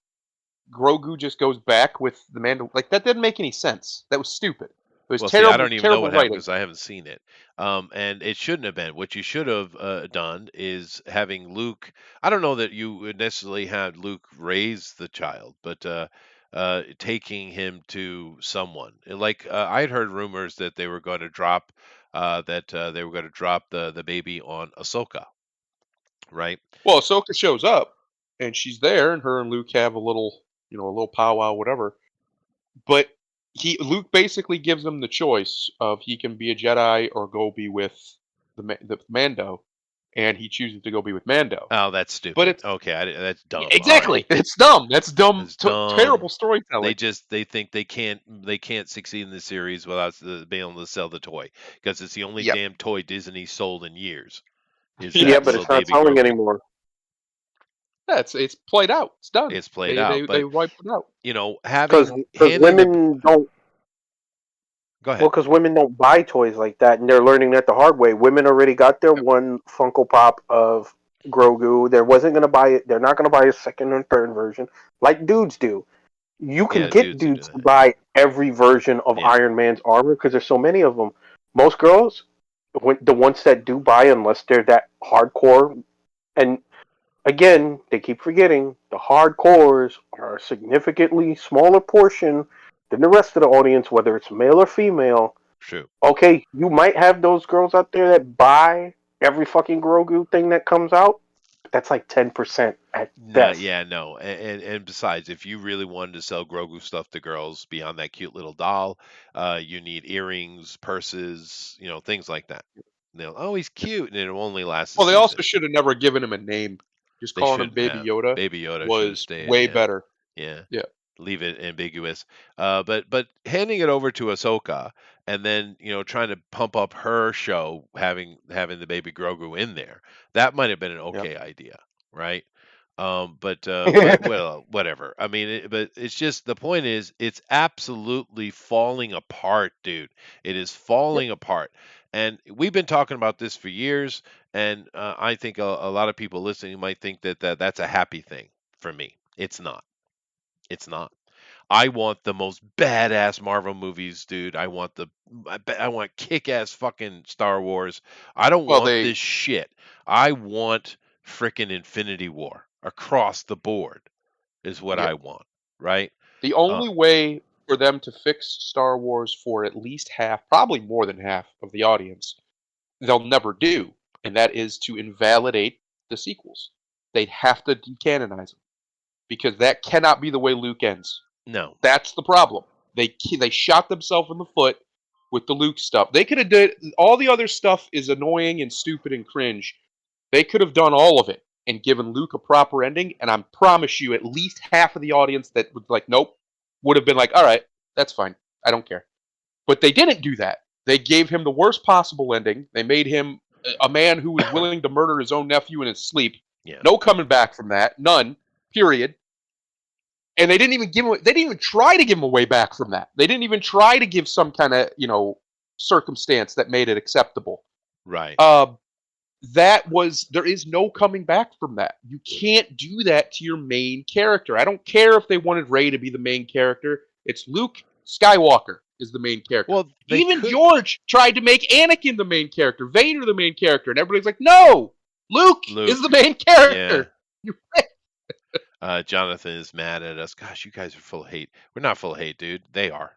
Grogu just goes back with the Mandalorian. Like that didn't make any sense. That was stupid. It was Well, terrible. see, I don't even know terrible what happened writing. because I haven't seen it. And it shouldn't have been. What you should have done is having Luke. I don't know that you would necessarily have Luke raise the child, but taking him to someone. Like I had heard rumors that they were going to drop the baby on Ahsoka, right? Well, Ahsoka shows up, and she's there, and her and Luke have a little powwow, whatever. But Luke basically gives him the choice of he can be a Jedi or go be with the Mando, and he chooses to go be with Mando. Oh, that's stupid. But it's okay. That's dumb. exactly. All right. It's dumb. That's dumb. It's dumb. Terrible storytelling. They think they can't succeed in the series without being able to sell the toy because it's the only Yep. damn toy Disney sold in years. Is Yeah, that but little it's not baby selling Grogu. anymore. Yeah, it's played out. It's done. It's played out, They but wiped it out. you know, Because handing the women don't. go ahead. Well, because women don't buy toys like that, and they're learning that the hard way. Women already got their one Funko Pop of Grogu. They wasn't going to buy it. They're not going to buy a second or third version like dudes do. You can Yeah, get dudes do dudes to that. buy every version of Yeah. Iron Man's armor because there's so many of them. Most girls, the ones that do buy, unless they're that hardcore, and again, they keep forgetting the hardcores are a significantly smaller portion than the rest of the audience, whether it's male or female. True. Okay, you might have those girls out there that buy every fucking Grogu thing that comes out. But that's like 10% at best. Yeah, no. And besides, if you really wanted to sell Grogu stuff to girls beyond that cute little doll, you need earrings, purses, things like that. Oh, he's cute, and it'll only last. Well, they also should have never given him a name. Just They calling him shouldn't Baby have. Yoda Baby Yoda should have was stayed, way yeah. better. Yeah. Yeah. Leave it ambiguous. But handing it over to Ahsoka and then, trying to pump up her show, having the baby Grogu in there, that might have been an okay idea, right? But well, whatever. I mean, but it's just the point is it's absolutely falling apart, dude. It is falling apart. And we've been talking about this for years, and I think a lot of people listening might think that's a happy thing for me. It's not. It's not. I want the most badass Marvel movies, dude. I want kick-ass fucking Star Wars. I don't want this shit. I want frickin' Infinity War across the board is what I want, right? The only way for them to fix Star Wars for at least half, probably more than half of the audience, they'll never do, and that is to invalidate the sequels. They'd have to decanonize them because that cannot be the way Luke ends. No. That's the problem. They shot themselves in the foot with the Luke stuff. They could have did all the other stuff is annoying and stupid and cringe. They could have done all of it and given Luke a proper ending, and I promise you at least half of the audience that was like, nope, would have been like, all right, that's fine. I don't care. But they didn't do that. They gave him the worst possible ending. They made him a man who was willing to murder his own nephew in his sleep. Yeah. No coming back from that. None. Period. And they didn't even try to give him a way back from that. They didn't even try to give some kind of, circumstance that made it acceptable. Right. There is no coming back from that. You can't do that to your main character. I don't care if they wanted Rey to be the main character. It's Luke Skywalker is the main character. Well, they Even could. George tried to make Anakin the main character, Vader the main character, and everybody's like, no, Luke is the main character. Jonathan is mad at us. Gosh, you guys are full of hate. We're not full of hate, dude. They are.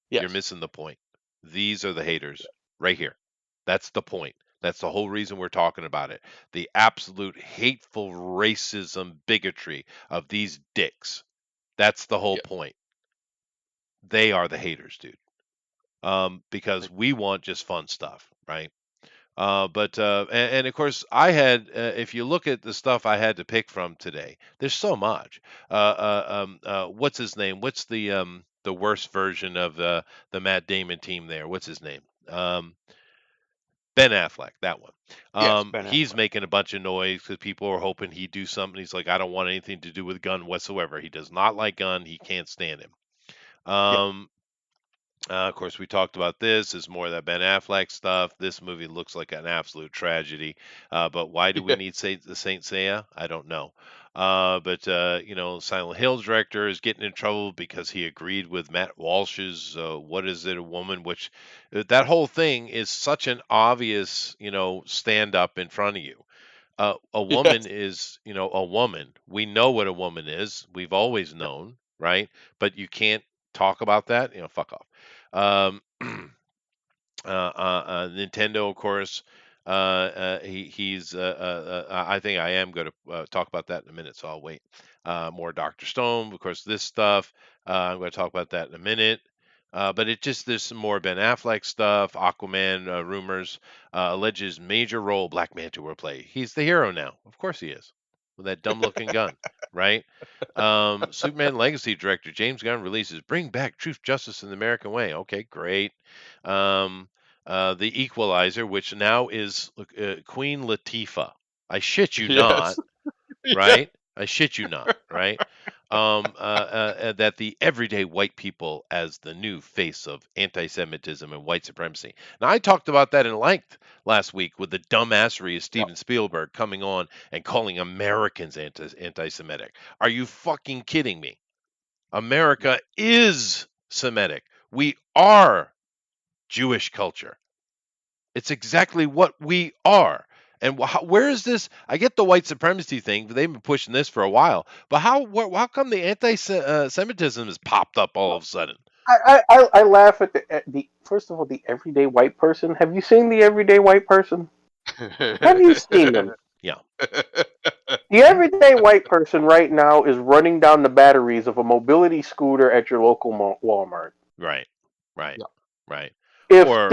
Yes. You're missing the point. These are the haters right here. That's the point. That's the whole reason we're talking about it. The absolute hateful racism, bigotry of these dicks. That's the whole point. They are the haters, dude. Because we want just fun stuff, right? And of course, I had. If you look at the stuff I had to pick from today, there's so much. What's his name? What's the worst version of the Matt Damon team there? What's his name? Ben Affleck, that one. Yes, Ben He's Affleck. making a bunch of noise because people are hoping he'd do something. He's like, I don't want anything to do with gun whatsoever. He does not like gun. He can't stand him. Of course, we talked about this. It's more of that Ben Affleck stuff. This movie looks like an absolute tragedy. But why do we need the Saint Seiya? I don't know. Silent Hill director is getting in trouble because he agreed with Matt Walsh's "What Is It, a Woman?" Which that whole thing is such an obvious, stand up in front of you. A woman is, a woman. We know what a woman is. We've always known, right? But you can't talk about that. Fuck off. Nintendo, of course. He's. I think I am going to talk about that in a minute, so I'll wait. More Dr. Stone, of course. This stuff. I'm going to talk about that in a minute. But there's some more Ben Affleck stuff. Aquaman rumors alleges major role Black Manta will play. He's the hero now. Of course he is, with that dumb looking gun, right? Superman Legacy director James Gunn releases Bring Back Truth, Justice, and the American Way. Okay, great. The Equalizer, which now is Queen Latifah. I shit you not, right? I shit you not, right? That the everyday white people as the new face of anti-Semitism and white supremacy. Now, I talked about that in length last week with the dumbassery of Steven Spielberg coming on and calling Americans anti-Semitic. Are you fucking kidding me? America is Semitic. We are Jewish culture. It's exactly what we are. And where is this? I get the white supremacy thing, but they've been pushing this for a while. But how come the anti-Semitism has popped up all of a sudden? I laugh at the first of all, the everyday white person. Have you seen the everyday white person? Have you seen them? Yeah. The everyday white person right now is running down the batteries of a mobility scooter at your local Walmart. Right. If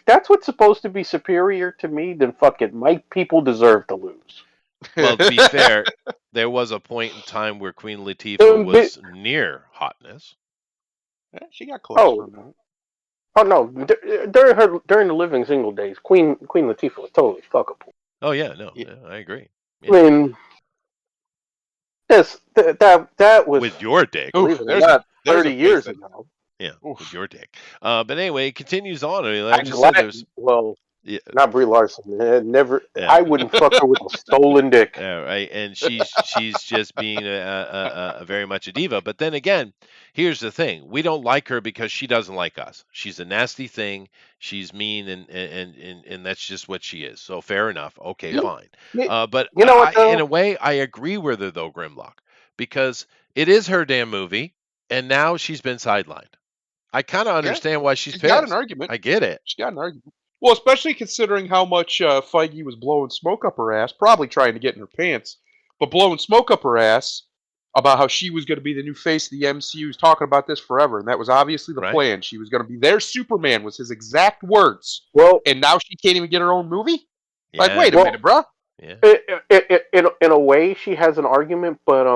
that's what's supposed to be superior, to me, then fuck it. My people deserve to lose. Well, to be fair, there was a point in time where Queen Latifah was near hotness. She got close. Oh no! During the living single days, Queen Latifah was totally fuckable. Oh yeah, no, I agree. Yeah. I mean, that was with your dick. Believe it or not, 30 years ago. Yeah, with your dick. But anyway, it continues on. I mean, like I just said, there's not Brie Larson. Never. Yeah. I wouldn't fuck her with a stolen dick. Yeah, right. And she's just being a very much a diva. But then again, here's the thing: we don't like her because she doesn't like us. She's a nasty thing. She's mean, and that's just what she is. So fair enough. Okay, fine. But you know what? In a way, I agree with her though, Grimlock, because it is her damn movie, and now she's been sidelined. I kind of understand why she's pissed. Got an argument. I get it. She got an argument. Well, especially considering how much Feige was blowing smoke up her ass, probably trying to get in her pants, but blowing smoke up her ass about how she was going to be the new face of the MCU. He's talking about this forever, and that was obviously the plan. She was going to be their Superman, was his exact words. Well, and now she can't even get her own movie? Yeah. Like, wait a minute, bro. Yeah. In a way, she has an argument, but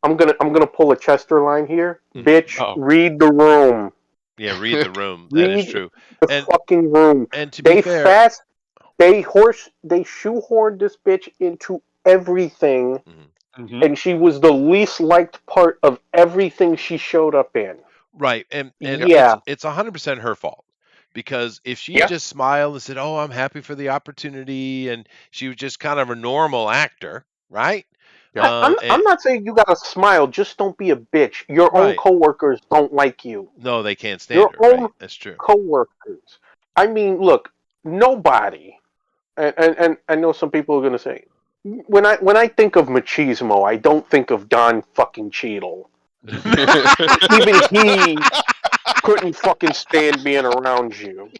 I'm gonna pull a Chester line here. Bitch, read the room. Yeah, read the room. That is true. The fucking room. And to be fair, they shoehorned this bitch into everything, and she was the least liked part of everything she showed up in. Right, and it's 100% her fault. Because if she just smiled and said, "Oh, I'm happy for the opportunity," and she was just kind of a normal actor, right? I'm not saying you gotta smile. Just don't be a bitch. Your own Right. coworkers don't like you. No, they can't stand Your her. own Right. That's true. coworkers. I mean, look, nobody. And I know some people are gonna say, when I think of machismo, I don't think of Don fucking Cheadle. Even he couldn't fucking stand being around you.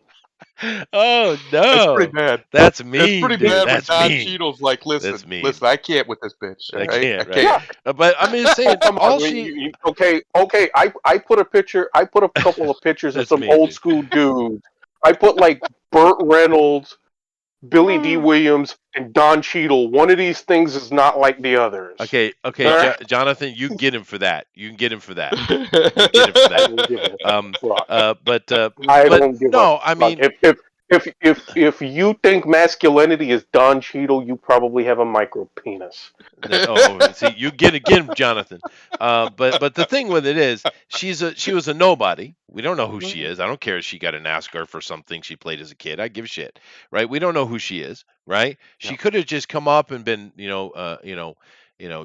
Oh It's pretty no, bad. that's It's mean, pretty dude. bad when That's Don mean. Cheadle's like, That's mean. listen, I can't with this bitch. I Right? can't. I Right. can't. But I'm just Oh, saying, come on. all she. Okay. I put a picture. I put a couple of pictures of That's some mean, old dude. school dudes. I put like Burt Reynolds, Billy D. Williams, and Don Cheadle. One of these things is not like the others. Okay, Alright? Jonathan, you can get him for that. You can get him for that. Yeah. You can get him for I that. don't give a fuck. But I don't give a no, I fuck. mean, If you think masculinity is Don Cheadle, you probably have a micro penis. see, you get him, Jonathan. But the thing with it is, she was a nobody. We don't know who she is. I don't care if she got an Oscar for something she played as a kid. I give a shit, right? We don't know who she is, right? She could have just come up and been,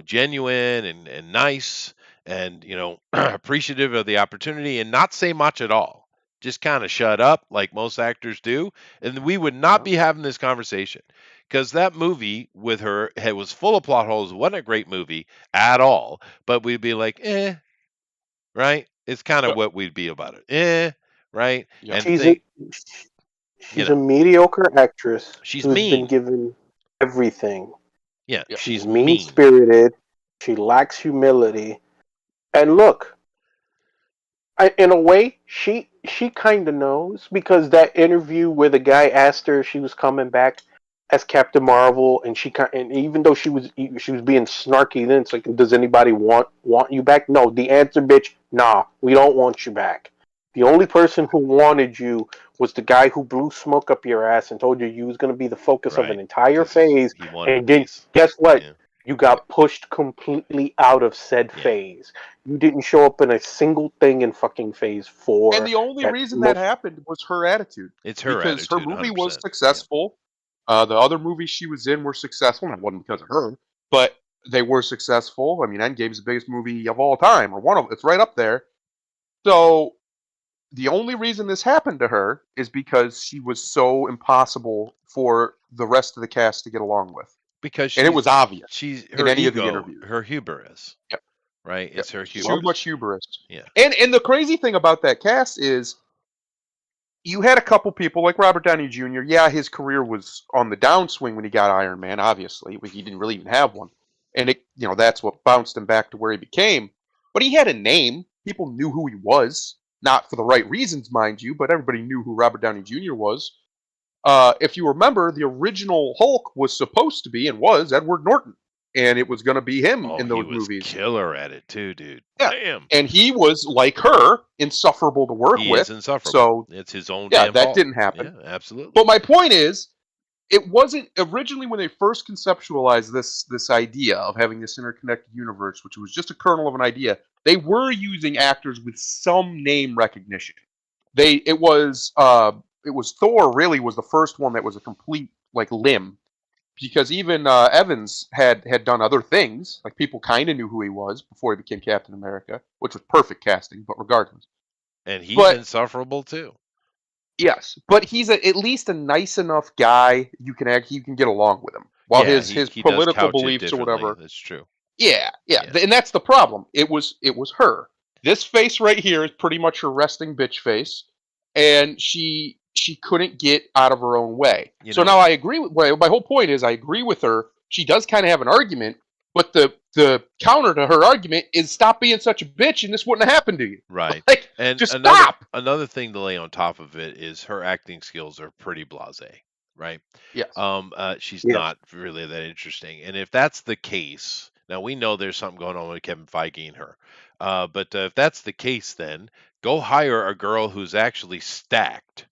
genuine and nice and appreciative of the opportunity and not say much at all. Just kind of shut up like most actors do, and we would not be having this conversation because that movie with her was full of plot holes. It wasn't a great movie at all, but we'd be like, right? It's kind of what we'd be about it, right? Yeah. And She's a, think, she's a mediocre actress she's who's been mean. given everything. Yeah, Yeah. she's She's mean. mean-spirited. She lacks humility. And look, in a way, she kind of knows because that interview where the guy asked her if she was coming back as Captain Marvel, and and even though she was being snarky, then it's like, does anybody want you back? No, the answer, bitch, nah, we don't want you back. The only person who wanted you was the guy who blew smoke up your ass and told you was going to be the focus of an Right. entire 'Cause phase, he wanted a and then piece. guess what? Yeah. You got pushed completely out of said Yeah. phase. You didn't show up in a single thing in fucking phase 4. And the only reason that happened was her attitude. It's her Because her attitude, movie 100%. was successful. The other movies she was in were successful. And it wasn't because of her, but they were successful. I mean, Endgame's the biggest movie of all time, or one of it's right up there. So the only reason this happened to her is because she was so impossible for the rest of the cast to get along with. Because And it was obvious she's in her any of the ego, interviews. her hubris. Yep. Right? Yep. It's her Too hubris. much hubris. Yeah. And the crazy thing about that cast is you had a couple people like Robert Downey Jr. Yeah, his career was on the downswing when he got Iron Man, obviously. He didn't really even have one. And that's what bounced him back to where he became. But he had a name. People knew who he was. Not for the right reasons, mind you, but everybody knew who Robert Downey Jr. was. If you remember, the original Hulk was supposed to be and was Edward Norton. And it was going to be him in those he was movies. Killer at it too, dude. Yeah. Damn. And he was, like her, insufferable to work He with. is insufferable. So it's his own yeah, damn that fault. didn't happen. Yeah, absolutely. But my point is, it wasn't originally when they first conceptualized this idea of having this interconnected universe, which was just a kernel of an idea. They were using actors with some name recognition. It was Thor really was the first one that was a complete limb, because even Evans had done other things. Like, people kind of knew who he was before he became Captain America, which was perfect casting. But regardless, and he's insufferable too. Yes, but he's at least a nice enough guy you can get along with him. While his political beliefs or whatever. That's true. Yeah, and that's the problem. It was her. This face right here is pretty much her resting bitch face, and she couldn't get out of her own way. Now I agree with my whole point is I agree with her. She does kind of have an argument, but the counter to her argument is stop being such a bitch and this wouldn't have happened to you. Right. And just stop. Another thing to lay on top of it is her acting skills are pretty blasé, right? Yes. She's not really that interesting. And if that's the case, now we know there's something going on with Kevin Feige and her. But if that's the case, then go hire a girl who's actually stacked.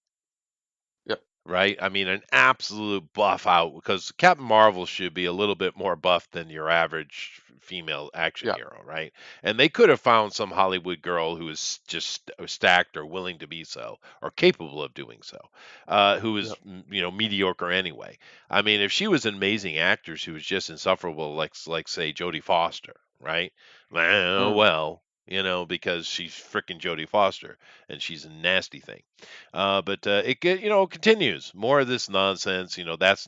Yep. right? I mean, an absolute buff out because Captain Marvel should be a little bit more buff than your average female action Yeah. hero, right? And they could have found some Hollywood girl who is just stacked or willing to be so or capable of doing so, who is Yeah. mediocre anyway. I mean, if she was an amazing actress who was just insufferable, like say Jodie Foster, right? Mm. Well, because she's frickin' Jodie Foster and she's a nasty thing. But continues more of this nonsense.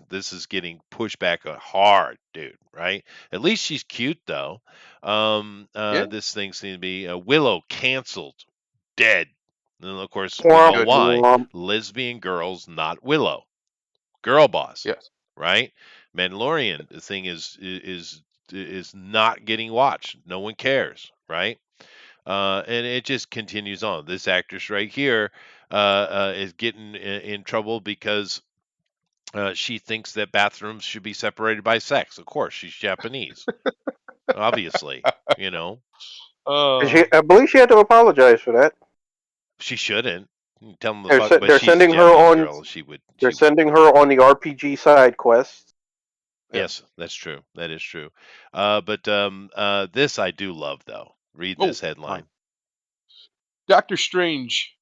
This is getting pushed back hard, dude. Right? At least she's cute though. Yeah. This thing seems to be Willow canceled, dead. And of course, we know Womp Good. why. womp. Lesbian girls, not Willow. Girl boss, Yes. right? Mandalorian. The thing is not getting watched. No one cares, right? And it just continues on. This actress right here is getting in trouble because she thinks that bathrooms should be separated by sex. Of course, she's Japanese, obviously. You know, Uh, I believe she had to apologize for that. she shouldn't. Tell them the They're fuck, but they're she's a sending her Japanese on. girl. She would. They're She sending her on the RPG side quest. yeah. Yes, that's true. That is true. But this I do love though. Read Oh, this headline. fine. Doctor Strange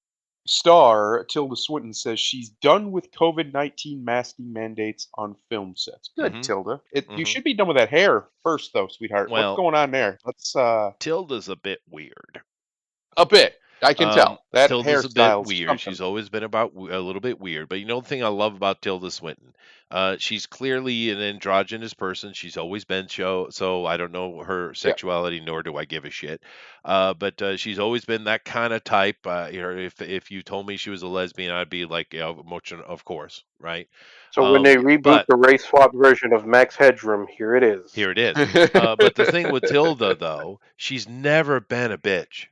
star Tilda Swinton says she's done with COVID-19 masking mandates on film sets. Good, Mhm. Tilda. You Mhm. should be done with that hair first, though, sweetheart. Well- What's going on there? Let's Tilda's a bit weird. a bit. I can tell that Tilda's a hairstyle. bit weird. She's always been a little bit weird. But the thing I love about Tilda Swinton, she's clearly an androgynous person. She's always been so I don't know her sexuality, nor do I give a shit. But she's always been that kind of type. If you told me she was a lesbian, I'd be like, of course, right? So when they reboot but- the race swap version of Max Headroom, here it is. Here it is. But the thing with Tilda, though, she's never been a bitch.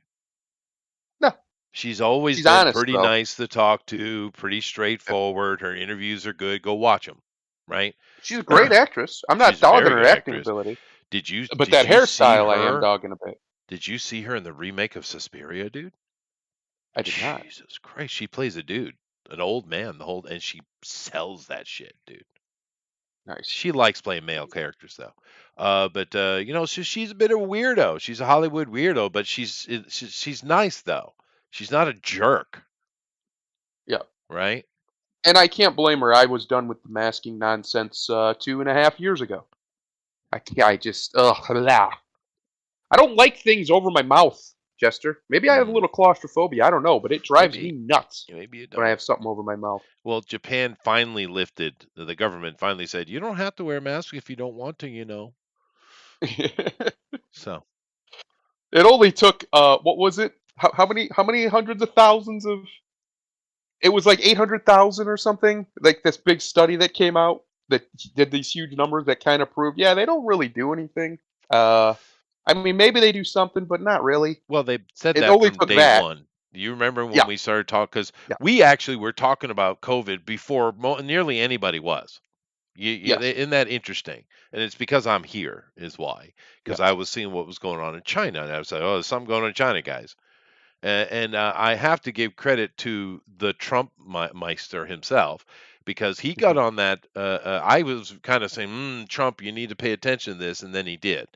No. She's always She's been honest, pretty though. nice to talk to, pretty straightforward. Her interviews are good. Go watch them, right? She's a great actress. I'm not She's a very dogging her good acting actress. ability. But that hairstyle, I am dogging a bit. Did you see her in the remake of Suspiria, dude? I did not. Jesus Christ, she plays a dude, an old man, and she sells that shit, dude. Nice. She likes playing male characters though. But so she's a bit of a weirdo. She's a Hollywood weirdo, but she's nice though. She's not a jerk. Yeah. Right? And I can't blame her. I was done with the masking nonsense 2.5 years ago. I just blah. I don't like things over my mouth, Jester. Maybe I have a little claustrophobia. I don't know, but it drives me nuts Maybe you don't. when I have something over my mouth. Well, Japan finally lifted. The government finally said you don't have to wear a mask if you don't want to. So it only took what was it? How many hundreds of thousands of? It was like 800,000 or something. Like this big study that came out that did these huge numbers that kind of proved, yeah, they don't really do anything. I mean, maybe they do something, but not really. Well, they said It that only from took day that. one. Do you remember when Yeah. we started talking? Because Yeah. we actually were talking about COVID before nearly anybody was. Yes. Isn't that interesting? And it's because I'm here is why. Because Yes. I was seeing what was going on in China, and I was like, oh, there's something going on in China, guys. And I have to give credit to the Trump meister himself because he got on that. I was kind of saying, Trump, you need to pay attention to this, and then he did.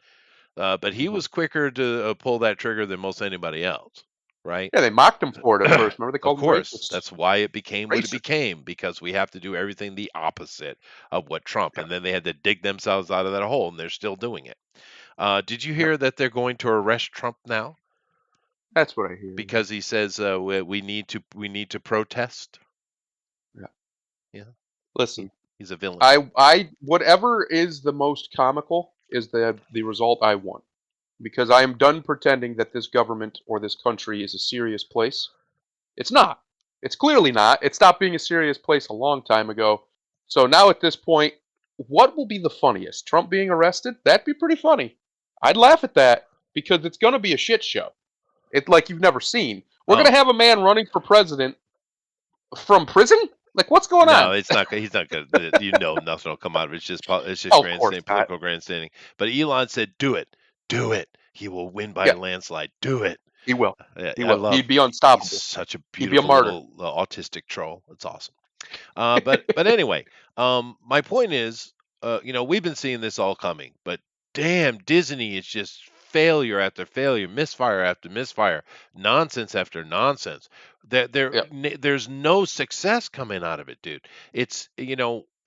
But he was quicker to pull that trigger than most anybody else, right? Yeah, they mocked him for it at first. Remember, they called Of him course, racist. that's why it became what it Racist. became, because we have to do everything the opposite of what Trump, and then they had to dig themselves out of that hole, and they're still doing it. Did you hear that they're going to arrest Trump now That's what I hear. because he says we need to protest? Listen, He's a villain. I whatever is the most comical is the result I want, because I am done pretending that this government or this country is a serious place. It's not. It's clearly not. It stopped being a serious place a long time ago. So now at this point, what will be the funniest? Trump being arrested? That'd be pretty funny. I'd laugh at that because it's going to be a shit show. It's like you've never seen. We're going to have a man running for president from prison? Like, what's going on? No, it's not. He's not going to. Nothing will come out of it. It's just political grandstanding. But Elon said, "Do it, do it. He will win by a landslide. Do it. He will. Yeah, He will. He'd be unstoppable. He's such a He'd be a beautiful martyr. little autistic troll. It's awesome. But anyway, my point is, we've been seeing this all coming, but damn, Disney is just failure after failure, misfire after misfire, nonsense after nonsense. Yeah. There's no success coming out of it, dude. It's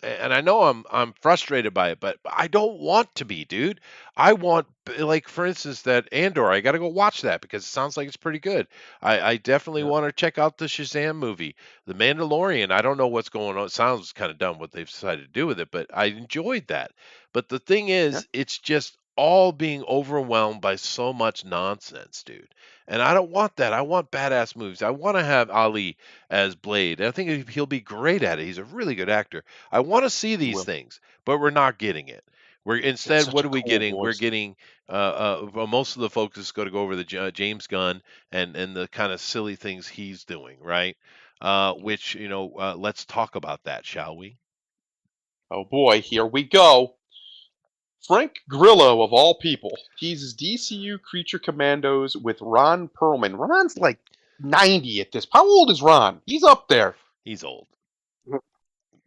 and I know I'm frustrated by it, but I don't want to be, dude. I want, like, for instance, that Andor. I got to go watch that because it sounds like it's pretty good. I definitely Yeah. want to check out the Shazam movie. The Mandalorian, I don't know what's going on. It sounds kind of dumb what they've decided to do with it, but I enjoyed that. But the thing Yeah. is, it's just all being overwhelmed by so much nonsense, dude. And I don't want that. I want badass movies. I want to have Ali as Blade. I think he'll be great at it. He's a really good actor. I want to see You these will. things, but we're not getting it. We're It's instead, such what a are we cool getting? We're voice. getting well, most of the focus is going to go over the James Gunn and the kind of silly things he's doing, right? Which, let's talk about that, shall we? Oh boy, here we go. Frank Grillo, of all people, teases DCU Creature Commandos with Ron Perlman. Ron's like 90 at this. How old is Ron? He's up there. He's old,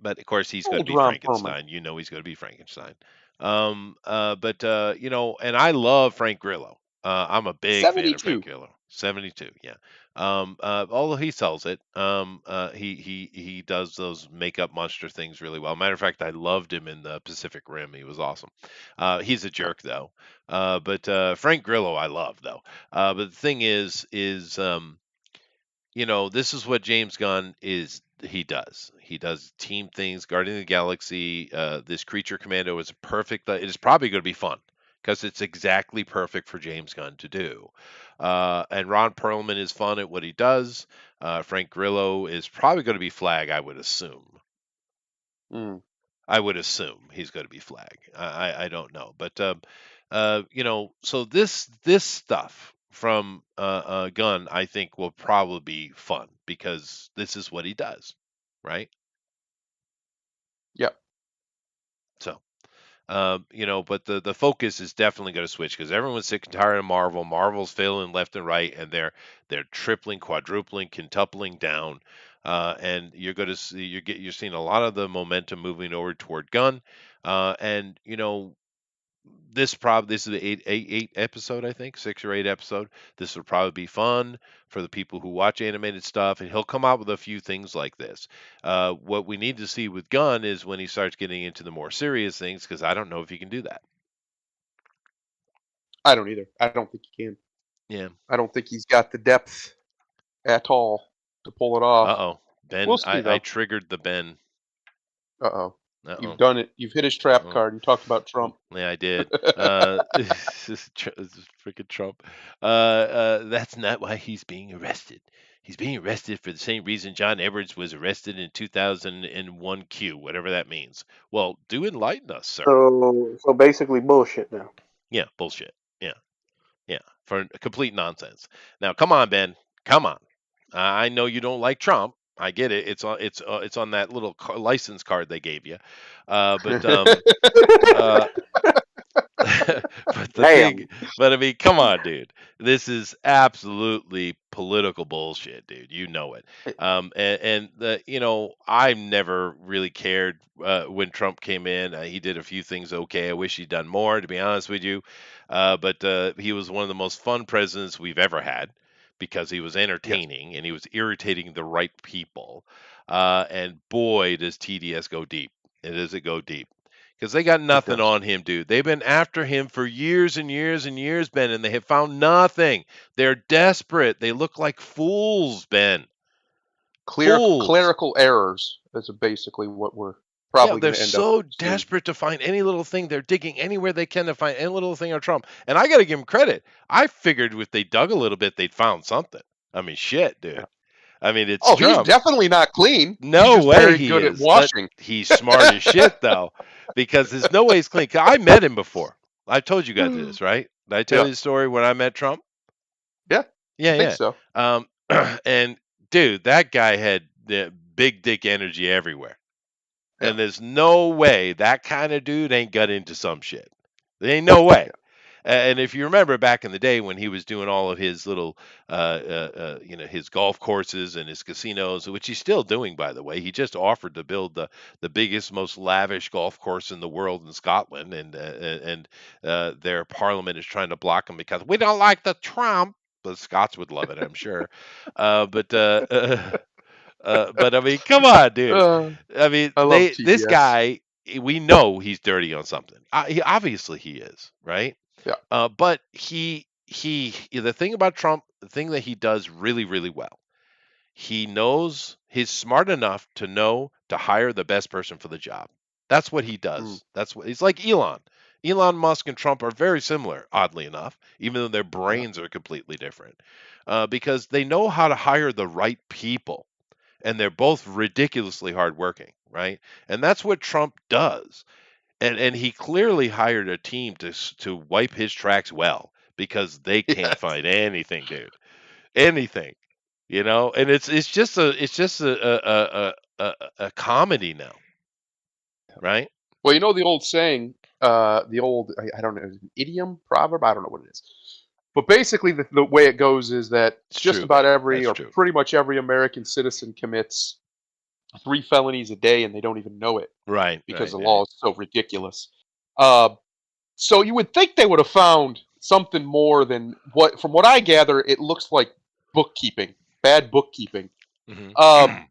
but of course he's going to Old be Ron Perlman. Frankenstein. He's going to be Frankenstein. But and I love Frank Grillo. I'm a big fan of Frank 72. Grillo. 72, yeah. Although he sells it, he does those makeup monster things really well. Matter of fact, I loved him in the Pacific Rim. He was awesome. He's a jerk though. But Frank Grillo, I love though. But the thing is, this is what James Gunn is. He does. He does team things. Guardian of the Galaxy. This Creature Commando is perfect. It is probably going to be fun because it's exactly perfect for James Gunn to do. And Ron Perlman is fun at what he does. Frank Grillo is probably going to be Flag, I would assume. Mm. I would assume he's going to be Flag. I don't know, but so this stuff from Gunn, I think, will probably be fun because this is what he does, right? Yeah. So, but the focus is definitely going to switch because everyone's sick and tired of Marvel. Marvel's failing left and right, and they're tripling, quadrupling, quintupling down. And you're going to see you're seeing a lot of the momentum moving over toward Gunn. And this is the eight episode, I think, 6 or 8 episode. This will probably be fun for the people who watch animated stuff, and he'll come out with a few things like this. What we need to see with Gunn is when he starts getting into the more serious things, because I don't know if he can do that. I don't either. I don't think he can. Yeah. I don't think he's got the depth at all to pull it off. Uh-oh. Ben, We'll see, I though. triggered the Ben. Uh-oh. Uh-oh. You've done it. You've hit his trap Oh. card. You talked about Trump. Yeah, I did. This is freaking Trump. That's not why he's being arrested. He's being arrested for the same reason John Edwards was arrested in 2001 Q, whatever that means. Well, do enlighten us, sir. So basically bullshit now. Yeah, bullshit. Yeah, for complete nonsense. Now, come on, Ben. Come on. I know you don't like Trump. I get it. It's on that little license card they gave you. But Damn. I mean, come on, dude. This is absolutely political bullshit, dude. You know it. I've never really cared when Trump came in. He did a few things okay. I wish he'd done more, to be honest with you. But he was one of the most fun presidents we've ever had because he was Yes. entertaining and he was irritating the right people. And boy, does TDS go deep. Does it go deep? Because they got nothing does. on him, dude. They've been after him for years and years and years, Ben, and they have found nothing. They're desperate. They look like fools, Ben. Fools. Clerical errors is basically what we're Yeah, probably they're going to end so up seeing. desperate to find any little thing. They're digging anywhere they can to find any little thing on Trump. And I got to give them credit. I figured if they dug a little bit, they'd found something. I mean, shit, dude. Yeah. I mean, it's Oh, Trump. he's definitely not clean. No he's just way very he good is. at washing. But he's smart as shit, though, because there's no way he's clean. 'Cause I met him before. I told you guys this, right? Did I tell Yeah. you the story when I met Trump? Yeah. Yeah, I think so. And dude, that guy had the big dick energy everywhere. Yeah. And there's no way that kind of dude ain't got into some shit. There ain't no way. And if you remember back in the day when he was doing all of his little, his golf courses and his casinos, which he's still doing, by the way. He just offered to build the biggest, most lavish golf course in the world in Scotland, and their parliament is trying to block him because we don't like the Trump. The Scots would love it, I'm sure. But I mean, come on, dude. Uh, I mean, I love this TBS. guy, we know he's dirty on something. Obviously he is, right? Yeah. But the thing about Trump, the thing that he does really, really well, he knows he's smart enough to know to hire the best person for the job. That's what he does. That's what he's like. Elon Musk and Trump are very similar, oddly enough, even though their Yeah. brains are completely different, because they know how to hire the right people, and they're both ridiculously hardworking, right? And that's what Trump does. And he clearly hired a team to wipe his tracks well, because they can't Yes. find anything, dude. Anything, and it's just a comedy now, right? Well, you know the old saying, the old I don't know, is it an idiom, proverb, I don't know what it is. But basically, the way it goes is that It's just true, about man. every, That's or true. pretty much every American citizen commits 3 felonies a day, and they don't even know it Right, because right, the right. law is so ridiculous. Uh, so you would think they would have found something more than what. From what I gather, it looks like bookkeeping, bad bookkeeping. Hmm. Um,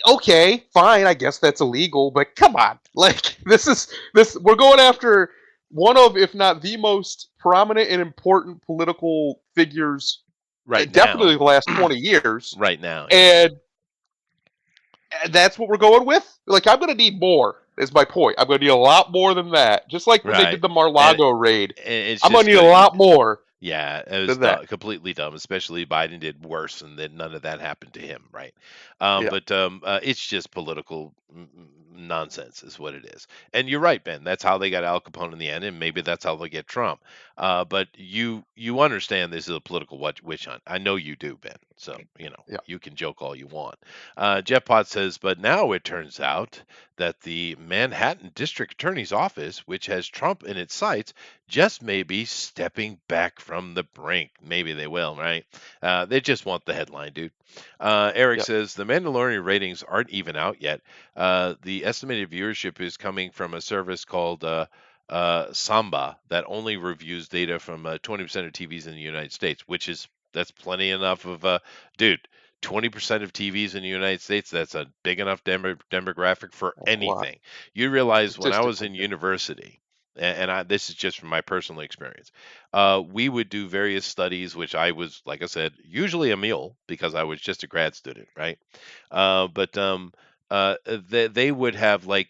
okay, fine, I guess that's illegal, but come on, like this. We're going after one of, if not the most prominent and important political figures, Right definitely now. the last 20 years, Right now, yeah. and that's what we're going with. Like, I'm going to need more. Is my point. I'm going to need a lot more than that. Just like when they Right. did the And Mar-Lago raid, it's I'm going just to need a good. lot more Yeah, it was than that. completely dumb. Especially Biden did worse, and then none of that happened to him, right? Yeah, But it's just political nonsense, is what it is. And you're right, Ben. That's how they got Al Capone in the end, and maybe that's how they'll get Trump. But you understand this is a political witch hunt. I know you do, Ben. So yeah. you can joke all you want. Jeff Potts says, but now it turns out that the Manhattan District Attorney's Office, which has Trump in its sights, just may be stepping back from the brink. Maybe they will, right? They just want the headline, dude. Eric Yeah. says the Mandalorian ratings aren't even out yet. The estimated viewership is coming from a service called Samba that only reviews data from 20% of TVs in the United States, that's plenty enough of dude. 20% of TVs in the United States, that's a big enough demographic for That's a lot. anything. You realize when I was Statistically, in yeah. university, this is just from my personal experience. We would do various studies, which I was, like I said, usually a mule because I was just a grad student, right? But they would have like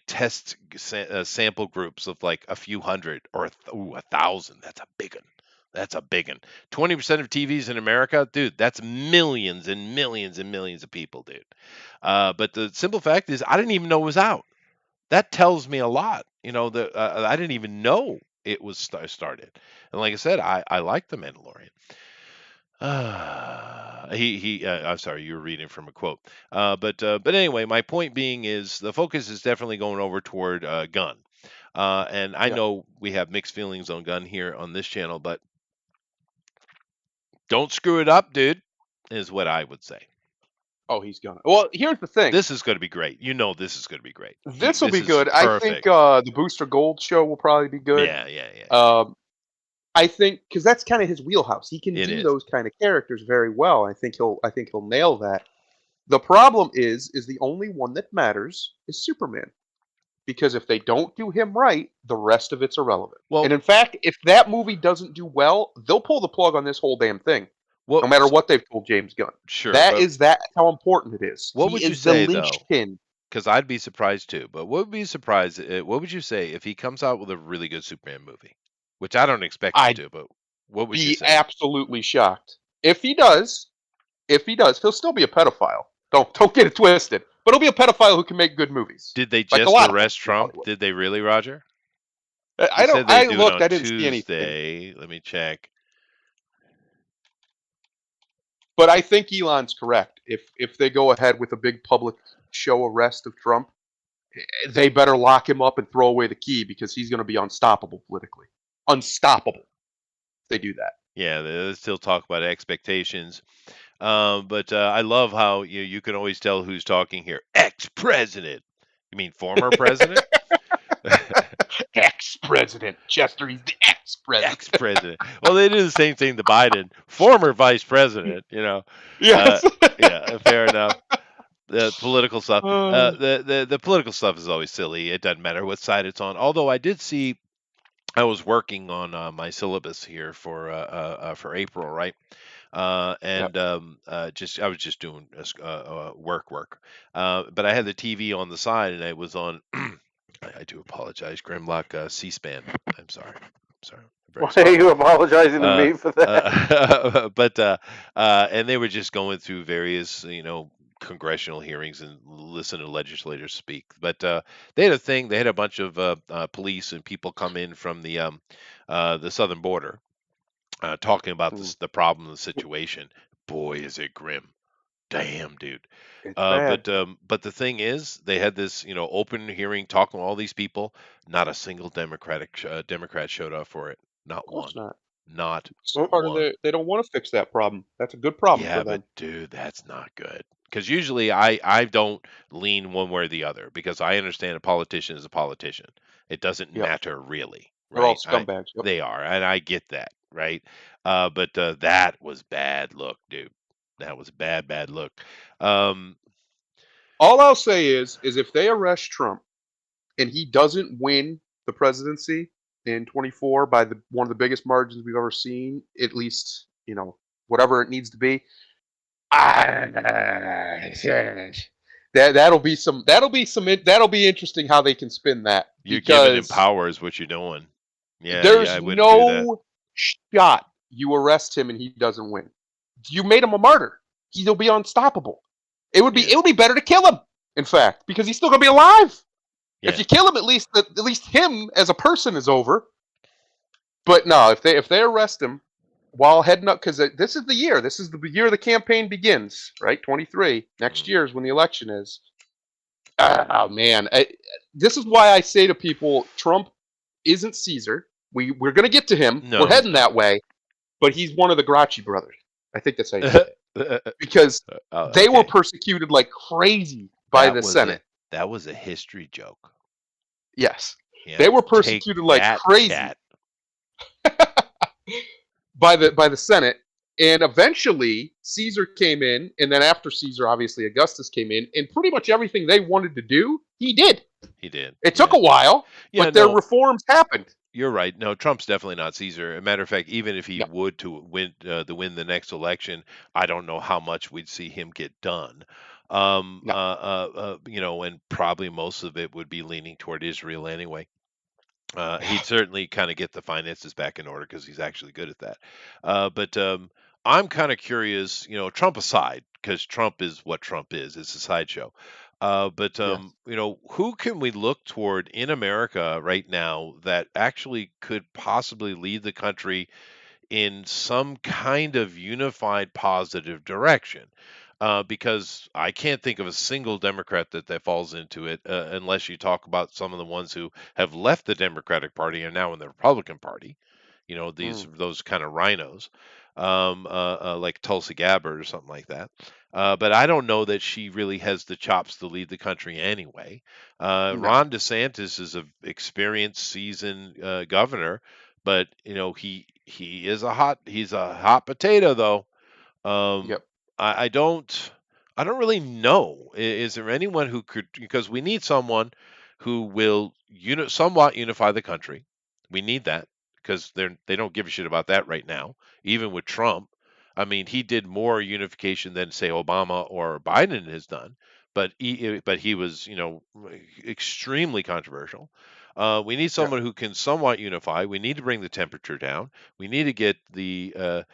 sample groups of like a few hundred or 1,000. That's a big one. That's a big one. 20% of TVs in America, dude, that's millions and millions and millions of people, dude. But the simple fact is, I didn't even know it was out. That tells me a lot. I didn't even know it was started. And like I said, I like the Mandalorian. I'm sorry, you were reading from a quote. But anyway, my point being is the focus is definitely going over toward Gunn. And I Yeah. know we have mixed feelings on Gunn here on this channel, but don't screw it up, dude, is what I would say. Oh, he's gonna. Well, here's the thing. This is going to be great. This is going to be great. This will This be is good. I think perfect. the Booster Gold show will probably be good. Yeah, yeah, yeah. I think because that's kind of his wheelhouse. He can It do is. those kind of characters very well. I think he'll nail that. The problem is the only one that matters is Superman. Because if they don't do him right, the rest of it's irrelevant. Well, And in fact, if that movie doesn't do well, they'll pull the plug on this whole damn thing. well, No matter what they've told James Gunn. sure, That but is how important it is. what He would you is the say though? linchpin. Because I'd be surprised too. But what would you say if he comes out with a really good Superman movie? Which I don't expect him I'd to, but what would you be say? absolutely shocked. If he does, he'll still be a pedophile. Don't get it twisted. But he'll be a pedophile who can make good movies. Did they Like a just lot of arrest people in Trump? Hollywood. Did they really, Roger? I He don't said they I do it looked, on I didn't see anything. Tuesday. Let me check. But I think Elon's correct. If they go ahead with a big public show arrest of Trump, they better lock him up and throw away the key because he's going to be unstoppable politically. unstoppable. They do that. Yeah, they still talk about expectations. But I love how you can always tell who's talking here. Ex-president. You mean former president? Ex-president Chester, he's the ex-president. Ex-president. Well, they do the same thing to Biden. Former vice president. Yes. Yeah, fair enough. The political stuff. Uh, The political stuff is always silly. It doesn't matter what side it's on. Although I did see, I was working on my syllabus here for April, right? yep. And just I was just doing work. But I had the TV on the side, and it was on. I do apologize, Grimlock C-SPAN. I'm sorry. I'm very Why sorry. are you apologizing to Uh, me for that? but and they were just going through various congressional hearings and listen to legislators speak. But they had a thing. They had a bunch of police and people come in from the southern border, talking about Mm, the problem, the situation. Boy, is it grim. Damn, dude. it's bad. But the thing is, they had this open hearing, talking to all these people. Not a single Democrat showed up for it. Not Of course one. not. Not It's part of one. they don't want to fix that problem. That's a good problem for Yeah, but them. dude, that's not good. Because usually I don't lean one way or the other because I understand a politician is a politician. It doesn't Yep. matter really, They're all right? scumbags. Yep. They are, and I get that, right? But that was bad look, dude. That was bad look. Um, All I'll say is if they arrest Trump and he doesn't win the presidency in 24 by one of the biggest margins we've ever seen, at least whatever it needs to be, that'll be interesting how they can spin that you're giving him because power is what you're doing. Yeah, I there's wouldn't do that. no shot you arrest him and he doesn't win. You made him a martyr. He'll be unstoppable. It would Yeah, be better to kill him, in fact, because he's still gonna be alive. If yeah. you kill him, at least him as a person is over. But no, if they arrest him while heading up, because this is the year. This is the year the campaign begins, right? 23. Next Mm. year is when the election is. Oh man, this is why I say to people, Trump isn't Caesar. We're gonna get to him. No, We're he's heading not. that way, but he's one of the Gracchi brothers. I think that's how you say it. Because they were Okay. persecuted like crazy by That the was Senate. that was a history joke. Yes, Yeah, they were take persecuted like that, crazy chat. by the Senate, and eventually Caesar came in, and then after Caesar, obviously Augustus came in, and pretty much everything they wanted to do, he did. He did. It took a while, Yeah, but their no, reforms happened. you're right. No, Trump's definitely not Caesar. As a matter of fact, even if he No, would to win the next election, I don't know how much we'd see him get done. no. And probably most of it would be leaning toward Israel anyway. He'd certainly kind of get the finances back in order because he's actually good at that. But I'm kind of curious, Trump aside, because Trump is what Trump is. It's a sideshow. But Yes. who can we look toward in America right now that actually could possibly lead the country in some kind of unified positive direction? Because I can't think of a single Democrat that falls into it unless you talk about some of the ones who have left the Democratic Party and now in the Republican Party. Mm. Those kind of rhinos, like Tulsi Gabbard or something like that. But I don't know that she really has the chops to lead the country anyway. No. Ron DeSantis is an experienced, seasoned governor, but he's a hot potato though. Um, Yep. I don't really know. Is there anyone who could, because we need someone who will somewhat unify the country. We need that because they don't give a shit about that right now. Even with Trump, I mean, he did more unification than say Obama or Biden has done, but he was extremely controversial. We need Yep. someone who can somewhat unify. We need to bring the temperature down. We need to get the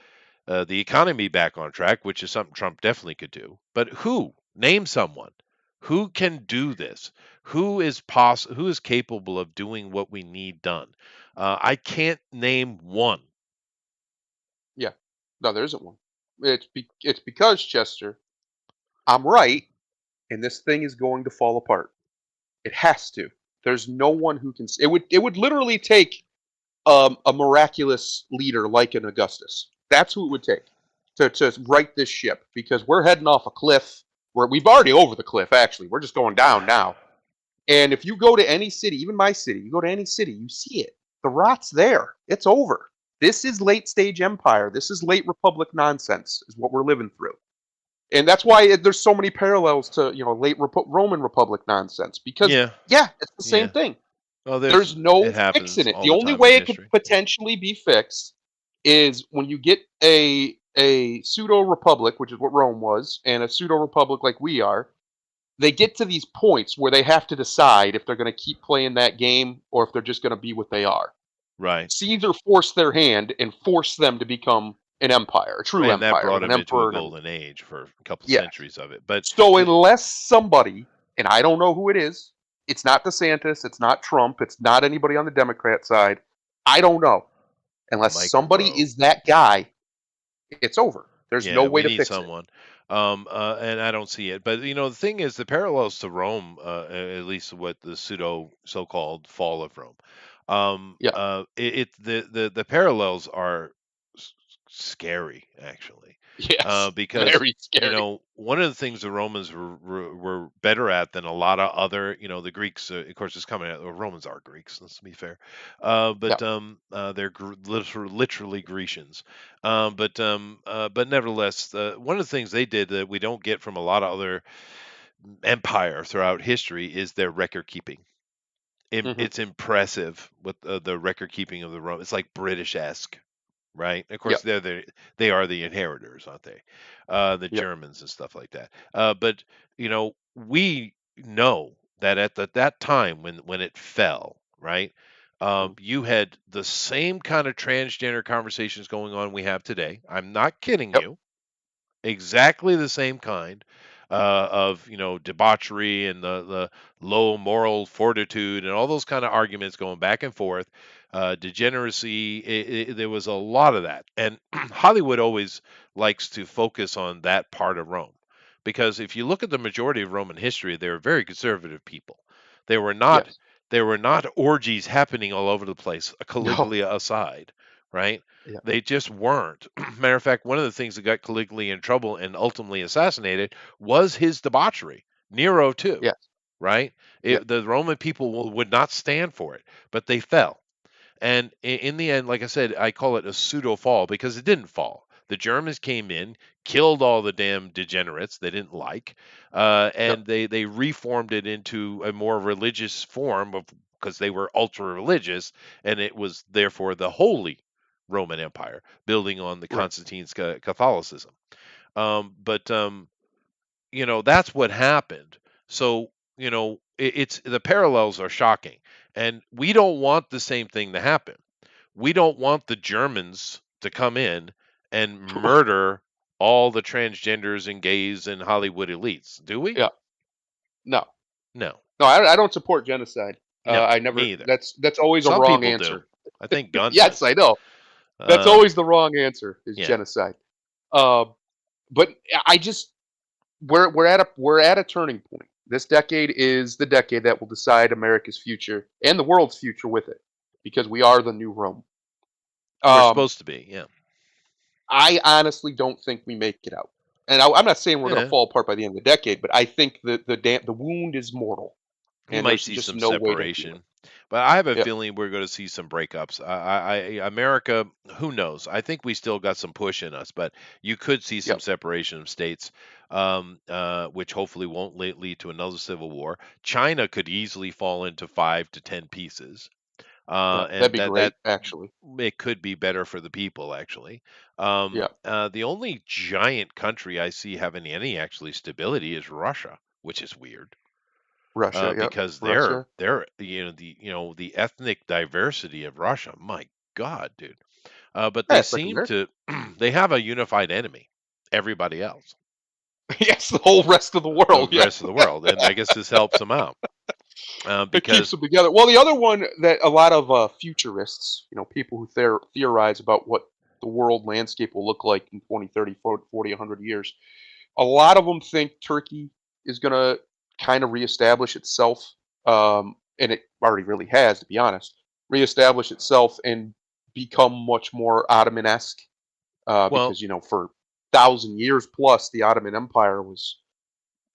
economy back on track, which is something Trump definitely could do. But who? Name someone. Who can do this? Who is capable of doing what we need done? I can't name one. Yeah. No, there isn't one. It's because Chester, I'm right, and this thing is going to fall apart. It has to. There's no one who can. It would literally take a miraculous leader like an Augustus. That's who it would take to right this ship, because we're heading off a cliff. We've already over the cliff, actually. We're just going down now. And if you go to any city, even my city, you go to any city, you see it. The rot's there. It's over. This is late stage empire. This is late republic nonsense, is what we're living through. And that's why there's so many parallels to late Roman Republic nonsense, because Yeah, it's the yeah. same thing. Well, There's no it happens fixing it. all The the only time way in it could history. potentially be fixed is when you get a pseudo republic, which is what Rome was, and a pseudo republic like we are. They get to these points where they have to decide if they're going to keep playing that game or if they're just going to be what they are. Right. Caesar forced their hand and forced them to become an empire, a true And that empire, brought with an him into a emperor. golden age for a couple Yes. centuries of it. But So unless somebody, and I don't know who it is, it's not DeSantis, it's not Trump, it's not anybody on the Democrat side. I don't know. Unless Mike somebody Rowe. is that guy, it's over. There's no way we to need fix someone. And I don't see it. But the thing is, the parallels to Rome, at least what the so-called fall of Rome, Yeah. the parallels are scary, actually. it. Yes. Because Very scary. one of the things the Romans were better at than a lot of other, the Greeks, of course, is coming out. Well, Romans are Greeks. Let's be fair, but they're literally Grecians. But nevertheless, one of the things they did that we don't get from a lot of other empire throughout history is their record keeping. Mhm. It's impressive with the record keeping of the Rome. It's like British-esque, right? Of course, they are the inheritors, aren't they? The Yep. Germans and stuff like that. But we know that at that time when it fell, right? You had the same kind of transgender conversations going on we have today. I'm not kidding Yep. you. Exactly the same kind of debauchery and the low moral fortitude and all those kind of arguments going back and forth, degeneracy. There was a lot of that, and Hollywood always likes to focus on that part of Rome, because if you look at the majority of Roman history, they were very conservative people. They were not. Yes. There were not orgies happening all over the place, Caligula aside, right? Yeah. They just weren't. Matter of fact, one of the things that got Caligula in trouble and ultimately assassinated was his debauchery. Nero too, Yes. right? Yeah. The Roman people would not stand for it, but they fell. And in the end, like I said, I call it a pseudo fall because it didn't fall. The Germans came in, killed all the damn degenerates they didn't like, and they reformed it into a more religious form of, because they were ultra religious, and it was therefore the Holy Roman Empire, building on the Right. Constantine's Catholicism. But that's what happened. So it's the parallels are shocking, and we don't want the same thing to happen. We don't want the Germans to come in and murder all the transgenders and gays and Hollywood elites, do we? Yeah. No. No. No, I don't support genocide. No, I never. me either. That's always a Some wrong people do. answer. I think Gunn Yes, does. I know. That's always the wrong answer. Is Yeah. genocide. But I just we're at a turning point. This decade is the decade that will decide America's future and the world's future with it, because we are the new Rome. We're supposed to be, yeah. I honestly don't think we make it out. And I'm not saying we're going Yeah. to fall apart by the end of the decade, but I think that the wound is mortal. You And might there's see just some no way to heal it. separation, but I have a Yeah. feeling we're going to see some breakups. America, who knows? I think we still got some push in us, but you could see some Yep. separation of states, which hopefully won't lead to another civil war. China could easily fall into 5 to 10 pieces. That'd And be great, actually. it could be better for the people, actually. Yeah. The only giant country I see having any actually stability is Russia, which is weird. Russia, yep. Because Russia. they're the ethnic diversity of Russia. My God, dude. But they It's like seem America. to they have a unified enemy, everybody else, Yes, the whole rest of the the world. Yeah. rest of the world, and I guess this helps them out It keeps because them together. Well, the other one that a lot of futurists, people who theorize about what the world landscape will look like in 20, 30, 40, 100 years, a lot of them think Turkey is going to kind of reestablish itself, and it already really has, to be honest. reestablish itself and become much more Ottoman-esque. Well, Because for 1,000 years plus, the Ottoman Empire was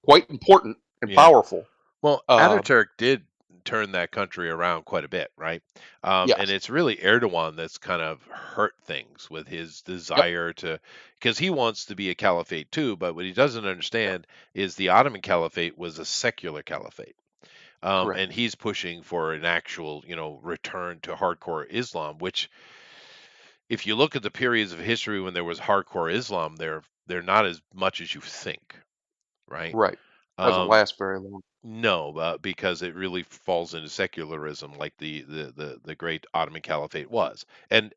quite important and yeah. powerful. Well, Uh, Ataturk did turn that country around quite a bit, right? And yes. it's really Erdogan that's kind of hurt things with his Yep. desire to, because he wants to be a caliphate too, but what he doesn't understand is the Ottoman Caliphate was a secular caliphate. And Correct. he's pushing for an actual, return to hardcore Islam, which, if you look at the periods of history when there was hardcore Islam, they're not as much as you think, right? Right. Doesn't Um, last very long. no, because it really falls into secularism, like the great Ottoman Caliphate was. And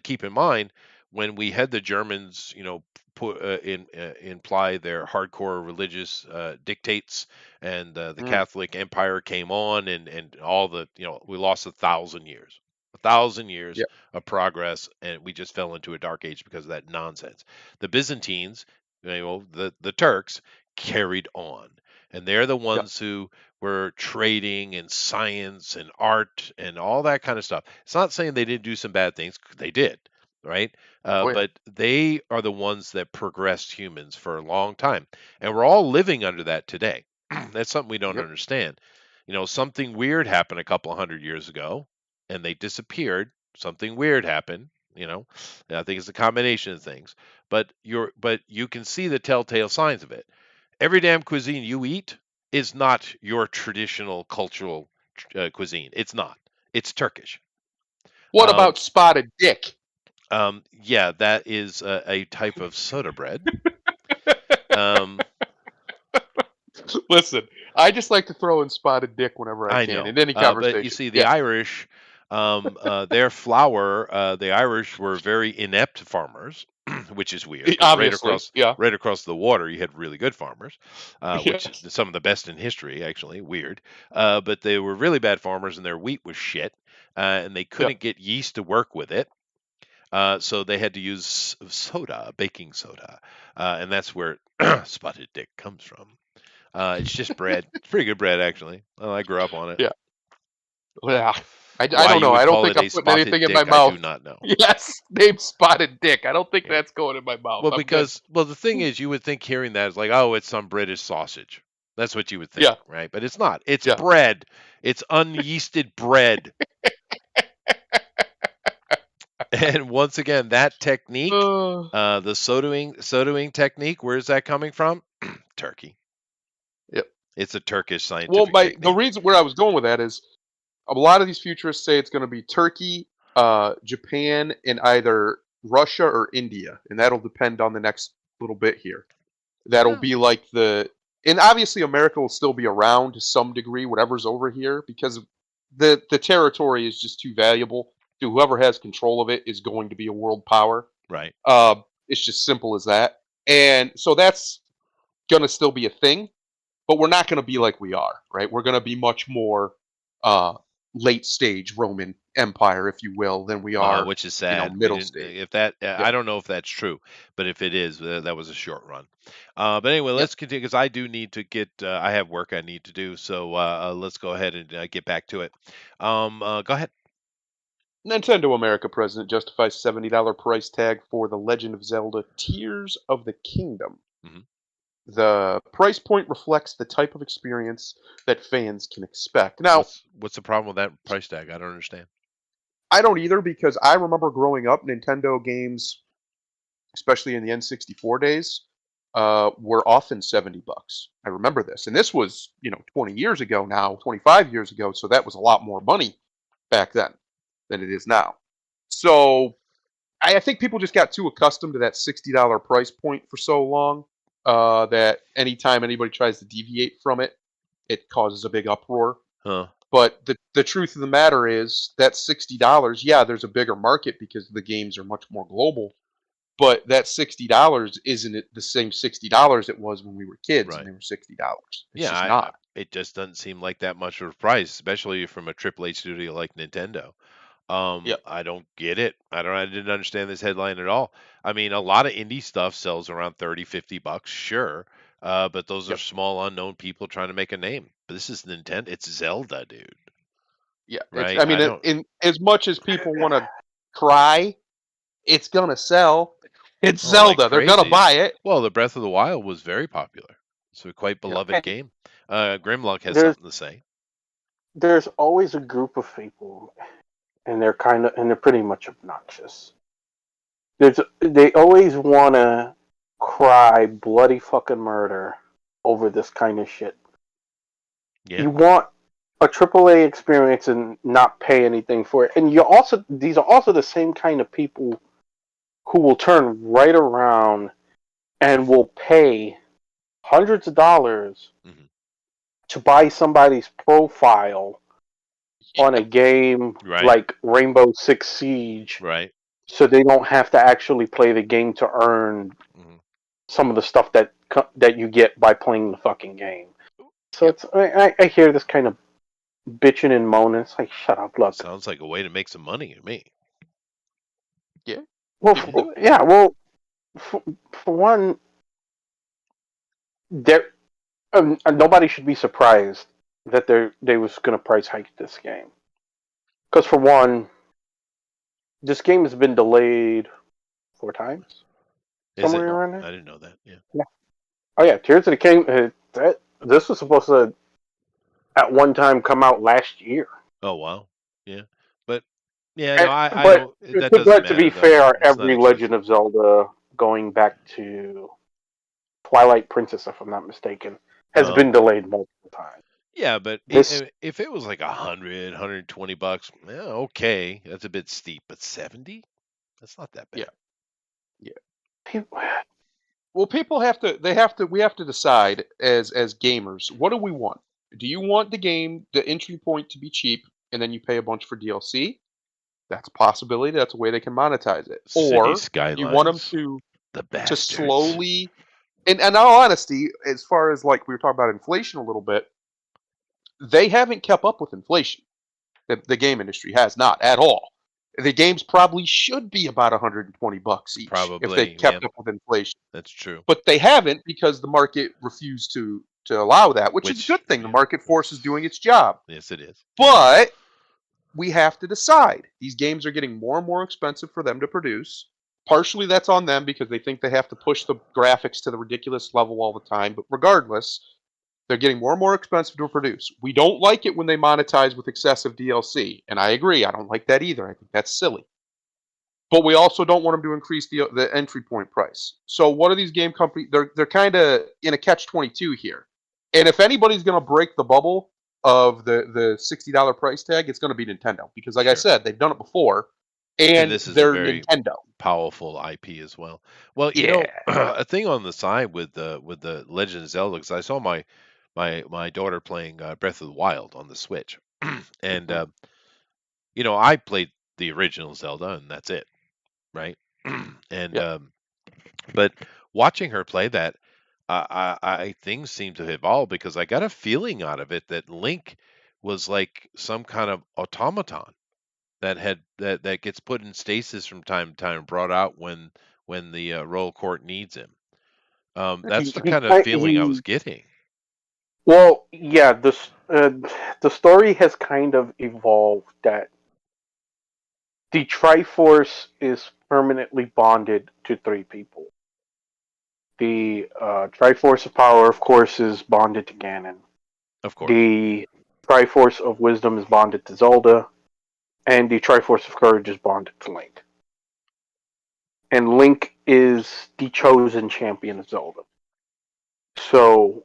keep in mind, when we had the Germans, put imply their hardcore religious dictates, and the Mm, Catholic Empire came on, and all the, we lost 1,000 years. 1,000 years yeah. of progress, and we just fell into a dark age because of that nonsense. The Byzantines, the Turks, carried on, and they're the Yeah. ones who were trading and science and art and all that kind of stuff. It's not saying they didn't do some bad things; they did, right? Oh yeah. But they are the ones that progressed humans for a long time, and we're all living under that today. That's something we don't Yep. understand. Something weird happened a couple of hundred years ago, and they disappeared. Something weird happened. I think it's a combination of things, but you can see the telltale signs of it. Every damn cuisine you eat is not your traditional cultural cuisine. It's not. It's Turkish. What Um, about spotted dick? yeah, that is a type of soda bread. Um, Listen, I just like to throw in spotted dick whenever I I can know, in any but you conversation. see, the Yeah. Irish, their flour, the Irish were very inept farmers, which is weird because Obviously. Yeah. right across the water, you had really good farmers, which Yes. some of the best in history, actually. Weird, but they were really bad farmers, and their wheat was shit, and they Yeah. couldn't get yeast to work with it. So they had to use soda, baking soda, and that's where spotted dick comes from. It's just bread. It's pretty good bread, actually. I grew up on it. Yeah. Yeah. I Why don't you know. would I don't call think it I'm a putting anything spotted in my dick, I mouth. do not know. Yes. Name spotted dick. I don't think Yeah. that's going in my mouth. Well, I'm good. the thing is, you would think hearing that is like, oh, it's some British sausage. That's what you would think, Yeah. right? But it's not. It's Yeah. bread. It's unyeasted bread. And once again, that technique, Uh, the sodoing technique, where is that coming from? Turkey. yep. It's a Turkish Well, scientific the technique. reason where I was going with that is a lot of these futurists say it's going to be Turkey, Japan, and either Russia or India, and that'll depend on the next little bit here. That'll Yeah. be like and obviously America will still be around to some degree, whatever's over here, because the territory is just too valuable. To whoever has control of it is going to be a world power. Right. It's just simple as that, and so that's going to still be a thing, but we're not going to be like we are, right? We're going to be much more uh, late stage Roman Empire, if you will, than we are, Which is sad. We middle didn't. stage. If that, Yep. I don't know if that's true, but if it is, that was a short run. But anyway, Yep. let's continue because I do need to get. I have work I need to do, so let's go ahead and get back to it. Go ahead. Nintendo America president justifies $70 price tag for The Legend of Zelda Tears of the Kingdom. Hmm. The price point reflects the type of experience that fans can expect. Now, What's the problem with that price tag? I don't understand. I don't either because I remember growing up, Nintendo games, especially in the N64 days, were often $70. I remember this. And this was, 20 years ago now, 25 years ago. So that was a lot more money back then than it is now. So I think people just got too accustomed to that $60 price point for so long that anytime anybody tries to deviate from it, it causes a big uproar. Huh? But the truth of the matter is that $60, yeah, there's a bigger market because the games are much more global. But that $60 isn't it the same $60 it was when we were kids and Right. they were $60. It's Yeah. just not. It just doesn't seem like that much of a price, especially from a AAA studio like Nintendo. Yep. I don't get it. I didn't understand this headline at all. I mean, a lot of indie stuff sells around 30, $50, sure. But those are Yep. small unknown people trying to make a name. But this is Nintendo. It's Zelda, dude. Yeah, right? I don't. in as much as people want to cry, it's gonna sell. It's Oh, like Zelda. They're gonna crazy. buy it. Well, the Breath of the Wild was very popular. It's a quite Yeah. beloved And game. Grimlock has there's something to say. there's always a group of people, and they're pretty much obnoxious. They always want to cry bloody fucking murder over this kind of shit. Yeah. You want a AAA experience and not pay anything for it, and these are also the same kind of people who will turn right around and will pay hundreds of dollars Hmm. to buy somebody's profile on a game Right. like Rainbow Six Siege, Right. so they don't have to actually play the game to earn Hmm. some of the stuff that you get by playing the fucking game. So Yep. I hear this kind of bitching and moaning. It's like, shut up, look. Sounds like a way to make some money to me. Yeah, Well, people do it. yeah, well, for one, there nobody should be surprised that they was going to price hike this game. Because for one, this game has been delayed 4 times, Is it? somewhere around I there. didn't know that. Yeah. Yeah. Oh yeah, Tears of the King. This was supposed to at one time come out last year. Oh wow. Yeah. But yeah, no, I But don't. That doesn't to be matter though. fair, It's not every Legend expensive. of Zelda going back to Twilight Princess, if I'm not mistaken, has Oh. been delayed multiple times. Yeah, but This, if it was like 120 bucks, yeah, okay, that's a bit steep. But 70, that's not that Yeah, bad. yeah. Well, people have to. They have to. We have to decide as gamers. What do we want? Do you want the entry point to be cheap, and then you pay a bunch for DLC? That's a possibility. That's a way they can monetize it. City Or do you want them Skylines, the to bastards. slowly? And in all honesty, as far as like we were talking about inflation a little bit, they haven't kept up with inflation. The game industry has not at all. The games probably should be about 120 bucks each if they Probably, yeah, kept up with inflation. that's true. But they haven't because the market refused to allow that, which is a Which, good thing. The yeah, market force is doing its job. yes, it is. But we have to decide. These games are getting more and more expensive for them to produce. Partially that's on them because they think they have to push the graphics to the ridiculous level all the time. But regardless, they're getting more and more expensive to produce. We don't like it when they monetize with excessive DLC. And I agree. I don't like that either. I think that's silly. But we also don't want them to increase the entry point price. So what are these game companies? They're kind of in a catch-22 here. And if anybody's going to break the bubble of the $60 price tag, it's going to be Nintendo because, like I Sure. said, they've done it before, And and this is a they're very Nintendo. powerful IP as well. Well, Yeah. a thing on the side with the Legend of Zelda, because I saw my daughter playing Breath of the Wild on the Switch, and Mhm. I played the original Zelda, and that's it, right? And Yeah. but watching her play that, things seem to evolve because I got a feeling out of it that Link was like some kind of automaton that gets put in stasis from time to time, brought out when the royal court needs him. That's the kind of feeling I was getting. well, yeah, the story has kind of evolved that the Triforce is permanently bonded to 3 people. The Triforce of Power, of course, is bonded to Ganon. Of course. The Triforce of Wisdom is bonded to Zelda, and the Triforce of Courage is bonded to Link. And Link is the chosen champion of Zelda. So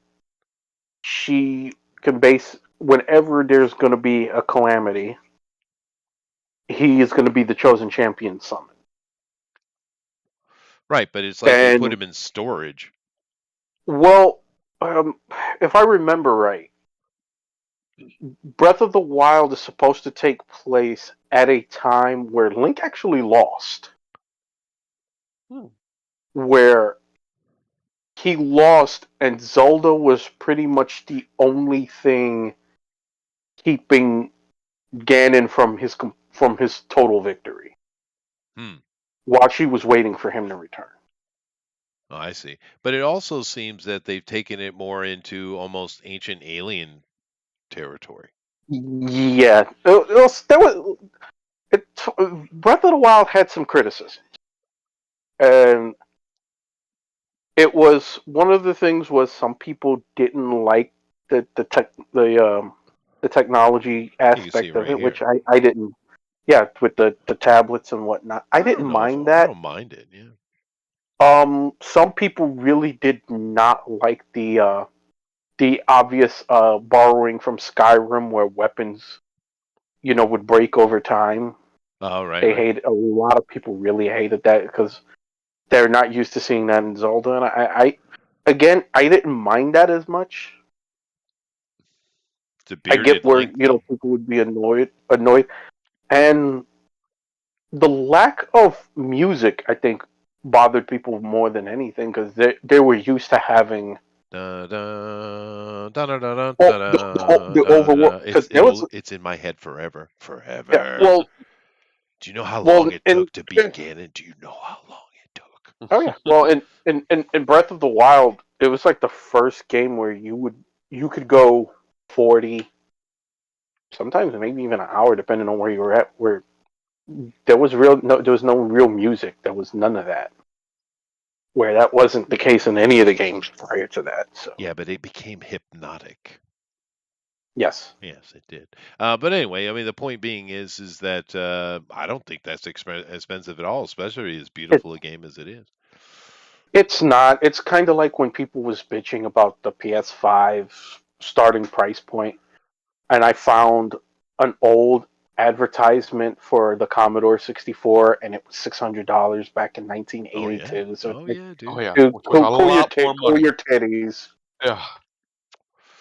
she can base whenever there's going to be a calamity, he is going to be the chosen champion summoned. Right, but it's like they put And him in storage. well, if I remember right, Breath of the Wild is supposed to take place at a time where Link actually lost. Hmm. Where he lost, and Zelda was pretty much the only thing keeping Ganon from his total victory. Hmm. While she was waiting for him to return. Oh, I see. But it also seems that they've taken it more into almost ancient alien territory. Yeah, Breath of the Wild had some criticism, and it was one of the things was some people didn't like the technology You can see aspect it of right it, which here. I didn't. Yeah, with the tablets and whatnot, I I don't didn't know if mind I that. don't mind it. Yeah. Some people really did not like the obvious borrowing from Skyrim, where weapons would break over time. Oh, right, They right. hate A lot of people really hated that because they're not used to seeing that in Zelda. And again, I didn't mind that as much. It's a I get bearded where Link, though. people would be annoyed, and the lack of music, I think, bothered people more than anything because they were used to having Da, da, da, da, da, da, oh da, the da, overworld da. because there was It's in my head forever, yeah forever. Do you know how long it in took to beat Ganon? Do you know how long it took? oh yeah in Breath of the Wild it was like the first game where you could go 40 sometimes maybe even an hour depending on where you were at where there was no real music. There was none of that. Where that wasn't the case in any of the games prior to that. So Yeah, but it became hypnotic. yes, Yes, it did. But anyway, I mean, the point being is that I don't think that's expensive at all, especially as it beautiful a game as it is. it's not. It's kind of like when people was bitching about the PS5 starting price point, and I found an old advertisement for the Commodore 64, and it was $600 back in Oh yeah, 1982. So it's oh like, yeah, Oh dude. yeah, dude, which was a lot more pull money. your titties. Yeah,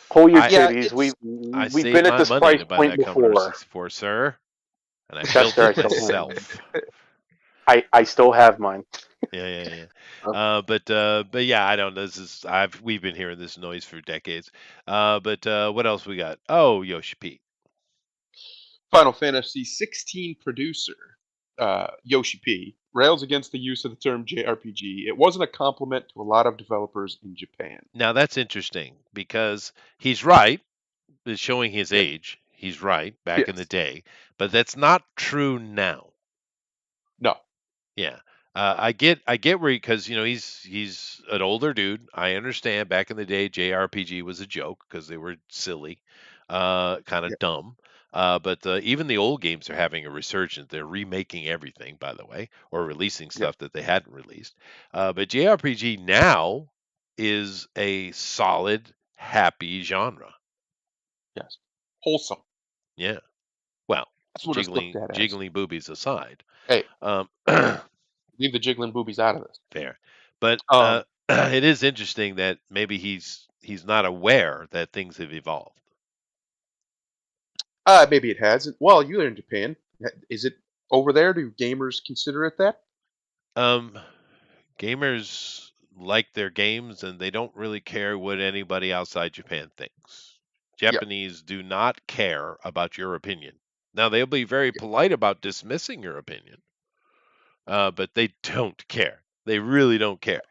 Pull your I yeah, titties. it's I We've saved been at my this money price to buy point that Commodore before. 64, sir, and I built Chester, I it still have mine. myself. I still have mine. Yeah, yeah, yeah. Uh, But yeah, I don't know. We've been hearing this noise for decades. But what else we got? Oh, Yoshi P. Final Fantasy 16 producer Yoshi P rails against the use of the term JRPG. It wasn't a compliment to a lot of developers in Japan. Now that's interesting because he's right. It's showing his Yeah. age. He's right back in the Yes. day, but that's not true now. No. Yeah. I get where because he's an older dude. I understand back in the day JRPG was a joke because they were silly, kind Yeah. of dumb. But even the old games are having a resurgence. They're remaking everything, by the way, or releasing Yeah. stuff that they hadn't released. But JRPG now is a solid, happy genre. Yes. Wholesome. Yeah. Well, That's what it's looked at as. jiggling boobies aside. Hey, Um, leave the jiggling boobies out of this. fair. But Um, it is interesting that maybe he's not aware that things have evolved. maybe it hasn't. Well, you're in Japan. Is it over there? Do gamers consider it that? Um, Gamers like their games and they don't really care what anybody outside Japan thinks. Yeah. Japanese do not care about your opinion. Now they'll be very polite about dismissing your opinion, but they don't care. They really don't care.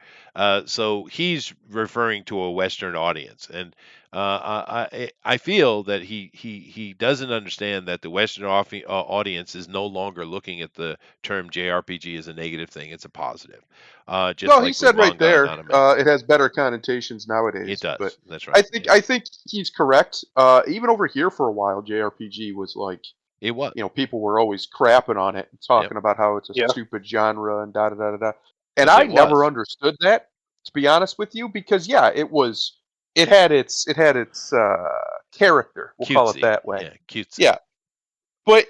So he's referring to a Western audience, and I feel that he doesn't understand that the Western audience is no longer looking at the term JRPG as a negative thing; it's a positive. Just No, he like with said right manga and there. anime, It has better connotations it nowadays. But does. That's I right. think Yeah, I think he's correct. Even over here for a while, JRPG was like, it was. people were always crapping on it and Yep. talking about how it's a yeah. stupid genre and da da da da da. And Because I it never was. understood that, to be honest with you, because yeah, it had its character. We'll call it Cutesy. that way. Yeah, cutesy. Yeah, but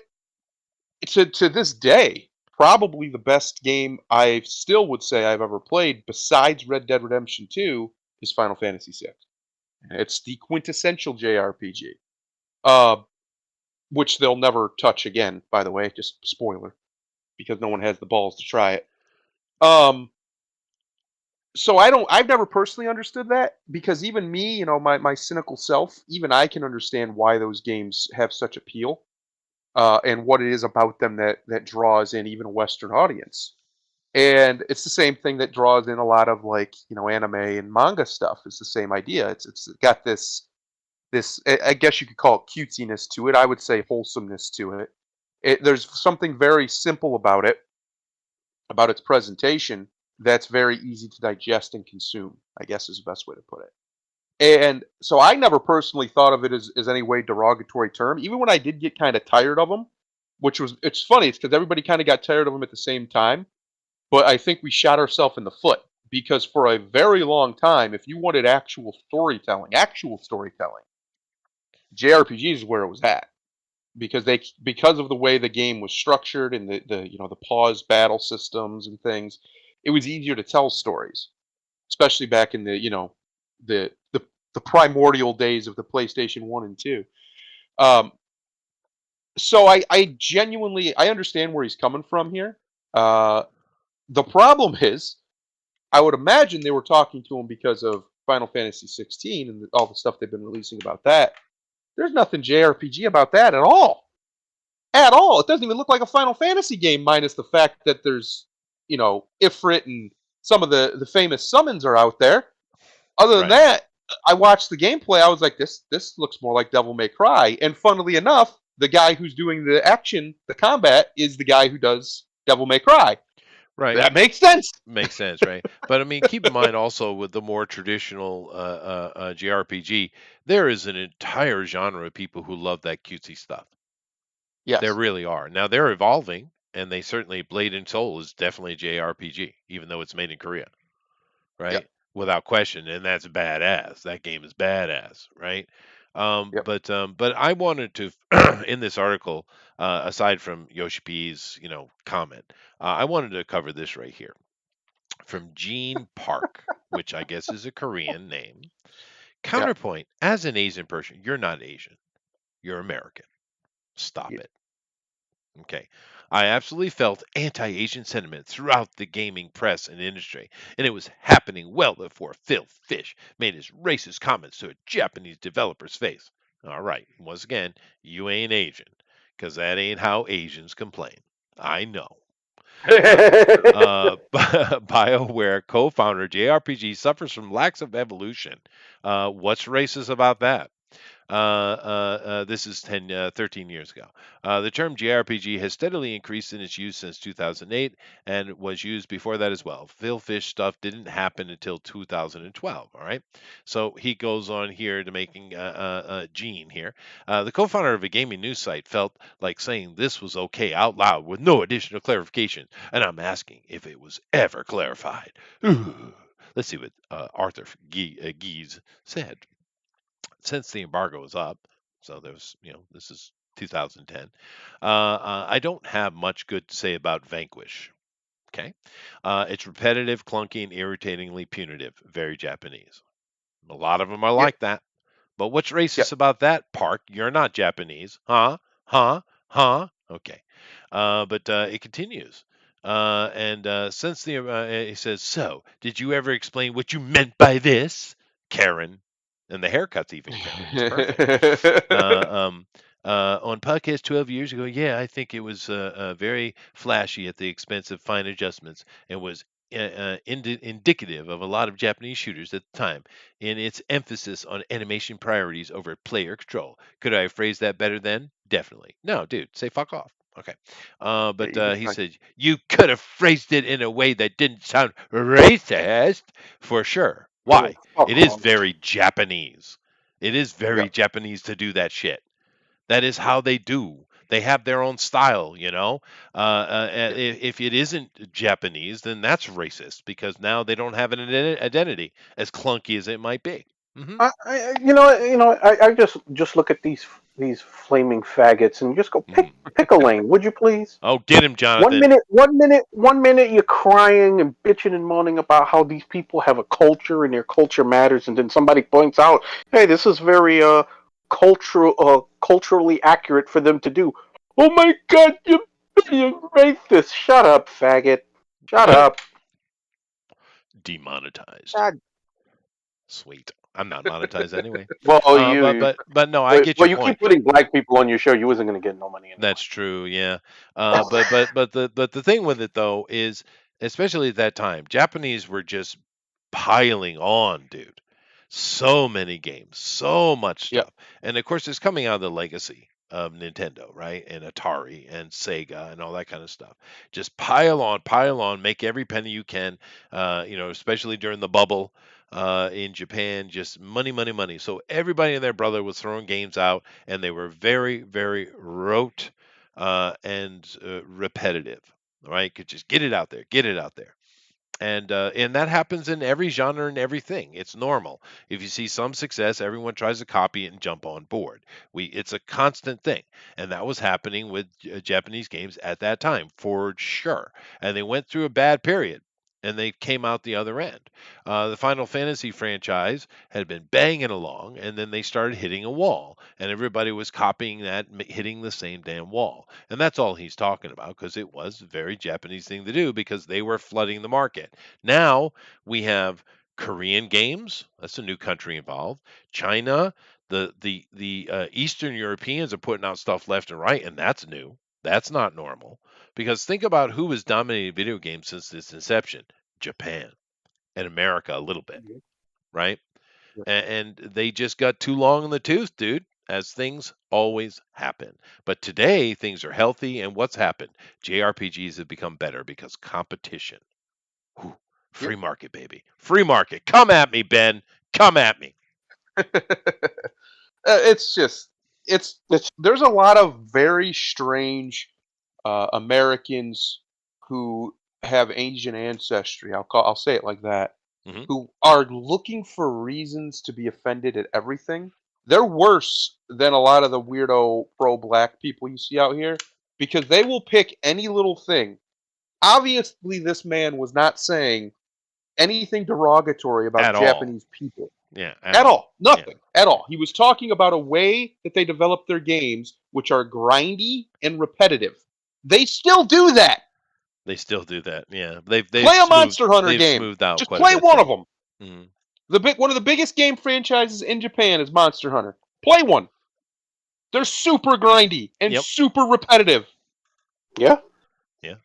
to this day, probably the best game I still would say I've ever played besides Red Dead Redemption 2 is Final Fantasy VI. It's the quintessential JRPG. Uh, which they'll never touch again, by the way, just spoiler, because no one has the balls to try it. Um, so I've never personally understood that because even me, my cynical self, even I can understand why those games have such appeal, and what it is about them that draws in even a Western audience. And it's the same thing that draws in a lot of like, anime and manga stuff. It's the same idea. It's got this I guess you could call it cutesiness to it. I would say wholesomeness to it. There's something very simple about it, about its presentation, that's very easy to digest and consume, I guess is the best way to put it. And so I never personally thought of it as any way derogatory term, even when I did get kind of tired of them, it's funny, it's because everybody kind of got tired of them at the same time. But I think we shot ourselves in the foot because for a very long time, if you wanted actual storytelling, JRPGs is where it was at because of the way the game was structured and the pause battle systems and things. It was easier to tell stories, especially back in the the, the primordial days of the PlayStation 1 and 2. Um, so I genuinely I understand where he's coming from here. Uh, the problem is, I would imagine they were talking to him because of Final Fantasy 16 and all the stuff they've been releasing about that. There's nothing JRPG about that at all. At all. It doesn't even look like a Final Fantasy game, minus the fact that there's, Ifrit and some of the famous summons are out there. Other than Right. that, I watched the gameplay. I was like, this looks more like Devil May Cry. And funnily enough, the guy who's doing the action, the combat, is the guy who does Devil May Cry. Right. That makes sense. Makes sense, right? But I mean, keep in mind also with the more traditional JRPG, there is an entire genre of people who love that cutesy stuff. Yes. There really are. Now they're evolving, and they certainly Blade and Soul is definitely a JRPG, even though it's made in Korea, right? Yep. Without question, and that's badass. That game is badass, right? Yep. But I wanted to in this article, aside from Yoshi P's, comment, I wanted to cover this right here from Gene Park, which I guess is a Korean name. Counterpoint: as an Asian person, you're not Asian, you're American. Stop Yeah. it. Okay. I absolutely felt anti-Asian sentiment throughout the gaming press and industry, and it was happening well before Phil Fish made his racist comments to a Japanese developer's face. All right, once again, you ain't Asian, because that ain't how Asians complain. I know. BioWare co-founder JRPG suffers from lacks of evolution. What's racist about that? This is 13 years ago. The term JRPG has steadily increased in its use since 2008 and was used before that as well. Phil Fish stuff didn't happen until 2012. All right. So he goes on here to making Gene here. The co founder of a gaming news site felt like saying this was okay out loud with no additional clarification. And I'm asking if it was ever clarified. Let's see what Arthur Gies said. Since the embargo is up, so there's, this is 2010. I don't have much good to say about Vanquish. Okay, it's repetitive, clunky, and irritatingly punitive. Very Japanese. A lot of them are like that. But what's racist about that, Park? You're not Japanese, huh? Huh? Okay. But it continues. Since he says, so did you ever explain what you meant by this, Karen? And the haircut's even Karen. It's perfect. On podcast 12 years ago, yeah, I think it was very flashy at the expense of fine adjustments and was indicative of a lot of Japanese shooters at the time in its emphasis on animation priorities over player control. Could I have phrased that better then? Definitely. No, dude, say fuck off. Okay. He said, you could have phrased it in a way that didn't sound racist for sure. Why? It is very Japanese. It is very Japanese to do that shit. That is how they do. They have their own style, If it isn't Japanese, then that's racist because now they don't have an identity, as clunky as it might be. Mm-hmm. I just look at these flaming faggots and just go pick a lane, would you please? Oh, get him, Jonathan. 1 minute you're crying and bitching and moaning about how these people have a culture and their culture matters, and then somebody points out, hey, this is very culturally accurate for them to do. Oh my God, you're racist! Shut up, faggot! Shut up! Demonetized. God. Sweet. I'm not monetized anyway. Well, but no, I get your point. Well, you keep putting black people on your show. You wasn't going to get no money. Anyway. That's true, yeah. But the thing with it though is, especially at that time, Japanese were just piling on, dude. So many games, so much Yeah. stuff. And of course, it's coming out of the legacy of Nintendo, right? And Atari and Sega and all that kind of stuff. Just pile on, make every penny you can, especially during the bubble in Japan, just money, money, money. So everybody and their brother was throwing games out, and they were very, very rote and repetitive, right? Could just get it out there, get it out there. And that happens in every genre and everything. It's normal. If you see some success, everyone tries to copy it and jump on board. It's a constant thing, and that was happening with Japanese games at that time for sure. And they went through a bad period, and they came out the other end. The Final Fantasy franchise had been banging along, and then they started hitting a wall, and everybody was copying that, hitting the same damn wall. And that's all he's talking about, because it was a very Japanese thing to do, because they were flooding the market. Now we have Korean games. That's a new country involved. China, the Eastern Europeans are putting out stuff left and right, and that's new. That's not normal. Because think about who has dominated video games since its inception: Japan and America a little bit, right? Yeah. And they just got too long in the tooth, dude, as things always happen. But today things are healthy, and what's happened? JRPGs have become better because competition. Whew. Free Yep. market, baby. Free market. Come at me, Ben. Come at me. It's just there's a lot of very strange Americans who have Asian ancestry. I'll say it like that. Hmm. Who are looking for reasons to be offended at everything. They're worse than a lot of the weirdo pro-black people you see out here because they will pick any little thing. Obviously, this man was not saying anything derogatory about At all. Japanese people. Yeah, At all. Yeah. Nothing. At all. He was talking about a way that they develop their games, which are grindy and repetitive. They still do that. They still do that. Yeah. They've Play a smoothed Monster Hunter they've game. smoothed out Just quite a play bit one though. of them. Hmm. One of the biggest game franchises in Japan is Monster Hunter. Play one. They're super grindy and Yep. super repetitive. Yeah. Yeah.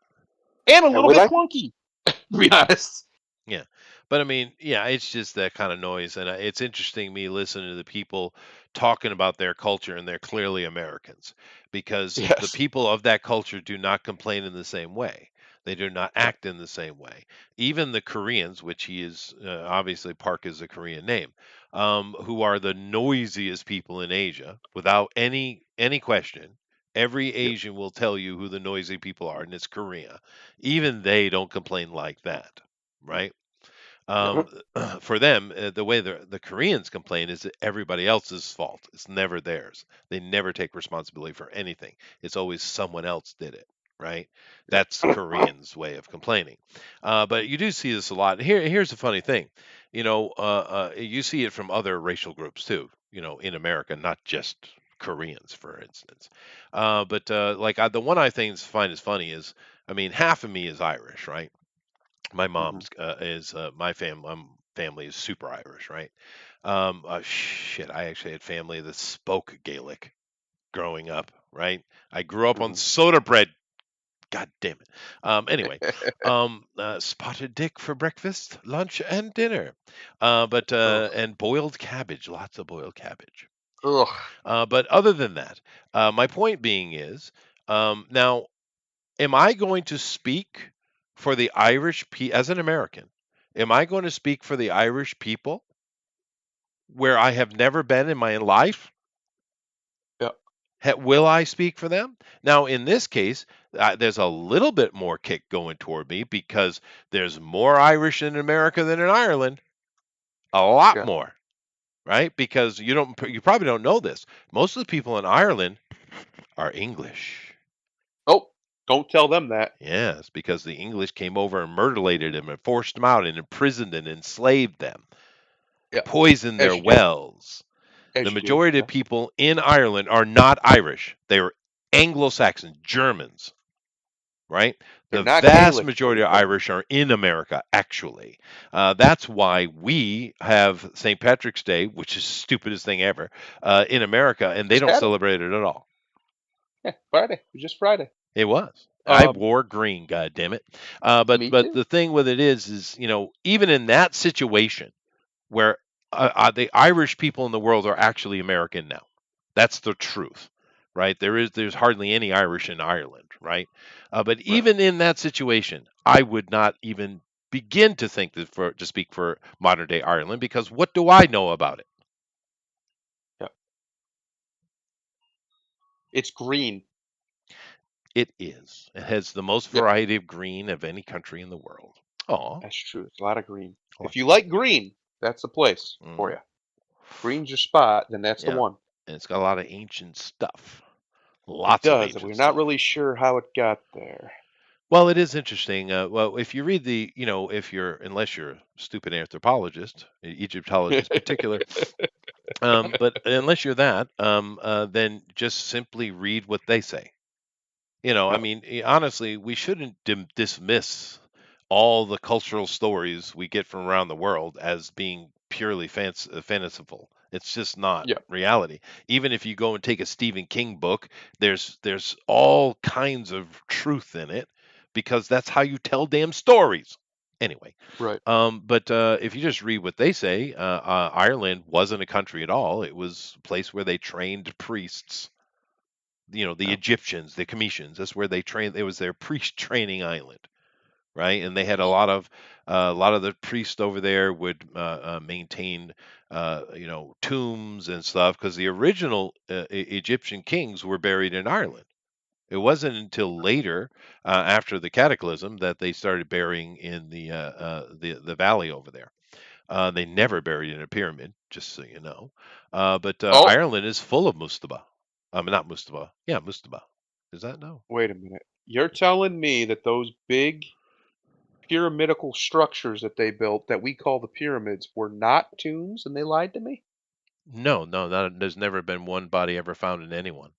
And a little we bit like- clunky, to be honest. Yeah. But I mean, yeah, it's just that kind of noise. And it's interesting me listening to the people talking about their culture, and they're clearly Americans, because the Yes. people of that culture do not complain in the same way. They do not act in the same way. Even the Koreans, which he is obviously, Park is a Korean name, who are the noisiest people in Asia, without any question. Every Asian will tell you who the noisy people are, and it's Korea. Even they don't complain like that, right? Yep. For them, the way the Koreans complain is that everybody else's fault. It's never theirs. They never take responsibility for anything. It's always someone else did it, right? That's Koreans' way of complaining. But you do see this a lot. Here's the funny thing. You see it from other racial groups too, in America, not just Koreans, for instance. The one I find is funny is, I mean, half of me is Irish, right? My mom's is my family is super Irish, right? Shit, I actually had family that spoke Gaelic growing up, right? I grew up on soda bread. God damn it. Anyway, spotted dick for breakfast, lunch, and dinner. And boiled cabbage, lots of boiled cabbage. Ugh. But other than that, my point being is, now, am I going to speak for the Irish as an American? Am I going to speak for the Irish people where I have never been in my life? Yep. Will I speak for them? Now, in this case, there's a little bit more kick going toward me, because there's more Irish in America than in Ireland. A lot Yeah. more, right? Because you probably don't know this. Most of the people in Ireland are English. Oh, don't tell them that. Yes, because the English came over and murdered them and forced them out and imprisoned and enslaved them, poisoned their wells. The majority of people in Ireland are not Irish. They are Anglo-Saxon, Germans, right? The vast majority of Irish are in America, actually. That's why we have St. Patrick's Day, which is the stupidest thing ever, in America, and they don't celebrate it at all. Yeah, Friday. It was just Friday. It was. I wore green, God damn it. But Me too. the thing with it is, even in that situation where the Irish people in the world are actually American now. That's the truth, right? There's hardly any Irish in Ireland, right? But Right. even in that situation, I would not even begin to think that to speak for modern day Ireland, because what do I know about it? Yeah. It's green. It is. It has the most Yep. variety of green of any country in the world. Oh, That's true. It's a lot of green. If you like green, that's the place for hmm you. Green's your spot, then that's the yeah, one. and it's got a lot of ancient stuff. It Lots of does, and ancient we're not stuff. really sure how it got there. Well, it is interesting. Well, if you read if you're, unless you're a stupid anthropologist, Egyptologist in particular, but unless you're that, then just simply read what they say. I Yep. mean, honestly, we shouldn't dismiss all the cultural stories we get from around the world as being purely fanciful. It's just not Yep. reality. Even if you go and take a Stephen King book, there's all kinds of truth in it, because that's how you tell damn stories. Anyway, Right. but if you just read what they say, Ireland wasn't a country at all. It was a place where they trained priests. The Yep. Egyptians, the Cometians. That's where they trained. It was their priest training island, right? And they had Yes. a lot of the priests over there would maintain, tombs and stuff, because the original Egyptian kings were buried in Ireland. It wasn't until later, after the Cataclysm, that they started burying in the valley over there. They never buried in a pyramid, just so you know. But Oh, Ireland is full of Mustaba. Not Mustaba. Yeah, Mustaba. Is that no? wait a minute. You're telling me that those big pyramidical structures that they built that we call the pyramids were not tombs and they lied to me? No, no. There's never been one body ever found in any of them.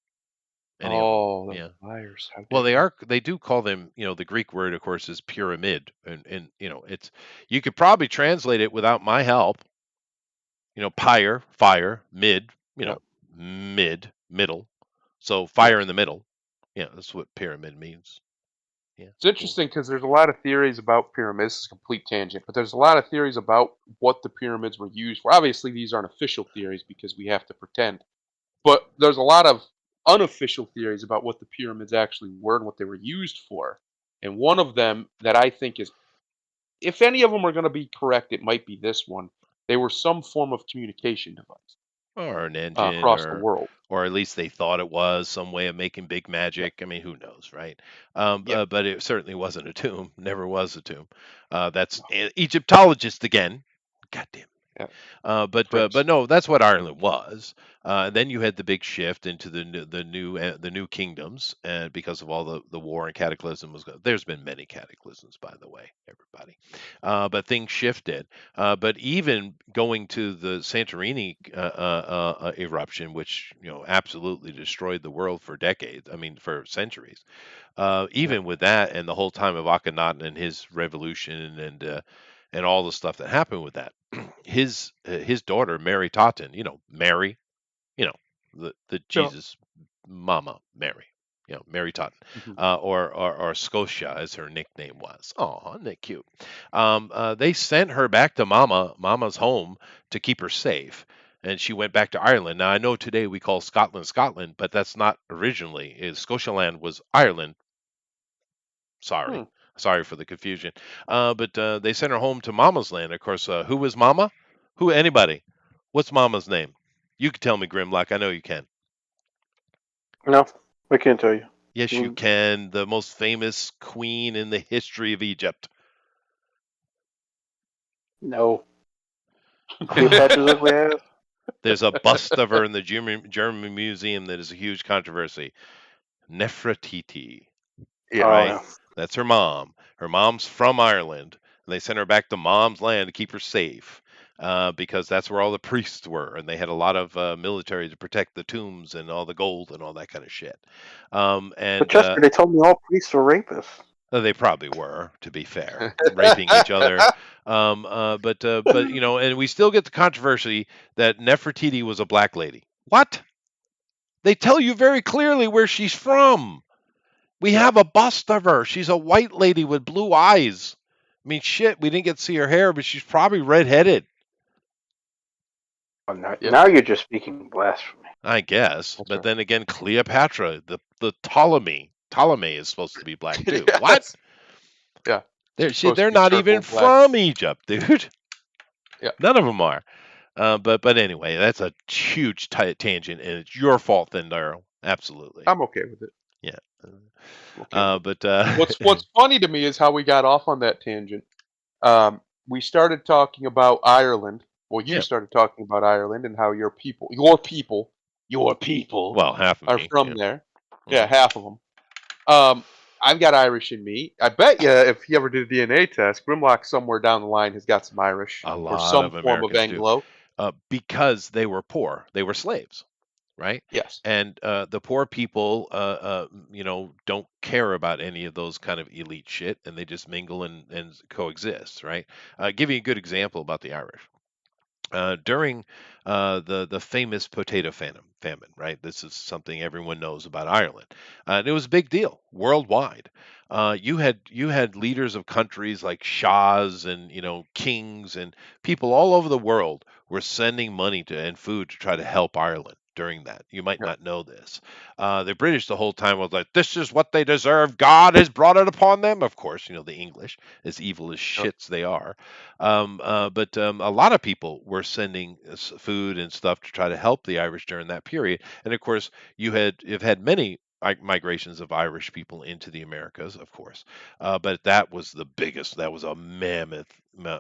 Oh, those Yeah. liars. How Well, dare they? they do call them, the Greek word, of course, is pyramid, and it's, you could probably translate it without my help. Pyre, fire, mid, Yep. middle. So fire Yes. in the middle. Yeah, that's what pyramid means. Yeah, It's cool. interesting because there's a lot of theories about pyramids. It's a complete tangent, but there's a lot of theories about what the pyramids were used for. Obviously, these aren't official theories because we have to pretend. But there's a lot of unofficial theories about what the pyramids actually were and what they were used for. And one of them that I think is, if any of them are going to be correct, it might be this one. They were some form of communication device Or an engine, across the world. or at least they thought it was some way of making big Yep. magic. I mean, who knows, right? Yep. But it certainly wasn't a tomb. Never was a tomb. That's No. Egyptologist again. God damn. Yep. But Pricks. no, that's what Ireland was. Then you had the big shift into the new kingdoms, and because of all the war and cataclysm there's been many cataclysms, by the way, everybody. But things shifted. But even going to the Santorini eruption, which absolutely destroyed the world for decades. I mean, for centuries. Yep. Even with that, and the whole time of Akhenaten and his revolution, and all the stuff that happened with that, his daughter Mary Totten, Mary, you know the Yeah. Jesus Mama Mary, Mary Totten, Mhm. or Scotia, as her nickname was. Oh, isn't that cute? They sent her back to Mama's home to keep her safe. And she went back to Ireland. Now I know today we call Scotland Scotland, but that's not originally. Scotialand was Ireland. Hmm. Sorry for the confusion. But they sent her home to Mama's land. Of course, who was Mama? Who? Anybody? What's Mama's name? You can tell me, Grimlock. I know you can. No, I can't tell you. Yes, you Mm, can. The most famous queen in the history of Egypt. no. Cleopatra's ugly ass. There's a bust of her in the German museum that is a huge controversy. Nefertiti, Yeah. Oh right? yeah. That's her mom. Her mom's from Ireland, and they sent her back to mom's land to keep her safe, because that's where all the priests were, and they had a lot of military to protect the tombs and all the gold and all that kind of shit. But And Chester, they told me all priests were rapists. they probably were, to be fair, raping each other. But and we still get the controversy that Nefertiti was a black lady. What? They tell you very clearly where she's from. We Yep. have a bust of her. She's a white lady with blue eyes. I mean, shit, we didn't get to see her hair, but she's probably redheaded. Yep. Now you're just speaking blasphemy. I guess. That's But right. then again, Cleopatra, the Ptolemy is supposed to be black too. What? Yes. Yeah. She's supposed to They're be not even circled black. from Egypt, dude. Yeah. None of them are. But anyway, that's a huge tangent, and it's your fault then, Daryl. Absolutely. I'm okay with it. Yeah. I'm okay with it. But What's funny to me is how we got off on that tangent. We started talking about Ireland. Well, you yeah. started talking about Ireland and how your people Well, half of are me. from Yeah. there. Yeah, Mhm. half of them. I've got Irish in me. I bet you, if you ever did a DNA test, Grimlock somewhere down the line has got some Irish A or lot some of form of Americans do, Anglo. because they were poor. They were slaves, right? Yes. And the poor people, don't care about any of those kind of elite shit, and they just mingle and coexist, right? Give you a good example about the Irish. During the famous potato famine, right? This is something everyone knows about Ireland, and it was a big deal worldwide. You had leaders of countries like shahs and kings and people all over the world were sending money to and food to try to help Ireland during that. You might Yep. not know this. The British the whole time was like, "This is what they deserve. God has brought it upon them." Of course, the English, as evil as Yep. shits they are. But a lot of people were sending food and stuff to try to help the Irish during that period. And of course, you've had many migrations of Irish people into the Americas, of course. But that was the biggest. That was a mammoth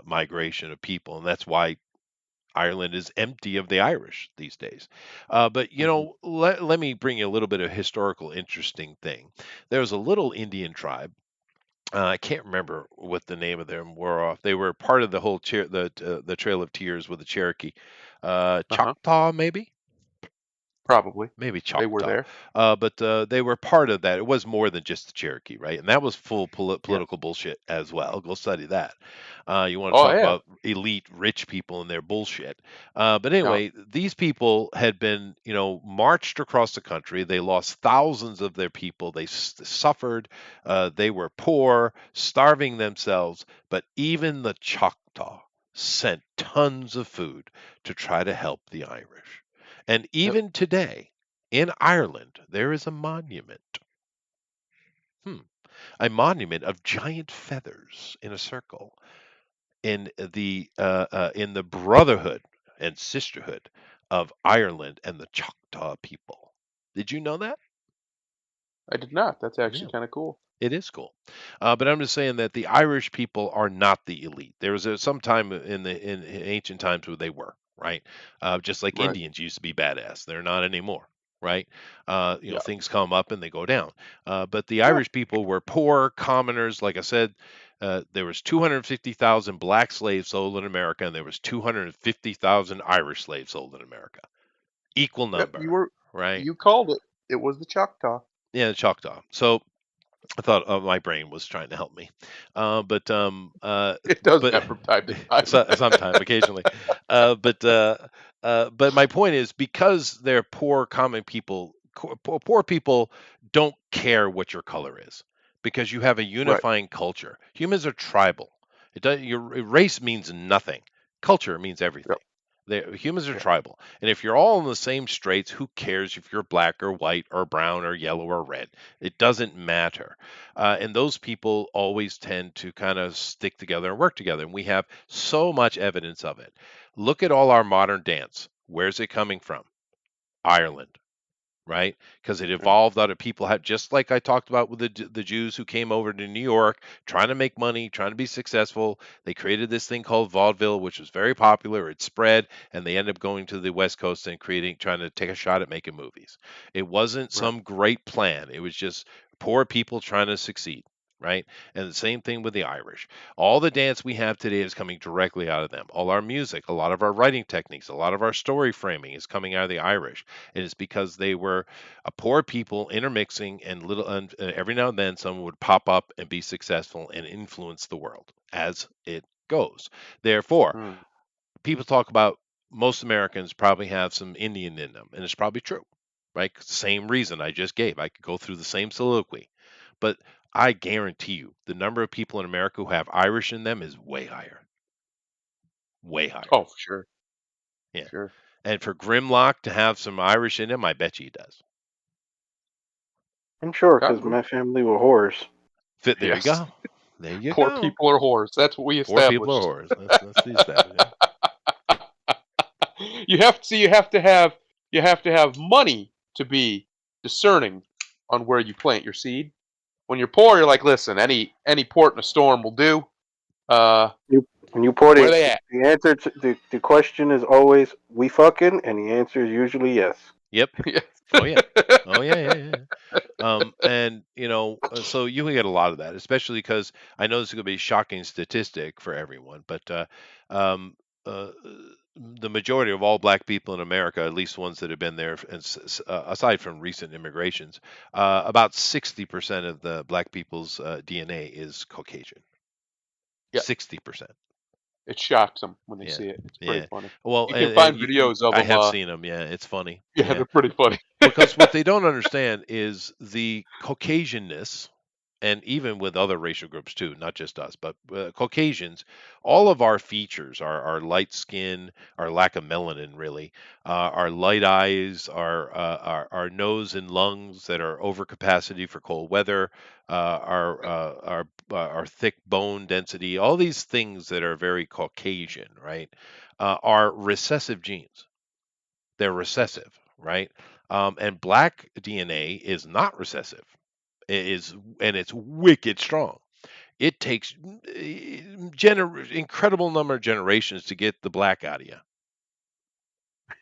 migration of people, and that's why Ireland is empty of the Irish these days. But Mhm. let me bring you a little bit of historical interesting thing. There was a little Indian tribe. I can't remember what the name of them were off. They were part of the whole the Trail of Tears with the Cherokee, Uh-huh. Choctaw maybe, Probably. maybe They were Choctaw. there. But they were part of that. It was more than just the Cherokee, right? And that was full Yes. political bullshit as well. Go study that. You want to Oh talk yeah. about elite rich people and their bullshit. But Yeah. anyway, these people had been, marched across the country. They lost thousands of their people. They suffered. They were poor, starving themselves. But even the Choctaw sent tons of food to try to help the Irish. And Yep. even today, in Ireland, there is a monument. Hmm. A monument of giant feathers in a circle in the brotherhood and sisterhood of Ireland and the Choctaw people. Did you know that? I did not. That's Yeah. actually kind of cool. It is cool, but I'm just saying that the Irish people are not the elite. There was some time in ancient times where they were, right, just like Right. Indians used to be badass. They're not anymore, right? Yeah. Things come up and they go down. But the Yeah. Irish people were poor commoners. Like I said, there was 250,000 black slaves sold in America, and there was 250,000 Irish slaves sold in America. Equal Yep. number, right? You called it. It was the Choctaw. Yeah, the Choctaw. So I thought my brain was trying to help me, uh, but um, uh, It does but that from time to time. sometime, occasionally, but my point is because they're poor, common people. Poor people don't care what your color is because you have a Right. unifying culture. Humans are tribal. Your race means nothing. Culture means everything. Yep. Humans are Yeah. tribal, and if you're all in the same straits, who cares if you're black or white or brown or yellow or red? It doesn't matter. And those people always tend to kind of stick together and work together. And we have so much evidence of it. Look at all our modern dance. Where's it coming from? Ireland, right? Because it Yeah. evolved out of people have just like I talked about with the Jews who came over to New York trying to make money, trying to be successful. They created this thing called vaudeville, which was very popular. It spread, and they ended up going to the West Coast and trying to take a shot at making movies. It wasn't Right. some great plan. It was just poor people trying to succeed. Right. And the same thing with the Irish. All the dance we have today is coming directly out of them. All our music, a lot of our writing techniques, a lot of our story framing is coming out of the Irish. It is because they were a poor people intermixing, and every now and then someone would pop up and be successful and influence the world as it goes. Therefore, Mm. people talk about most Americans probably have some Indian in them, and it's probably true, right? Same reason I just gave. I could go through the same soliloquy, but I guarantee you the number of people in America who have Irish in them is way higher, way higher. Oh, for sure. Yeah. Sure. And for Grimlock to have some Irish in him, I bet you he does. I'm sure, because Probably. my family were whores. There you Yes. go. There you Poor go. people are whores. That's what we Poor people are established. whores. That's the establishment. You have to have money to be discerning on where you plant your seed. When you're poor, you're like, listen, any port in a storm will do. When you put Where it, they at? the answer to the question is always we fucking, and the answer is usually yes. Yep. Yes. Oh yeah. Oh yeah. And so you can get a lot of that, especially because I know this is going to be a shocking statistic for everyone, but um, uh, the majority of all black people in America, at least ones that have been there, and aside from recent immigrations, about 60% of the black people's DNA is Caucasian. Yeah. 60%. It shocks them when they Yeah. see it. It's Yeah. pretty funny. Well, You can find you, videos of I them. have seen them. Yeah, it's funny. Yeah, they're pretty funny. Because what they don't understand is the Caucasianness, and even with other racial groups too, not just us, but Caucasians, all of our features, our light skin, our lack of melanin, really, our light eyes, our nose and lungs that are over capacity for cold weather, our thick bone density, all these things that are very Caucasian, right, are recessive genes. They're recessive, right? And black DNA is not recessive. It is, and it's wicked strong. It takes incredible number of generations to get the black out of you.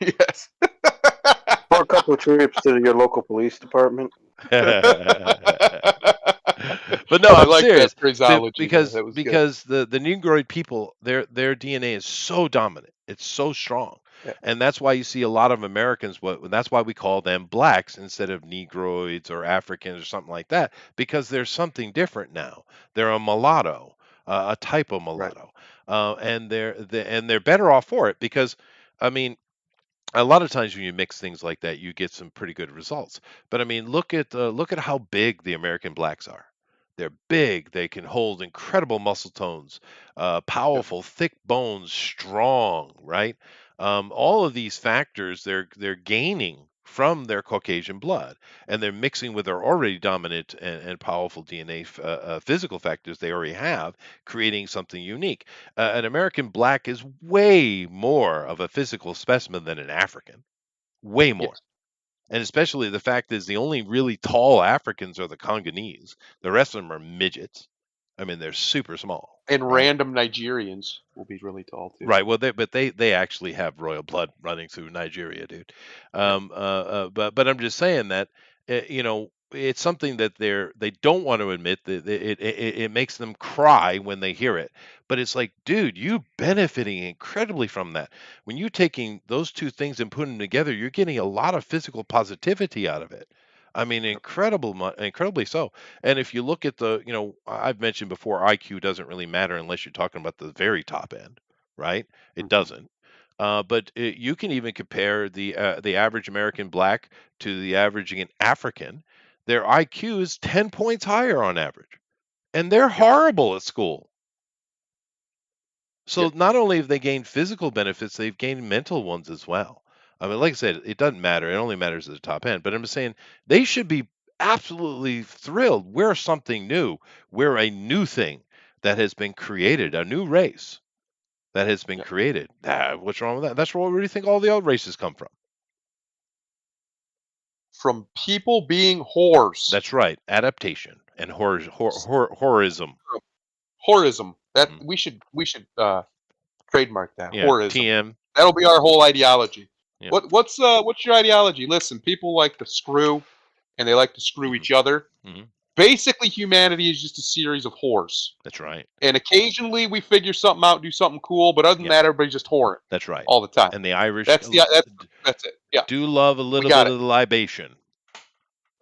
Yes. Or a couple of trips to your local police department. But no, I I'm like that serious. phraseology there. Because That was good. because the Negroid people, their DNA is so dominant. It's so strong. Yeah. And that's why you see a lot of Americans. That's why we call them blacks instead of Negroids or Africans or something like that, because there's something different now. They're a mulatto, a type of Right. mulatto, and they're better off for it because, I mean, a lot of times when you mix things like that, you get some pretty good results. But I mean, look at how big the American blacks are. They're big. They can hold incredible muscle tones, Yep. powerful, thick bones, strong. Right. All of these factors they're gaining from their Caucasian blood, and they're mixing with their already dominant and powerful DNA physical factors they already have, creating something unique. An American black is way more of a physical specimen than an African, way more. Yes. And especially the fact is the only really tall Africans are the Congolese. The rest of them are midgets. I mean, they're super small. And Right. random Nigerians will be really tall too. Right. Well, they actually have royal blood running through Nigeria, dude. But I'm just saying that it's something that they don't want to admit that it makes them cry when they hear it. But it's like, dude, you benefiting incredibly from that. When you're taking those two things and putting them together, you're getting a lot of physical positivity out of it. I mean, Yep. incredibly so. And if you look at I've mentioned before, IQ doesn't really matter unless you're talking about the very top end, right? It Mhm. doesn't. But you can even compare the average American black to the average African. Their IQ is 10 points higher on average, and they're Yep. horrible at school. So Yep. not only have they gained physical benefits, they've gained mental ones as well. I mean, like I said, it doesn't matter. It only matters at the top end. But I'm just saying they should be absolutely thrilled. We're something new. We're a new thing that has been created, a new race that has been Yep. created. What's wrong with that? That's where we think all the other races come from. From people being whores. That's right. Adaptation and horism. Whorism. That Mhm. we should trademark that. Yeah. Whorism. TM. That'll be our whole ideology. Yeah. What's your ideology? Listen, people like to screw, and they like to screw Mhm. each other. Mhm. Basically, humanity is just a series of whores. That's right. And occasionally we figure something out, do something cool, but other than Yep. that, everybody's just whoring That's right. all the time. And the Irish That's it. Yeah, do love a we little got bit it. of the libation.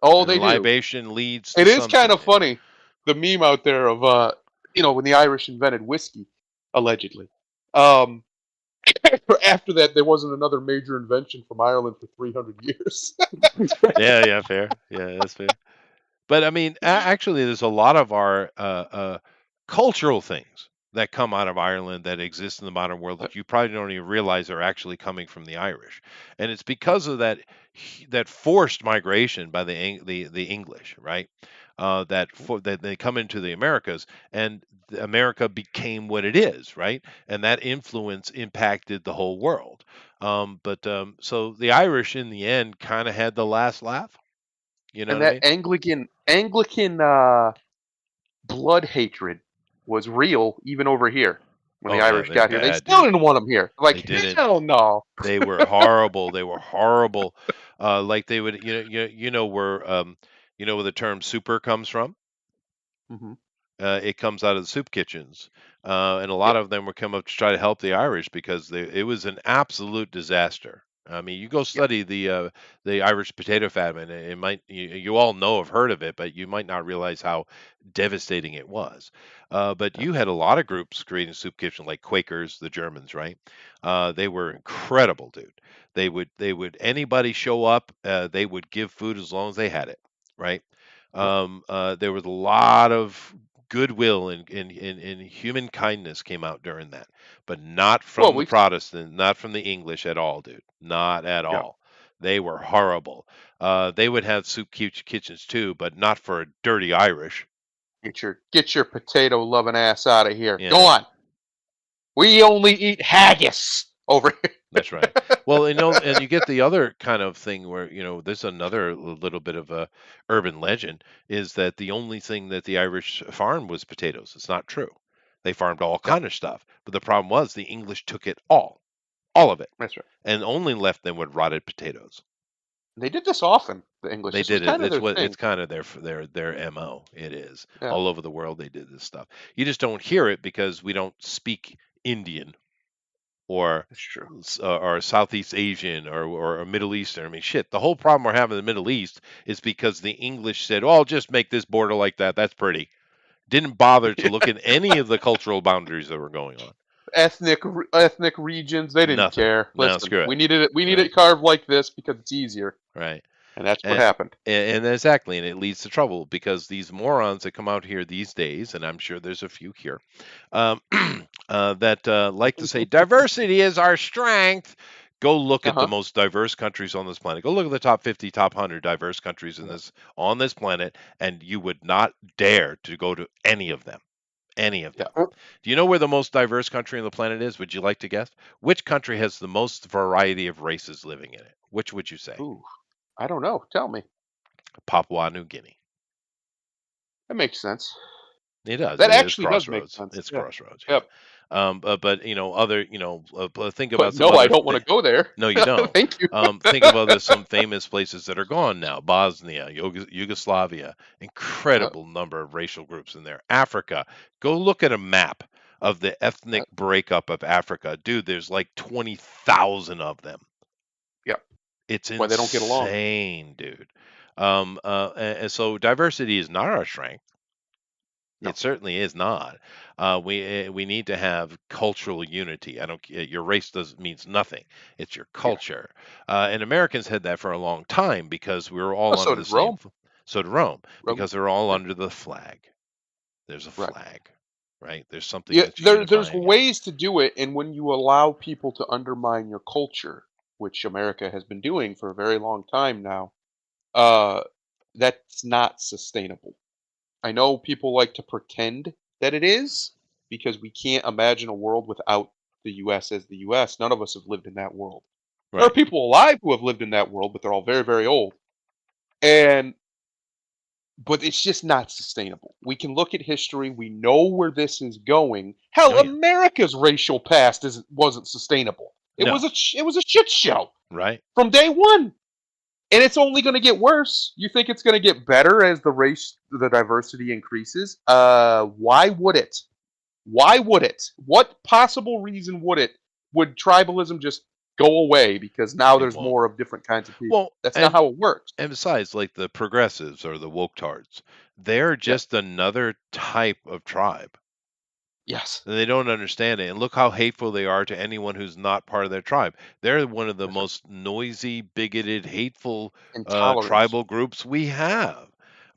Oh, And the they do. libation leads to It is something. kind of funny, the meme out there of when the Irish invented whiskey, allegedly. After that, there wasn't another major invention from Ireland for 300 years. Yeah, fair. Yeah, that's fair. But I mean, actually, there's a lot of our cultural things that come out of Ireland that exist in the modern world that you probably don't even realize are actually coming from the Irish, and it's because of that forced migration by the English, right? That they come into the Americas, and America became what it is, right? And that influence impacted the whole world. So the Irish, in the end, kind of had the last laugh. You know And what I that mean? Anglican blood hatred was real even over here when the Oh yeah, Irish they're got here. They bad, still dude. didn't want them here. They Like, didn't. hell no. They were horrible. They were horrible. Like they would, you know where the term super comes from. Hmm. It comes out of the soup kitchens, and a Yeah. lot of them would come up to try to help the Irish because it was an absolute disaster. I mean, you go Yeah. study the Irish potato famine. It might you all know have heard of it, but you might not realize how devastating it was. But Yeah. you had a lot of groups creating soup kitchen, like Quakers, the Germans, right? They were incredible, dude. They would anybody show up, they would give food as long as they had it, right? Yep. There was a lot of goodwill and human kindness came out during that, but not Well, from the we. Protestant, not from the English at all, dude. Not at Yeah. all. They were horrible. They would have kitchens too, but not for a dirty Irish. Get your potato loving ass out of here. Go Yeah, on. We only eat haggis over here. that's right. Well, and you get the other kind of thing where, there's another little bit of a urban legend is that the only thing that the Irish farmed was potatoes. It's not true. They farmed all Yeah, kind of stuff, but the problem was the English took it all of it, that's right. and only left them with rotted potatoes. They did this often. The English. They This was did it. kind of their It's thing. kind of their MO. It is Yeah, all over the world. They did this stuff. You just don't hear it because we don't speak Indian or that's true. or Southeast Asian or Middle Eastern. I mean, shit. The whole problem we're having in the Middle East is because the English said, "Oh, I'll just make this border like that. That's pretty." Didn't bother to look at any of the cultural boundaries that were going on. Ethnic regions. They didn't Nothing. care. No, Listen, screw we it. needed it. We need Right. it carved like this because it's easier, Right. and that's what And, happened. and exactly, and it leads to trouble because these morons that come out here these days, and I'm sure there's a few here, um, that like to say diversity is our strength. Go look Uh at the huh. most diverse countries on this planet. Go look at the top 50, top 100 diverse countries on this planet, and you would not dare to go to any of them. Any of Yeah. them. Do you know where the most diverse country on the planet is? Would you like to guess? Which country has the most variety of races living in it? Which would you say? Ooh, I don't know. Tell me. Papua New Guinea. That makes sense. It does. That It's actually does make crossroads. sense. It's Yeah. crossroads. Yeah. Yep. But think But about some no, I other. don't want to go there. No, you don't. Thank you. Think of some famous places that are gone now. Bosnia, Yugoslavia, Yep. incredible number of racial groups in there. Africa. Go look at a map of the ethnic Yep. breakup of Africa. Dude, there's like 20,000 of them. Yep. It's Why they don't get along? insane, dude. And so diversity is not our strength. No. It certainly is not. We need to have cultural unity. I don't. Your race does means nothing. It's your Yeah. culture. And Americans had that for a long time because we were Oh, all so under the did same. Rome. So did Rome Rome. because they're all Yeah. under the flag. There's a Right. flag, right? There's something Yeah. that's There's unifying it. ways to do it, and when you allow people to undermine your culture, which America has been doing for a very long time now, uh, that's not sustainable. I know people like to pretend that it is because we can't imagine a world without the US as the US. None of us have lived in that world. There are Right. people alive who have lived in that world, but they're all very, very old. And but it's just not sustainable. We can look at history, we know where this is going. Oh Hell, yeah. America's racial past wasn't sustainable. No. It was a shit show Right. from day one. And it's only going to get worse. You think it's going to get better as the diversity increases? Why would it? Why would it? What possible reason would tribalism just go away because now It there's won't. more of different kinds of people? Well, That's not how it works. and besides, like the progressives or the woke tards, they're Yeah. just another type of tribe. Yes. And they don't understand it. And look how hateful they are to anyone who's not part of their tribe. They're one of the That's right. most noisy, bigoted, hateful Intolerance. tribal groups we have.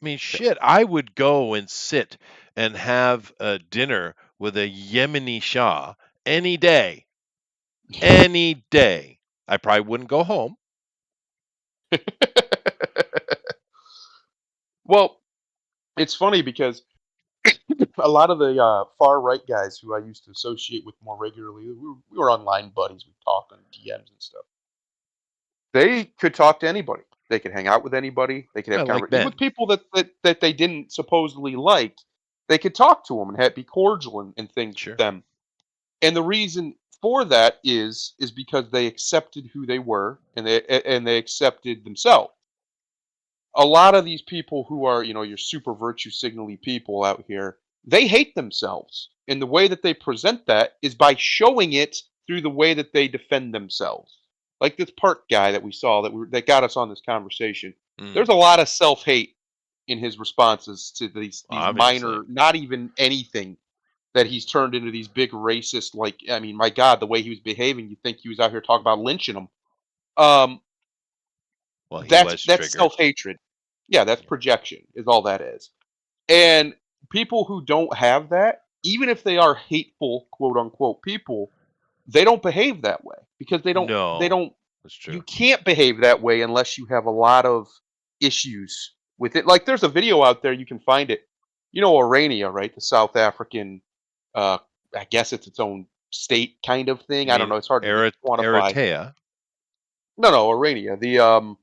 I mean, Yeah. shit, I would go and sit and have dinner with a Yemeni Shah any day, I probably wouldn't go home. Well, it's funny because a lot of the far right guys who I used to associate with more regularly, we were online buddies. We talk on DMs and stuff. They could talk to anybody. They could hang out with anybody. They could have Like conversations with Ben. people that they didn't supposedly like. They could talk to them and be cordial and things with Sure. them. And the reason for that is because they accepted who they were and they accepted themselves. A lot of these people who are, your super virtue signally people out here, they hate themselves. And the way that they present that is by showing it through the way that they defend themselves. Like this Park guy that we saw that got us on this conversation. There's a lot of self-hate in his responses to these Obviously. minor, not even anything that he's turned into these big racist, like, I mean, my God, the way he was behaving, you think he was out here talking about lynching them. Well, he That's was triggered. self-hatred. Yeah, that's projection, is all that is. And people who don't have that, even if they are hateful, quote unquote, people, they don't behave that way because they don't. No, that's You true. can't behave that way unless you have a lot of issues with it. Like there's a video out there, you can find it. You know, Orania, right? The South African, uh, I guess it's its own state kind of thing. You I don't mean know. It's hard to quantify. Eritrea? No, Orania. The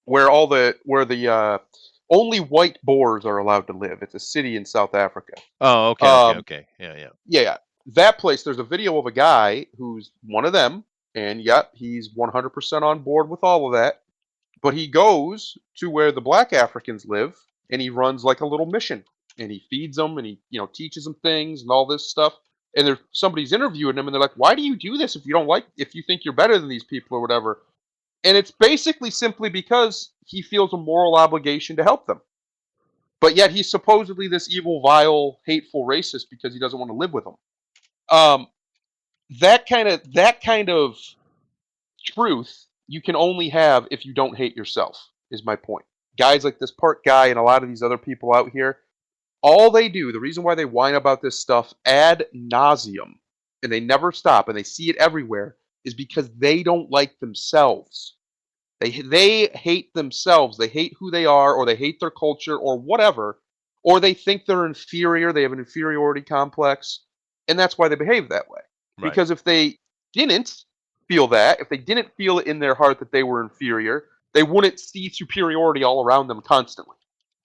where the only white Boers are allowed to live. It's a city in South Africa. Oh, okay. Um, Yeah. yeah, that place. There's a video of a guy who's one of them, and yep, he's 100% on board with all of that. But he goes to where the black Africans live, and he runs like a little mission, and he feeds them, and he teaches them things and all this stuff. And there's somebody's interviewing him, and they're like, "Why do you do this if you think you're better than these people or whatever?" And it's basically simply because he feels a moral obligation to help them. But yet he's supposedly this evil, vile, hateful racist because he doesn't want to live with them. Um, that kind of truth you can only have if you don't hate yourself, is my point. Guys like this Park guy and a lot of these other people out here, all they do, the reason why they whine about this stuff ad nauseum, and they never stop, and they see it everywhere, is because they don't like themselves. They hate themselves. They hate who they are, or they hate their culture, or whatever, or they think they're inferior. They have an inferiority complex, and that's why they behave that way. Right. Because if they didn't feel that, if they didn't feel it in their heart that they were inferior, they wouldn't see superiority all around them constantly,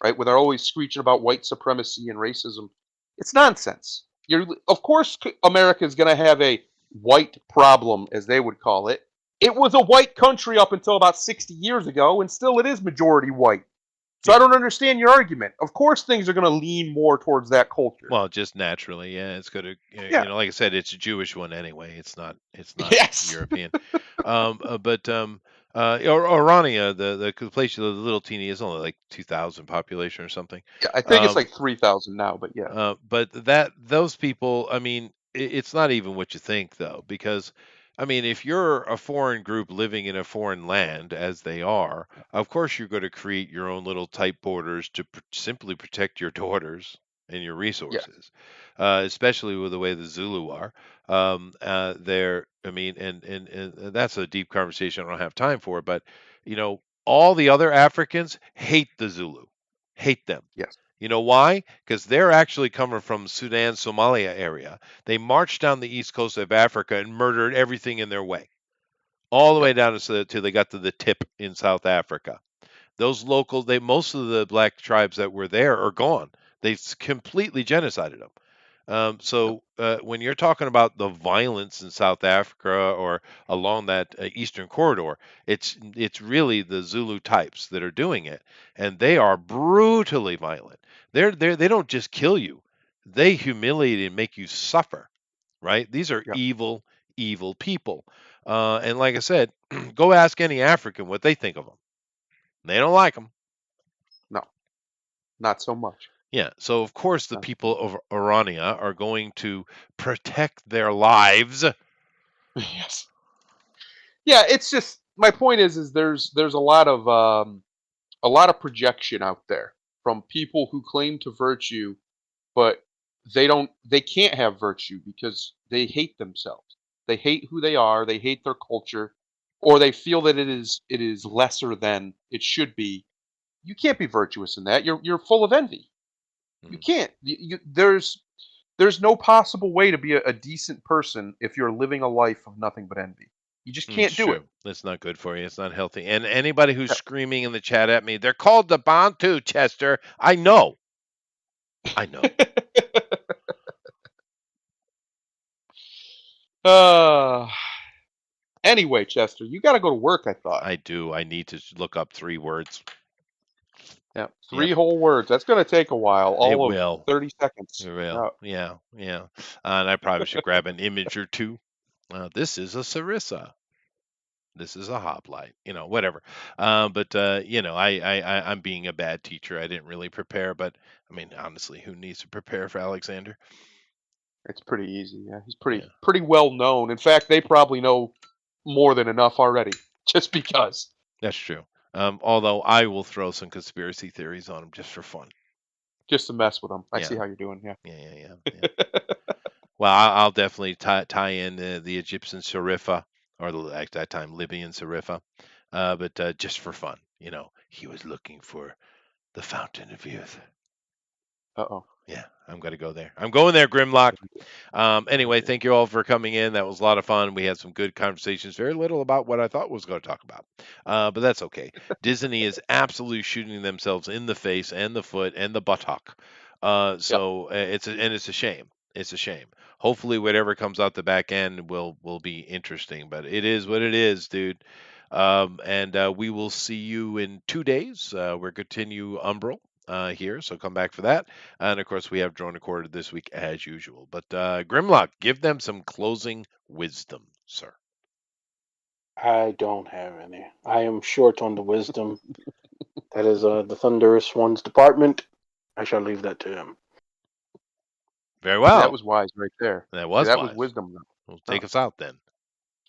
right? Where they're always screeching about white supremacy and racism. It's nonsense. Of course, America is going to have a white problem, as they would call it. It was a white country up until about 60 years ago, and still it is majority white. So I don't understand your argument. Of course, things are going to lean more towards that culture. Well, just naturally, yeah. It's going to, Yeah. like I said, it's a Jewish one anyway. It's not Yes. European. Orania, the place, the little teeny, is only like 2,000 population or something. Yeah, I think it's like 3,000 now, but yeah. But those people, I mean, it's not even what you think though, because I mean, if you're a foreign group living in a foreign land, as they are, of course you're going to create your own little tight borders to simply protect your daughters and your Yeah. resources, especially with the way the Zulu are. I mean, and that's a deep conversation I don't have time for, but all the other Africans hate the Zulu, hate them. Yes. You know why? Because they're actually coming from Sudan, Somalia area. They marched down the east coast of Africa and murdered everything in their way, all the way down till they got to the tip in South Africa. Those locals, most of the black tribes that were there are gone. They completely genocided them. When you're talking about the violence in South Africa or along that eastern corridor, it's really the Zulu types that are doing it, and they are brutally violent. They don't just kill you; they humiliate and make you suffer. Right? These are Yeah. evil people. And like I said, go ask any African what they think of them. They don't like them. No, not so much. Yeah, so of course the No. people of Orania are going to protect their lives. Yes. Yeah, it's just my point is there's a lot of projection out there from people who claim to virtue, but they can't have virtue because they hate themselves. They hate who they are, they hate their culture, or they feel that it is lesser than it should be. You can't be virtuous in that. You're full of envy. You Mm. can't. There's no possible way to be a decent person if you're living a life of nothing but envy. You just It's can't do it. true. That's not good for you. It's not healthy. And anybody who's Yeah. screaming in the chat at me, they're called the Bantu, Chester. I know. I know. uh, anyway, Chester, you got to go to work. I thought. I do. I need to look up 3 words. Yeah, Yep. 3 whole words. That's going to take a while. It All of will. 30 seconds. It will. Yeah. Yeah. Yeah. And I probably should grab an image or 2. This is a Sarissa. This is a hoplite, whatever. But I'm being a bad teacher. I didn't really prepare, but I mean, honestly, who needs to prepare for Alexander? It's pretty easy. Yeah, he's Yeah, pretty well known. In fact, they probably know more than enough already, just because. that's true. Although I will throw some conspiracy theories on him just for fun. Just to mess with them. I see Yeah, how you're doing. Yeah. yeah. Well, I'll definitely tie in the Egyptian Serifa, or at that time Libyan Serifa, but just for fun. He was looking for the fountain of youth. Uh-oh. Yeah, I'm going to go there. I'm going there, Grimlock. Anyway, thank you all for coming in. That was a lot of fun. We had some good conversations. Very little about what I thought was going to talk about, but that's okay. Disney is absolutely shooting themselves in the face and the foot and the buttock. Yep. It's a shame. It's a shame. Hopefully, whatever comes out the back end will be interesting. But it is what it is, dude. And we will see you in 2 days. We're continue Umbral here, so come back for that. And of course, we have Drone Recorded this week as usual. But Grimlock, give them some closing wisdom, sir. I don't have any. I am short on the wisdom. That is the Thunderous One's department. I shall leave that to him. Very See, that well. was wise right there. That See, was that was wise. wisdom. Well, take us out then,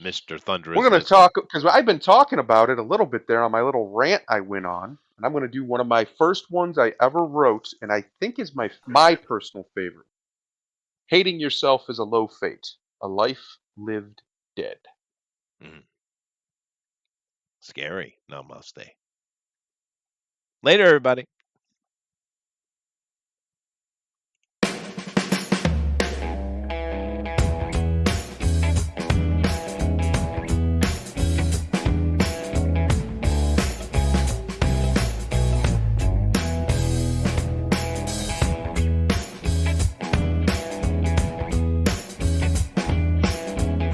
Mr. Thunderous We're going to Wisdom. talk because I've been talking about it a little bit there on my little rant I went on, and I'm going to do one of my first ones I ever wrote, and I think is my personal favorite. Hating yourself is a low fate, a life lived dead. Scary. Namaste. Later, everybody.